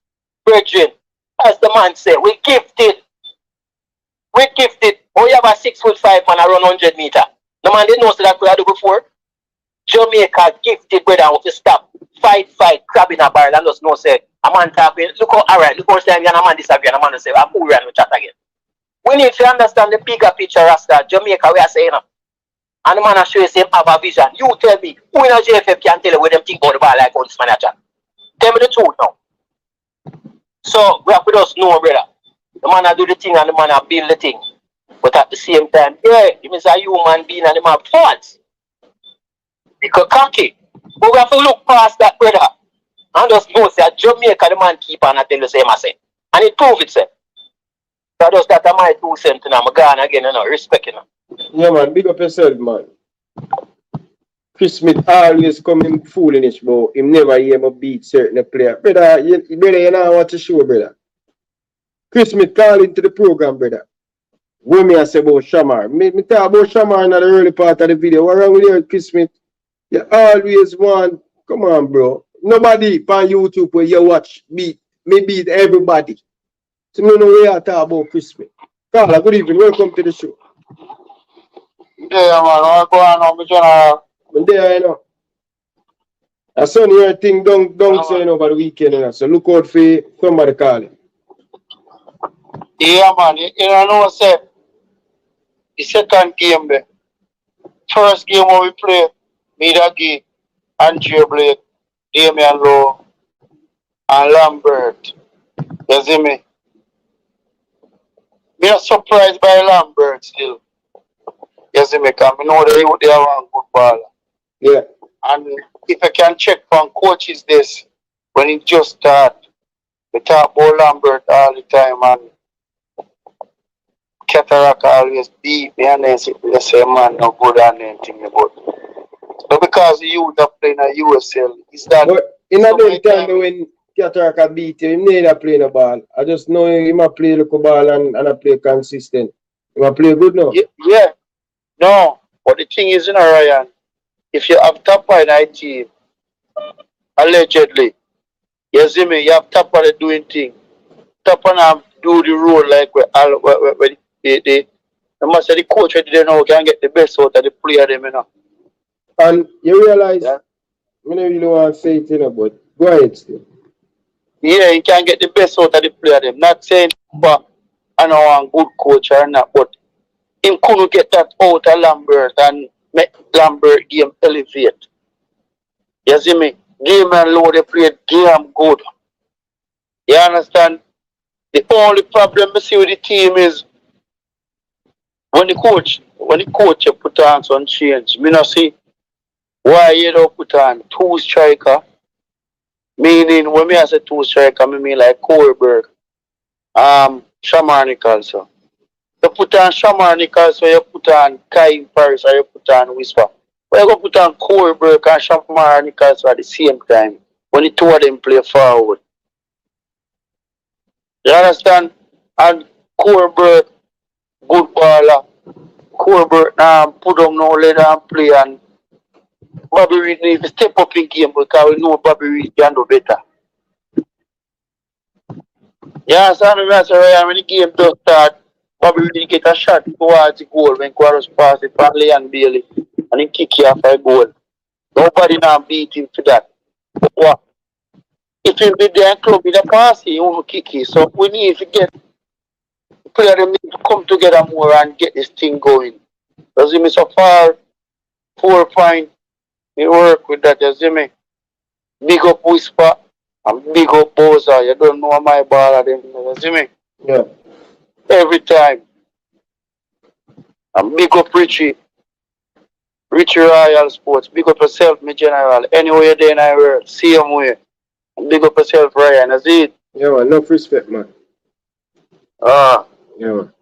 Brethren, as the man said, we gifted. We gifted. Oh, you have a 6'5" man around 100 meters. The man didn't know so that could have do before. Jamaica gifted brother and we stop fight, crab in a barrel and just no say, a man talking, look how alright, look how time a man disappear and a man say, I'm moving and we chat again. We need to understand the bigger picture, Rasta. Jamaica, we are saying, and the man show you say have a vision. You tell me, who in a JFF can tell you what them think about the ball like how this man a chat? Tell me the truth now. So we have to just know, brother. The man a do the thing and the man a build the thing. But at the same time, yeah, he is a human being and the man faults. Because cocky. But we have to look past that, brother. And just know say Jamaica the man keep on and tell you say him I say. And it prove itself. So just that my 2 cents and I'm gone again, you know, respect you know. Yeah, man, big up yourself, man. Chris Smith always coming foolish, but him never hear me beat certain player. Brother, you know what to show, brother. Chris Smith call into the program, brother. What me I say about Shamar? Me talk about Shamar in the early part of the video. What wrong with you, Chris Smith? You always want, come on, bro. Nobody on YouTube where you watch me beat everybody. So me know where I talk about Chris Smith. Carla, good evening. Welcome to the show. Yeah, man. What's going on, my general? I'm there, you know. I saw your thing don't say over the weekend, you know. So look out for somebody calling. Yeah, man. You know, say the second game there. First game when we play, me Daggy, Andrew Blake, Damian Lowe, and Lambert. You see me? Me are surprised by Lambert still. You see me? Because I know they have a good baller. Yeah. And if I can check from coaches this, when it just start, we talk about Lambert all the time and Cataract always beat me and then they say man no good and anything about it. But because the youth are playing at USL, is that But in a day time when Cataract beat him, he never play the ball. I just know he might play the ball and I play consistent. He might play good now. Yeah. No. But the thing is, you know, Ryan, if you have top in IT team, allegedly, you see me, you have top doing thing. Top have do the role like where the master the coach they know can get the best out of the player them, you know. And you realize, I don't really want to say it, you know, but go ahead still. Yeah, he can get the best out of the player them. Not saying but I know I'm good coach or not, but him couldn't get that out of Lambert and make Lambert game elevate. You see me? Game and low they played game good. You understand? The only problem I see with the team is when the coach you put on some change. Me not see why you don't put on 2 striker. Meaning when me I say 2 striker, I mean like Kohlberg, Shamar Nicholson. You put on Shamar Nicholson, you put on Kai Paris, or you put on Whisper. But you go put on Kohlberg and Shamar Nicholson at the same time when the 2 of them play forward. You understand? And Kohlberg, good baller. Kohlberg put on no leather and play and Bobby Reid needs to step up in game because we know Bobby Reid can do better. You understand me? So when the game does start, Bobby Reid get a shot towards the goal when Quarles pass it for Leon Bailey and he kick you off a goal. Nobody now beat him for that. But what? If he be there and club in the pass, he won't kick it. So we need to get players need to come together more and get this thing going. You see me so far, 4 points, we work with that, you see me. Big up Whisper and big up Boza. You don't know my ball at them, you see me? Yeah. Every time. And big up Richie Royal Sports. Big up yourself, my general. Anywhere there in our world, same way. And big up yourself, Ryan. You see it? Yeah, man. Enough respect, man. Ah. Yeah, man.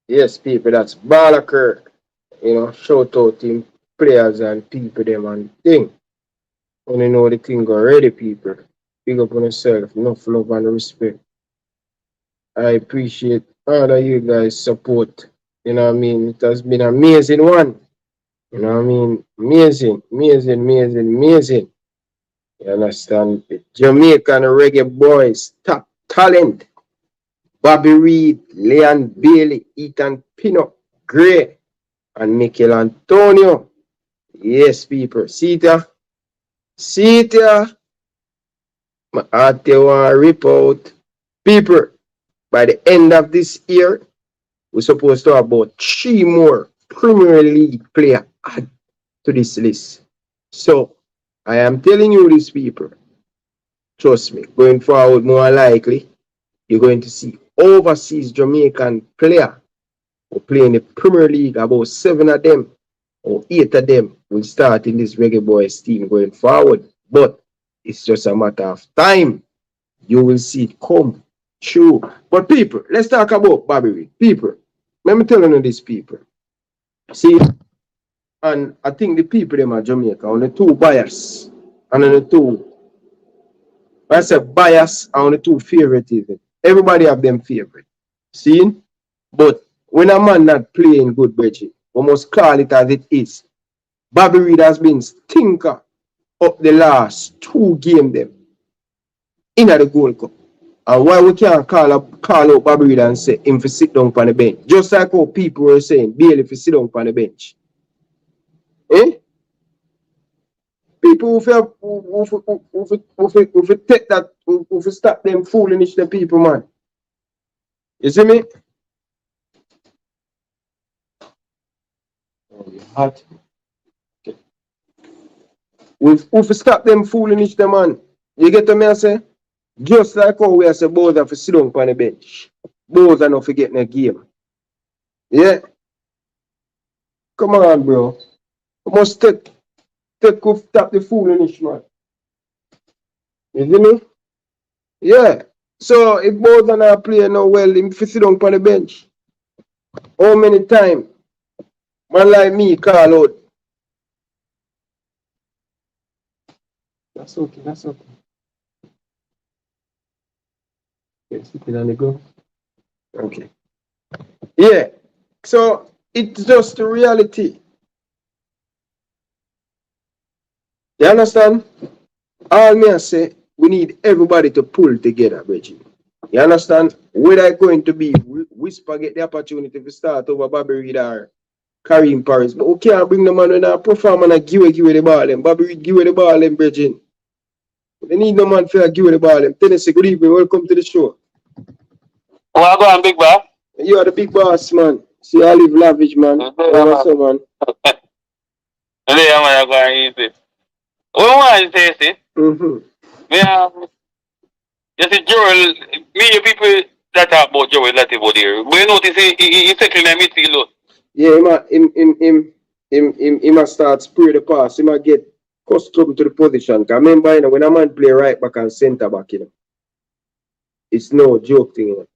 Yes, people, that's Baller Kirk. You know, shout out to players and people them and thing. When you know the thing already, people. Big up on yourself. Enough love and respect. I appreciate all of you guys' support. You know what I mean? It has been an amazing one. You know what I mean? Amazing. You understand? The Jamaican Reggae Boyz, top talent. Bobby Reid, Leon Bailey, Ethan Pinnock, Gray, and Michael Antonio. Yes, people. See it here. See it here. My heart they want to rip out. People, by the end of this year, we're supposed to have about 3 more Premier League players add to this list. So, I am telling you this, people. Trust me, going forward, more likely, you're going to see overseas Jamaican player who play in the Premier League. About 7 of them or 8 of them will start in this Reggae Boyz team going forward. But it's just a matter of time. You will see it come true. But people, let's talk about Bobby Reid. People, let me tell you this, people. See, and I think the people them are Jamaica on the two bias and on the two. I said bias and on the two favoritism. Everybody have them favorite. See? But when a man not playing good, Bridget, we must call it as it is. Bobby Reid has been stinker up the last 2 games them in the Gold Cup. And why we can't call out Bobby Reid and say him to sit down on the bench? Just like how people were saying, Bailey to sit down on the bench. Eh? People who take that, who stop them fooling the people, man. You see me? Oh, you're hot. Okay. Who stop them fooling the man. You get what I say? Just like how we say both have to sit down on the bench. Both are not forgetting the game. Yeah? Come on, bro. You must take stop the foolishness, man. You see me? Yeah. So if both are not playing no well, if you sit down on the bench, how many times man like me call out? That's okay, that's okay. Okay, sitting on the go. Okay. Yeah. So it's just the reality. You understand? All me I say, we need everybody to pull together, Reggie. You understand? Whether it's going to be Whisper get the opportunity to start over Bobby Reid or Kareem Paris, but we can't bring the man when I perform and give the ball them. Bobby Reid give the ball them, Bridget. They need no man for give the ball them. Tennessee, good evening, welcome to the show. Well, go on, big boss. You are the big boss, man. See, I live lavish, man. What's up, man? Yeah, man, I go and eat it. What want to say, see? Yeah, you see, Joel, me and people that talk about Joel, that about here. But you notice he tackling the midfield. Yeah, he must start spray the pass. He might get custom to the position. Cause remember, you know, when a man play right back and centre back, you know, it's no joke thing, you know.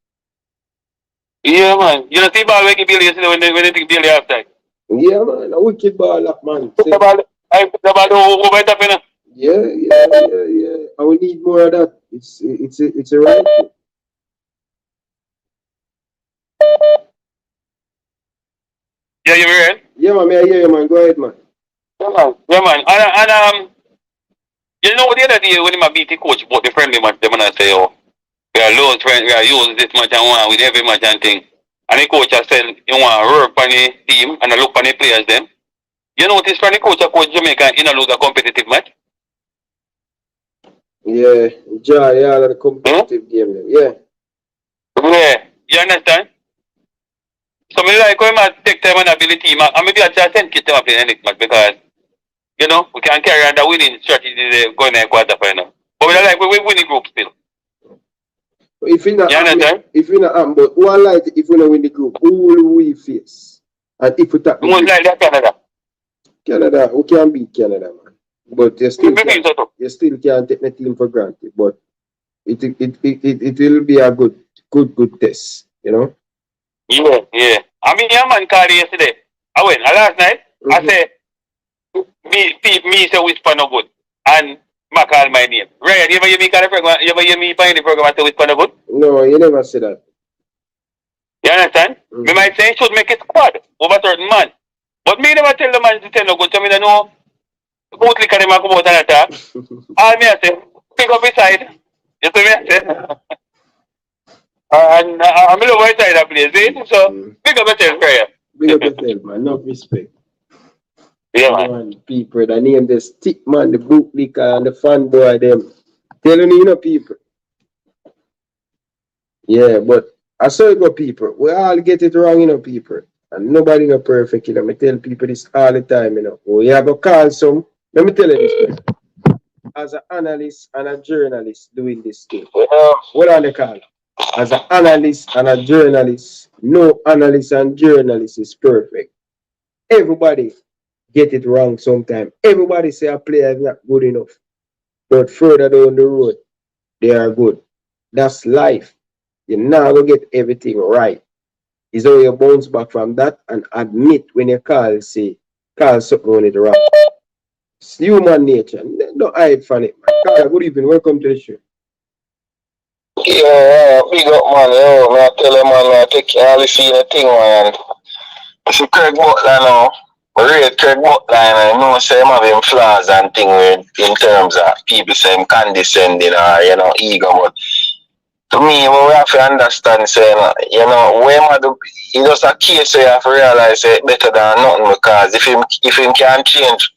Yeah, man. You know, see ball Reggae Boyz yesterday when they think Bailey outside. Yeah, man, a wicked ball up, man. Put the ball, over the top, you know. Yeah. I will need more of that. It's a right thing. Yeah, you heard? Yeah, man, I hear you, man. Go ahead, man. Yeah, man. And you know the other day when he beat the coach about the friendly match, them and I say, oh, we are lose friend, we are use this match and one with every match and thing. And the coach has said, you want to work on the team and look on the players them. You notice from the coach Jamaica in a lose a competitive match? Yeah, the competitive game. Yeah. Yeah, you understand? So me like when I take time and ability team, and maybe I just send kids to play the next match because you know we can carry on the winning strategy going in quarter final. But we don't like we win the group still. If we not, if we not, but who like if we not win the group, who will we face? And if we tap, most likely Canada. Canada, we can beat Canada, man. But you still can't take the team for granted. But it will be a good test, you know. Yeah. I mean, yeah, man, called yesterday. I went last night. I said, me say whisper no good, and I call my name. Ryan, you ever hear me call the program? You ever hear me find the program and say whisper no good? No, you never say that. You understand? Me might say should make a squad over certain man, but me never tell the man to tell no good. So me don't know. Go click on him and come out and attack. All me I say, pick up his side. You see me I say? And I'm in the right side of the place, so pick up yourself, prayer. Big up yourself, man. No respect. Yeah, man. Man, people, the name the stick man, the bootlicker and the fanboy them. Telling you know people. Yeah, but I saw it go people. We all get it wrong, people. And nobody no perfect, I tell people this all the time, We have a call some. Let me tell you this, as an analyst and a journalist doing this thing. What are they called? As an analyst and a journalist, no analyst and journalist is perfect. Everybody get it wrong sometimes. Everybody say a player is not good enough. But further down the road, they are good. That's life. You're not going to get everything right. It's how you bounce back from that and admit when you call something on it wrong. It's human nature. Don't hide from it, man. Carl, good evening. Welcome to the show. Yeah, big up, man. Yo, I tell him, man, I take all the scene thing, man. I see Craig Butler now. I rate Craig Butler, and I know say him have him flaws and things in terms of people say him condescending or, ego, but to me, what we have to understand, say, when I do, it's just a case where you have to realize it better than nothing, because if him can change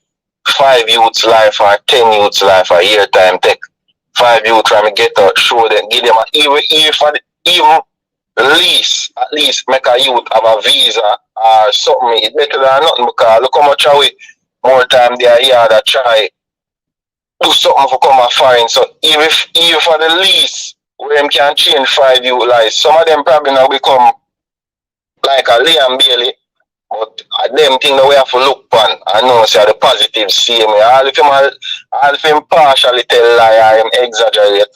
5 youths' life or 10 youths' life a year time, take 5 youths trying to get out, show them, give them even at least make a youth have a visa or something. It's better than nothing, because look how much more time they are here that try do something for come a foreign. So even for the least, where them can change 5 youth lives, some of them probably now become like a Liam Bailey. But them thing that we have to look on, I know say the positives see me. All if him partially tell lie or him exaggerate,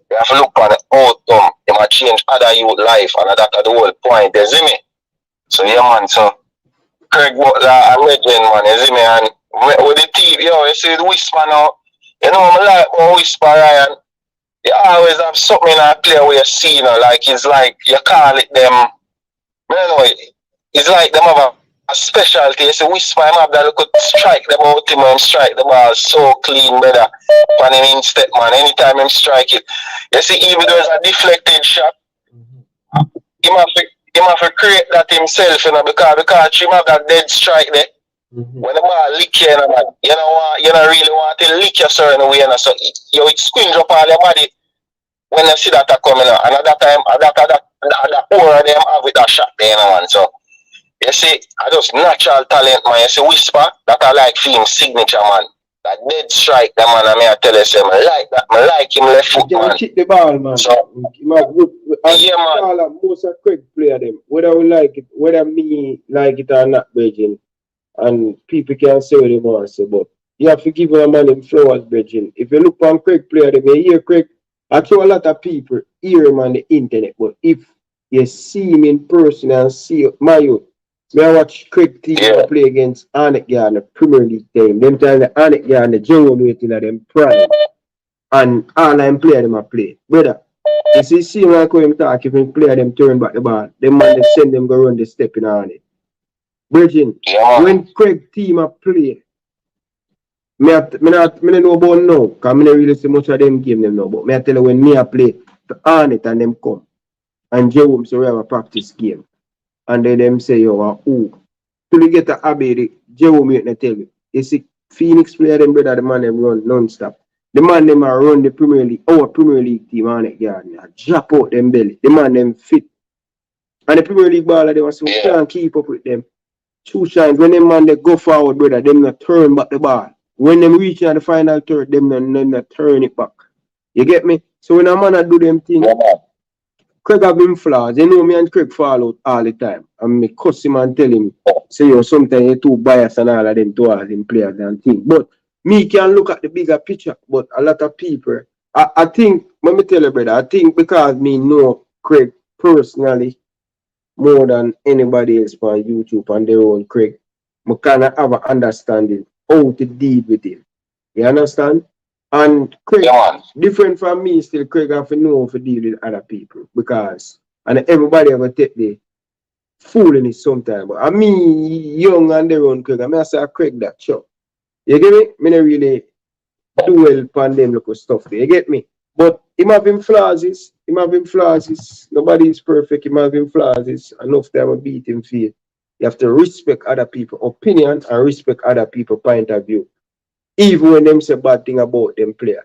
we have to look on the outcome. They might change other youth life, and that's the whole point, you see me? So yeah, man, so Craig Butler a legend, man, you see me? And with the team, you see the whisper now, I like how whisper, Ryan. You always have something in a player where you see, like it's like you call it them, it's like them have a specialty. You see, whisper him have that look strike them out him and strike the ball so clean, brother. On him instep, man. Anytime him strike it. You see, even though it's a deflected shot, him have to create that himself, because him have that dead strike there. When the ball lick you, man, you don't really want to lick you certain way, so you squinch up all your body when you see that coming out. And at that time, that aura them have with that shot there, man. So you see, I just natural talent, man. You see, whisper that I like film signature, man. That dead strike, that man. I tell you, say, I like that. I like him left foot, man. Kick the ball, man. So, yeah, man. Most of Craig player them, whether we like it, whether me like it or not, Virgin. And people can say what they want to say, but you have to give a man him flowers, Virgin. If you look on Craig player, them, you hear Craig. I saw a lot of people hear him on the internet, but if you see him in person and see my youth, I watch Craig team play against Arnett Garden, Premier League team. Them time the Arnett Garden, the Joe waiting at them prime. And all them player them a play. Brother, you see him like how him talk, if him player them turn back the ball, them man they send them go run the step in Arnett. Virgin, when Craig team a play, me don't know about now, because I don't really see much of them game them now, but I tell you when me a play, to Arnett and them come, and Jerome so we have a practice game. And then them say, yo, till you get a Abbey, Jerome you tell you. You see, Phoenix player them brother, the man them run non-stop. The man them a run the Premier League, our Premier League team on it, drop out them belly. The man them fit. And the Premier League baller, they want to can't keep up with them. Two shines, when them man they go forward, brother, them not turn back the ball. When them reach the final third, them not turn it back. You get me? So when a man do them things, Craig have him flaws. You know me and Craig fall out all the time. And me cuss him and tell him, say sometimes you're too biased and all of them towards him players and things. But me can look at the bigger picture. But a lot of people, I think, let me tell you, brother, I think because me know Craig personally more than anybody else on YouTube and their own Craig, I kind of have an understanding how to deal with him. You understand? And Craig, different from me, still Craig have to know how to deal with other people because and everybody ever take the foolishness sometimes. But I mean, young and their own Craig, I mean, I say Craig that show. You get me? Me not really do well upon them local stuff there. You get me? But him have him flaws. Nobody is perfect. Him have him flaws. Enough time I beat him for it. You have to respect other people's opinion and respect other people's point of view. Even when them say bad thing about them player,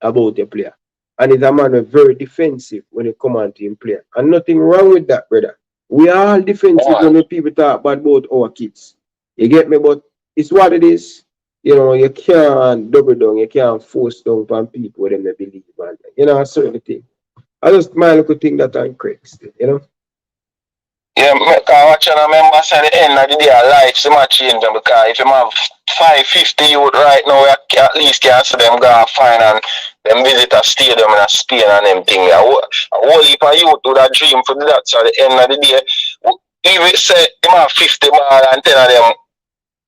about the player. And it's a man who's very defensive when it comes on to him player. And nothing wrong with that, brother. We are all defensive when the people talk bad about our kids. You get me? But it's what it is. You know, you can't double down, you can't force down on people when they believe, man. You know, a certain thing. I just my little thing that I'm correct still, you know. Yeah, because what you remember say the end of the day life so much change because if you have 550 youth right now, you at least can see them go and find and them visit a stadium in a Spain and them thing. A whole heap of youth would have dream for that. So at the end of the day, even say you have 50 ball and 10 of them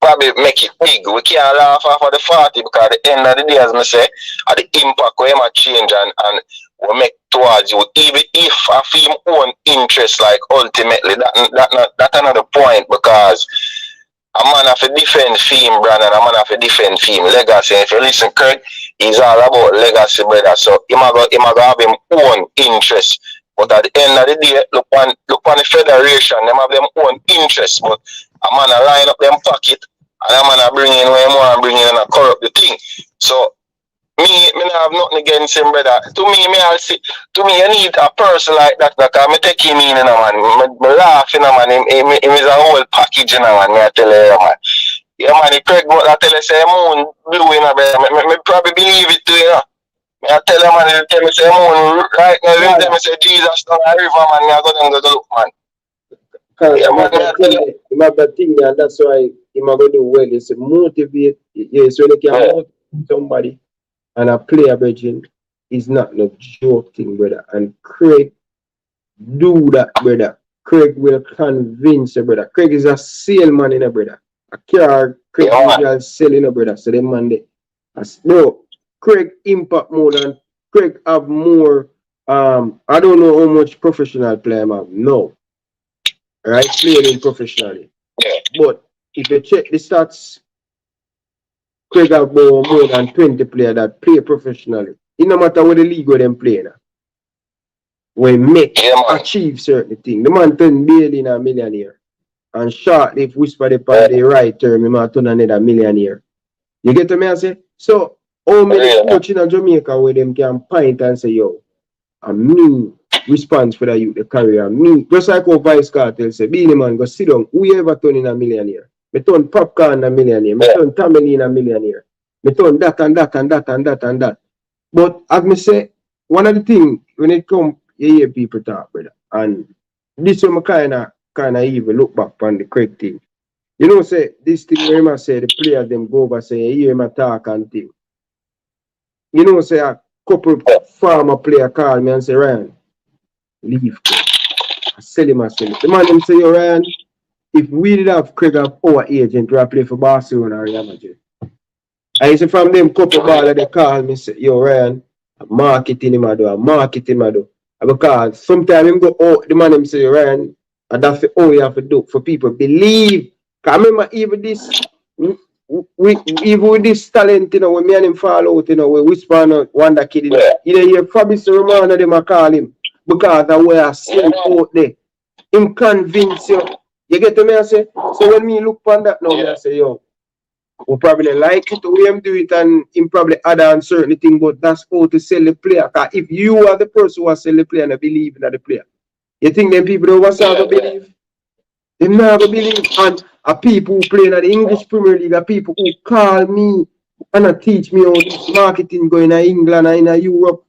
probably make it big. We can't laugh off of the 40 because at the end of the day, as I say, at the impact we might change and we make towards you. Even if I feel my own interest, like ultimately, that another point because a man have a different theme brand and a man have a different theme legacy. If you listen, Kirk, he's all about legacy, brother. So he might go have his own interest. But at the end of the day, look on the federation, they have them own interest. But a man a line up them pocket and a man a bring in where more and bring in and a corrupt the thing. So me not have nothing against him, brother. To me, you need a person like that because I take him in, man. Me laugh, man. Him is a whole package, man. Me I tell you, man. Yeah, man. The Craig but I tell you, say moon blue, brother. Me probably believe it too, Me I tell you, man. They tell me say moon right now. They tell me say Jesus down the river, man. Me I go down go look, man. Yeah, man. You have that thing, and that's why you might go do well. It's motivate. Yes, when you can motivate somebody. And a player, brethren, is not no joke thing, brother. And Craig do that, brother. Craig will convince you, brother. Craig is a salesman in a brother. A car, Craig is selling a brother. So the man there. Bro, Craig impact more than Craig have more. I don't know how much professional player have. No. Right? Playing professionally. But if you check the stats, Craig have more than 20 players that play professionally. It no matter what the league where them play now. When achieve certain things. The man turn barely in a millionaire. And shortly if whisper the the right term, he might turn another millionaire. You get to me I say? So how many coach in Jamaica where them can point and say, yo, a me response for that youth, the career. Me, just like how Vice Cartel say, Beanie man, go sit down. Who ever turn in a millionaire? Me turn Popcorn a millionaire. Me turn Tammy in a millionaire. Me turn that and that and that and that and that. But as me say, one of the things when it come, you hear people talk, brother. And this one kind of even look back on the correct thing. You know, say this thing where him say the players them go over say you hear him talk and thing. You know, say a couple former player call me and say, Ryan, leave Craig. I sell him. The man them say, yo, Ryan, if we did have Craig of our agent, we have play for Barcelona or Real Madrid. And you see from them couple ballers they call me say, yo, Ryan, I'm marketing him, I do. Because sometimes him go out, the man him say, Ryan, and that's all you have to do for people believe. Cause I remember even this, even with this talent, you know, when me and him fall out, you know, we whisper on Wonder Kid, you know, you hear Fabrice Romano, them I call him because of where I see him out there. Him convince you. You get to me, I say? So when me look on that now, I say, yo, we probably like it, we him do it, and him probably add on certain thing, but that's how to sell the player. Because if you are the person who sell the player and believe in the player, you think them people don't want to believe? They never believe. And people who play in the English Premier League are people who call me and teach me how this marketing going in England and in Europe.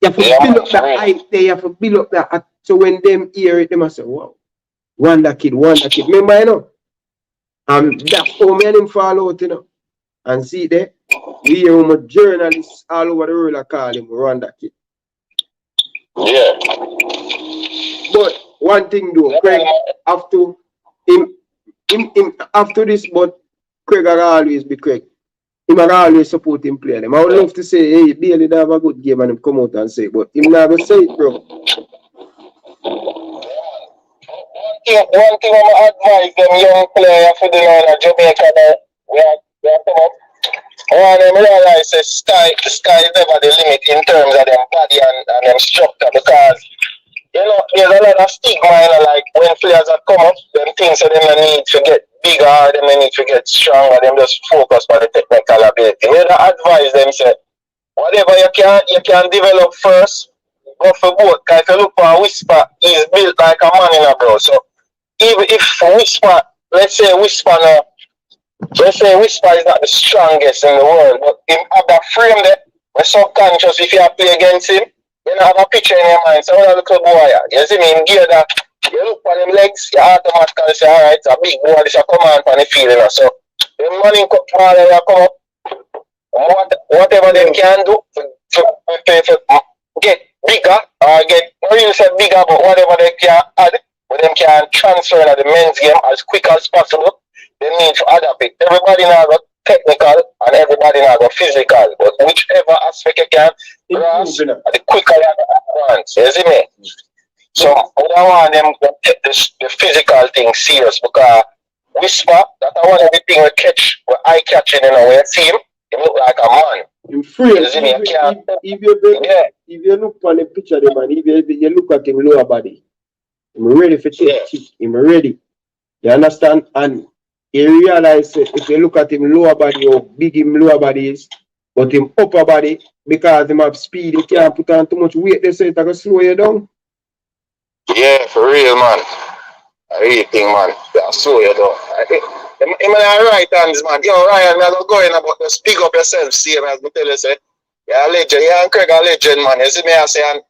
You have to build up that hype there, you have to build up that. So when them hear it, they must say, wow, Wonder Kid. Remember, you know? That's how me and him fall out, you know. And see there, we hear how much journalists all over the world are calling him Wonder Kid. Yeah. But one thing though, Craig after him after this, but Craig will always be Craig. He will always support him play them. I would love to say, hey, Bailey have a good game and him come out and say, but him never say it, bro. One thing I'm advise them young players for the line of Jamaica that we have come up. I want them realize the sky is never the limit in terms of them body and them structure because You know, there's a lot of stigma, you know, like when players are come up, them things that they need to get bigger, them they need to get stronger, them just focus on the technical ability. You know, advise them, say, whatever you can develop first, go for both. Because if you look for a Whisper, he's built like a man in a bro. So even if Whisper, let's say Whisper is not the strongest in the world, but him have that frame there, where subconscious, if you have to play against him, you know, have a picture in your mind. So, what a little boy, you see me in gear that you look for them legs, you automatically say, alright, it's a big boy, this a command for the field, you know. So, the money come up, whatever they can do to get bigger or get, not really say bigger, but whatever they can add, but them can transfer into the men's game as quick as possible. They need to adapt it. Everybody now got technical and everybody now got physical, but whichever aspect you can grasp, the quicker you advance. You see me? So I don't want them to take the physical thing serious, because Whisper, that I want everything we catch, we eye catching, you know, when you see him, he look like a man. In free, if you look on the picture, the man, if you look at him lower body, I'm ready for kick. I'm ready. You understand? And you realize if you look at him lower body, how big him lower body is, but him upper body, because him have speed, he can't put on too much weight, they say it's going to slow you down. Yeah, for real, man. I really think, man, that's slow you down. I'm right hands, man. Yo, Ryan, I'm going about to speak up yourself, see him as I tell you, say, you're a legend, you're Craig a legend, man. You see me, I say, and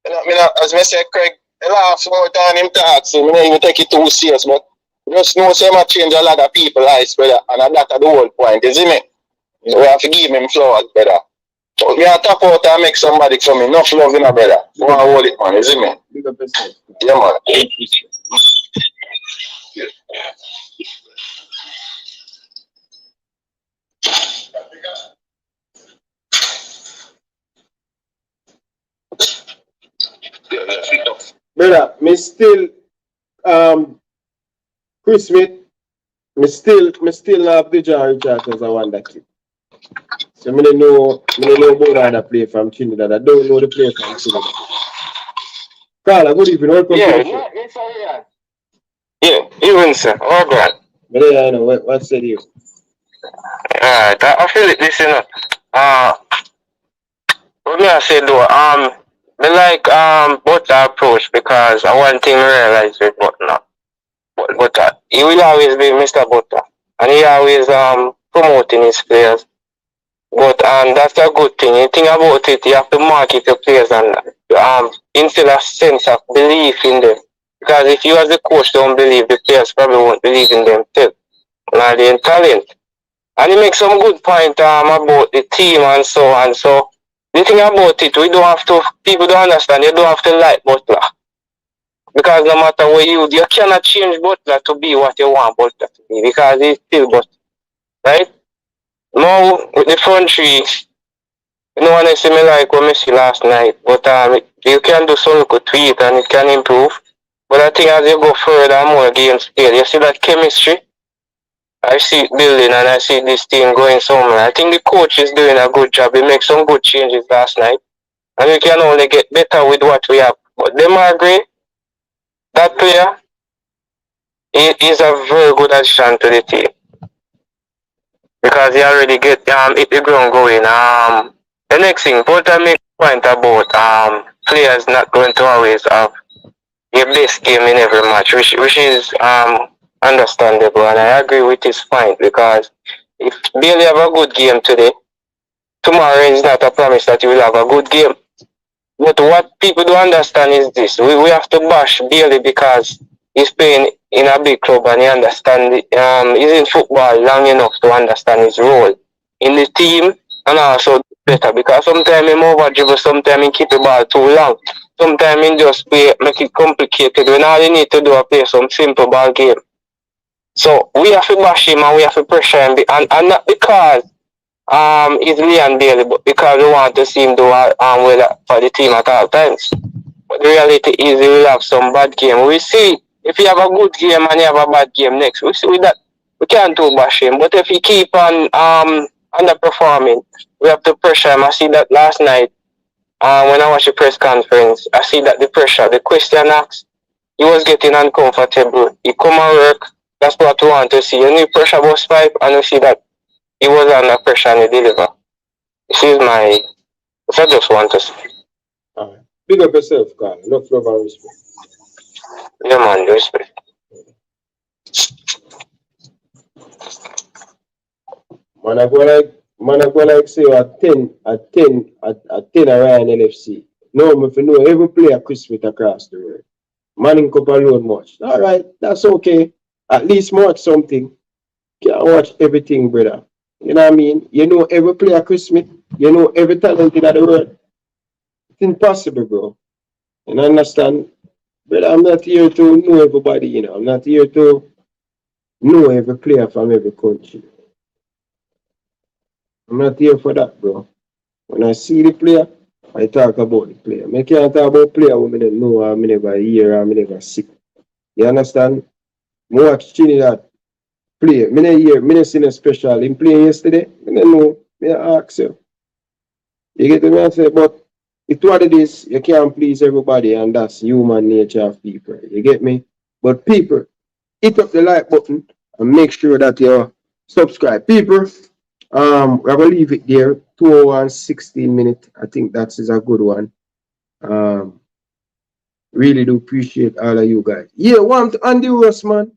you know, as I say, Craig, I laugh more time him talk, so I don't even take it too serious, but just know so much change a lot of people's lives, brother, and that's the whole point, you see me? So we have to give him flowers, brother. So we have to tap out and make somebody come enough love in a brother. We want to hold it, man, you see me? Yeah, man. Brother, me still Chris Smith, me still have the John Richards as I want that kid. So I don't know about that play from Trinidad. I don't know the play from Trinidad. Carla, good evening. Welcome to the show. Yeah, even sir. Oh God. But yeah, I know what said you. Alright, I feel it this, you know. What me I say though, me like Butter approach, because one thing I realize with Butter, he will always be Mr. Butter, and he always promoting his players. But that's a good thing. The thing about it, you have to market your players and instill a sense of belief in them. Because if you as the coach don't believe, the players probably won't believe in themselves and their talent. And he makes some good point about the team and so on. So the thing about it, people don't understand, you don't have to like Butler. Because no matter what you cannot change Butler to be what you want Butler to be, because he's still Butler. Right? Now, with the front three, you know what I see me like what I see last night, but you can do some good tweet and it can improve. But I think as you go further and more games played, you see that chemistry. I see it building and I see this team going somewhere. I think the coach is doing a good job. He made some good changes last night. And we can only get better with what we have. But them agree, that player is a very good addition to the team. Because he already hit the ground going. The next thing, Porter make a point about players not going to always have your best game in every match, which is understandable, and I agree with his point, because if Bailey have a good game today, tomorrow is not a promise that he will have a good game. But what people don't understand is this: we have to bash Bailey because he's playing in a big club and he understands. He's in football long enough to understand his role in the team, and also better, because sometimes he over dribble, sometimes he keep the ball too long, sometimes he just make it complicated when all you need to do is play some simple ball game. So we have to bash him and we have to pressure him, and not because he's Leon Bailey, but because we want to see him do well for the team at all times. But the reality is he will have some bad game. We see if he have a good game and he have a bad game next. We see with that we can't do bash him. But if he keep on underperforming, we have to pressure him. I see that last night when I watched the press conference, I see that the pressure, the question asked, he was getting uncomfortable. He come and work. That's what we want to see. You know, pressure was pipe, and you see that he was under pressure and he deliver. This is my. If I just want to say. Alright. Big up yourself, Carl. Enough love and respect. Yeah, man, respect. Man, I go like say at 10 around LFC. No, if you know every player Christmas across the world. Manning Cup alone much. Alright, that's okay. At least watch something. Can't watch everything, brother. You know what I mean? You know every player Christmas. You know every talent in the world. It's impossible, bro. And I understand, brother, I'm not here to know everybody, you know. I'm not here to know every player from every country. I'm not here for that, bro. When I see the player, I talk about the player. I can't talk about player who I don't know or I never hear or I never see. You understand? I watch Trinidad play. I don't hear, I don't see no special. Him playing yesterday, I don't know. I ask you. You get what I say? But it's what it is. You can't please everybody, and that's human nature of people. You get me? But people, hit up the like button and make sure that you subscribe. People, we're gonna leave it there. 2 hours and 16 minutes. I think that is a good one. Um, really do appreciate all of you guys. Yeah, want Andy Russ, man.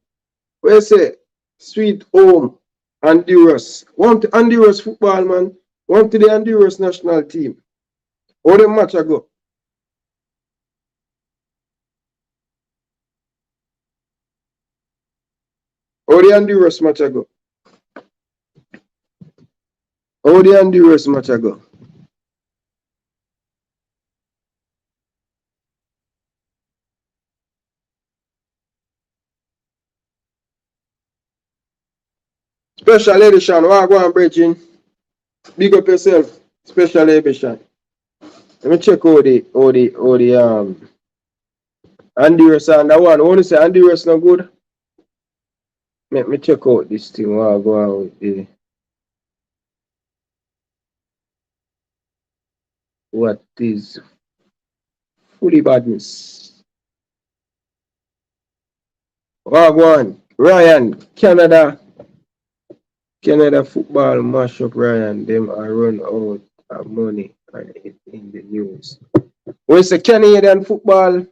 Where you say? Sweet home, Andy Russ. Want Andy Russ football, man. Want to the Andy Russ national team. How the match ago? How the Andy Russ match ago? How the Andy Russ match ago? Special edition. What go on, Bridging? Big up yourself. Special edition. Let me check how the Andy Russ on that one. I want to say Andy Russ not good. Let me check out this thing. What go on with the what is fully badness. What go on? Ryan, Canada football mash up Ryan. Them are run out of money in the news. When it's a Canadian football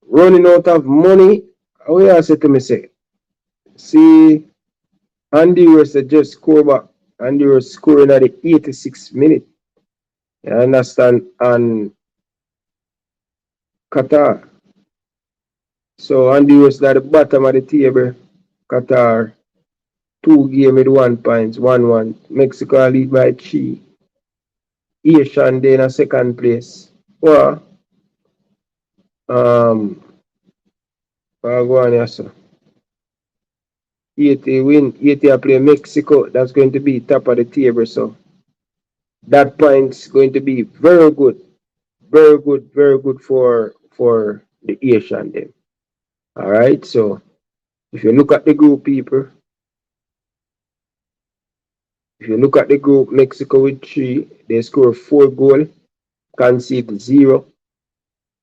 running out of money, how you say to me say? See, Andy Russ just score back. Andy Russ scoring at the 86th minute. You understand? And Qatar. So Andy Russ at the bottom of the table. Qatar, 2 games with 1 point, 1-1. Mexico lead by 3. Asian then in second place. Well, go on here, sir. 80 win, 80 play Mexico. That's going to be top of the table. So that point's going to be very good. Very good, very good for the Asian then. Alright, so if you look at the group, people, if you look at the group, Mexico with 3, they score 4 goals, concede 0,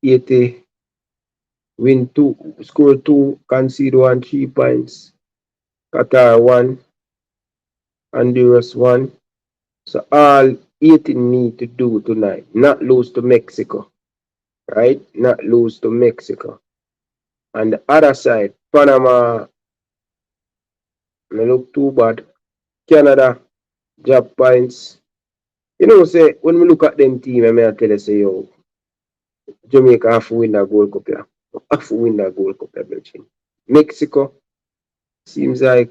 80 win 2, score 2, concede 1, 3 points, Qatar 1, Honduras 1. So all 18 need to do tonight, not lose to Mexico, right? Not lose to Mexico. On the other side, Panama, may look too bad. Canada, drop points. You know, say, when we look at them team, I may tell you, say, yo, Jamaica have to win that Gold Cup, yeah. Have to win that Gold Cup, yeah, Belgium. Mexico, seems like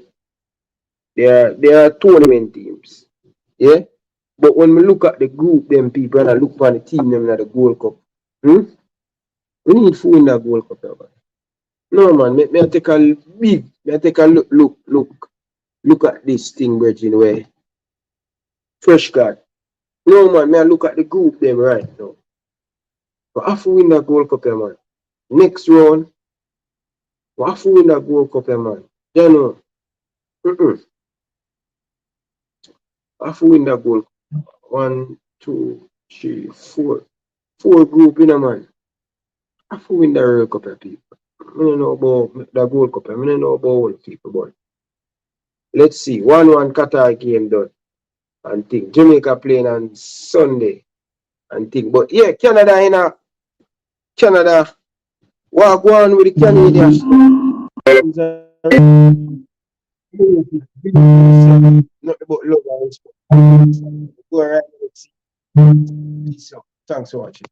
they are tournament teams, yeah? But when we look at the group, them people, and I look for the team, them at the Gold Cup, we need to win that Gold Cup, yeah, man. No, man, may I take a big, may I take a look at this thing, Virgin, where fresh card. No, man, may I look at the group them right now. But have to win that Gold Cup, yeah, man. Next round, we have to win that Gold Cup, yeah, man. You know, have to win that Gold Cup. 1, 2, 3, 4. 4 group in a man. I have to win the World Cup of people. I don't know about the Gold Cup. I don't know about all the people, but let's see. 1-1 Qatar game done. And think Jamaica playing on Sunday. And think, but yeah, Canada in a Canada. What go on with the Canadians? Nothing but love and respect. Go around and see. Peace out. Thanks for watching.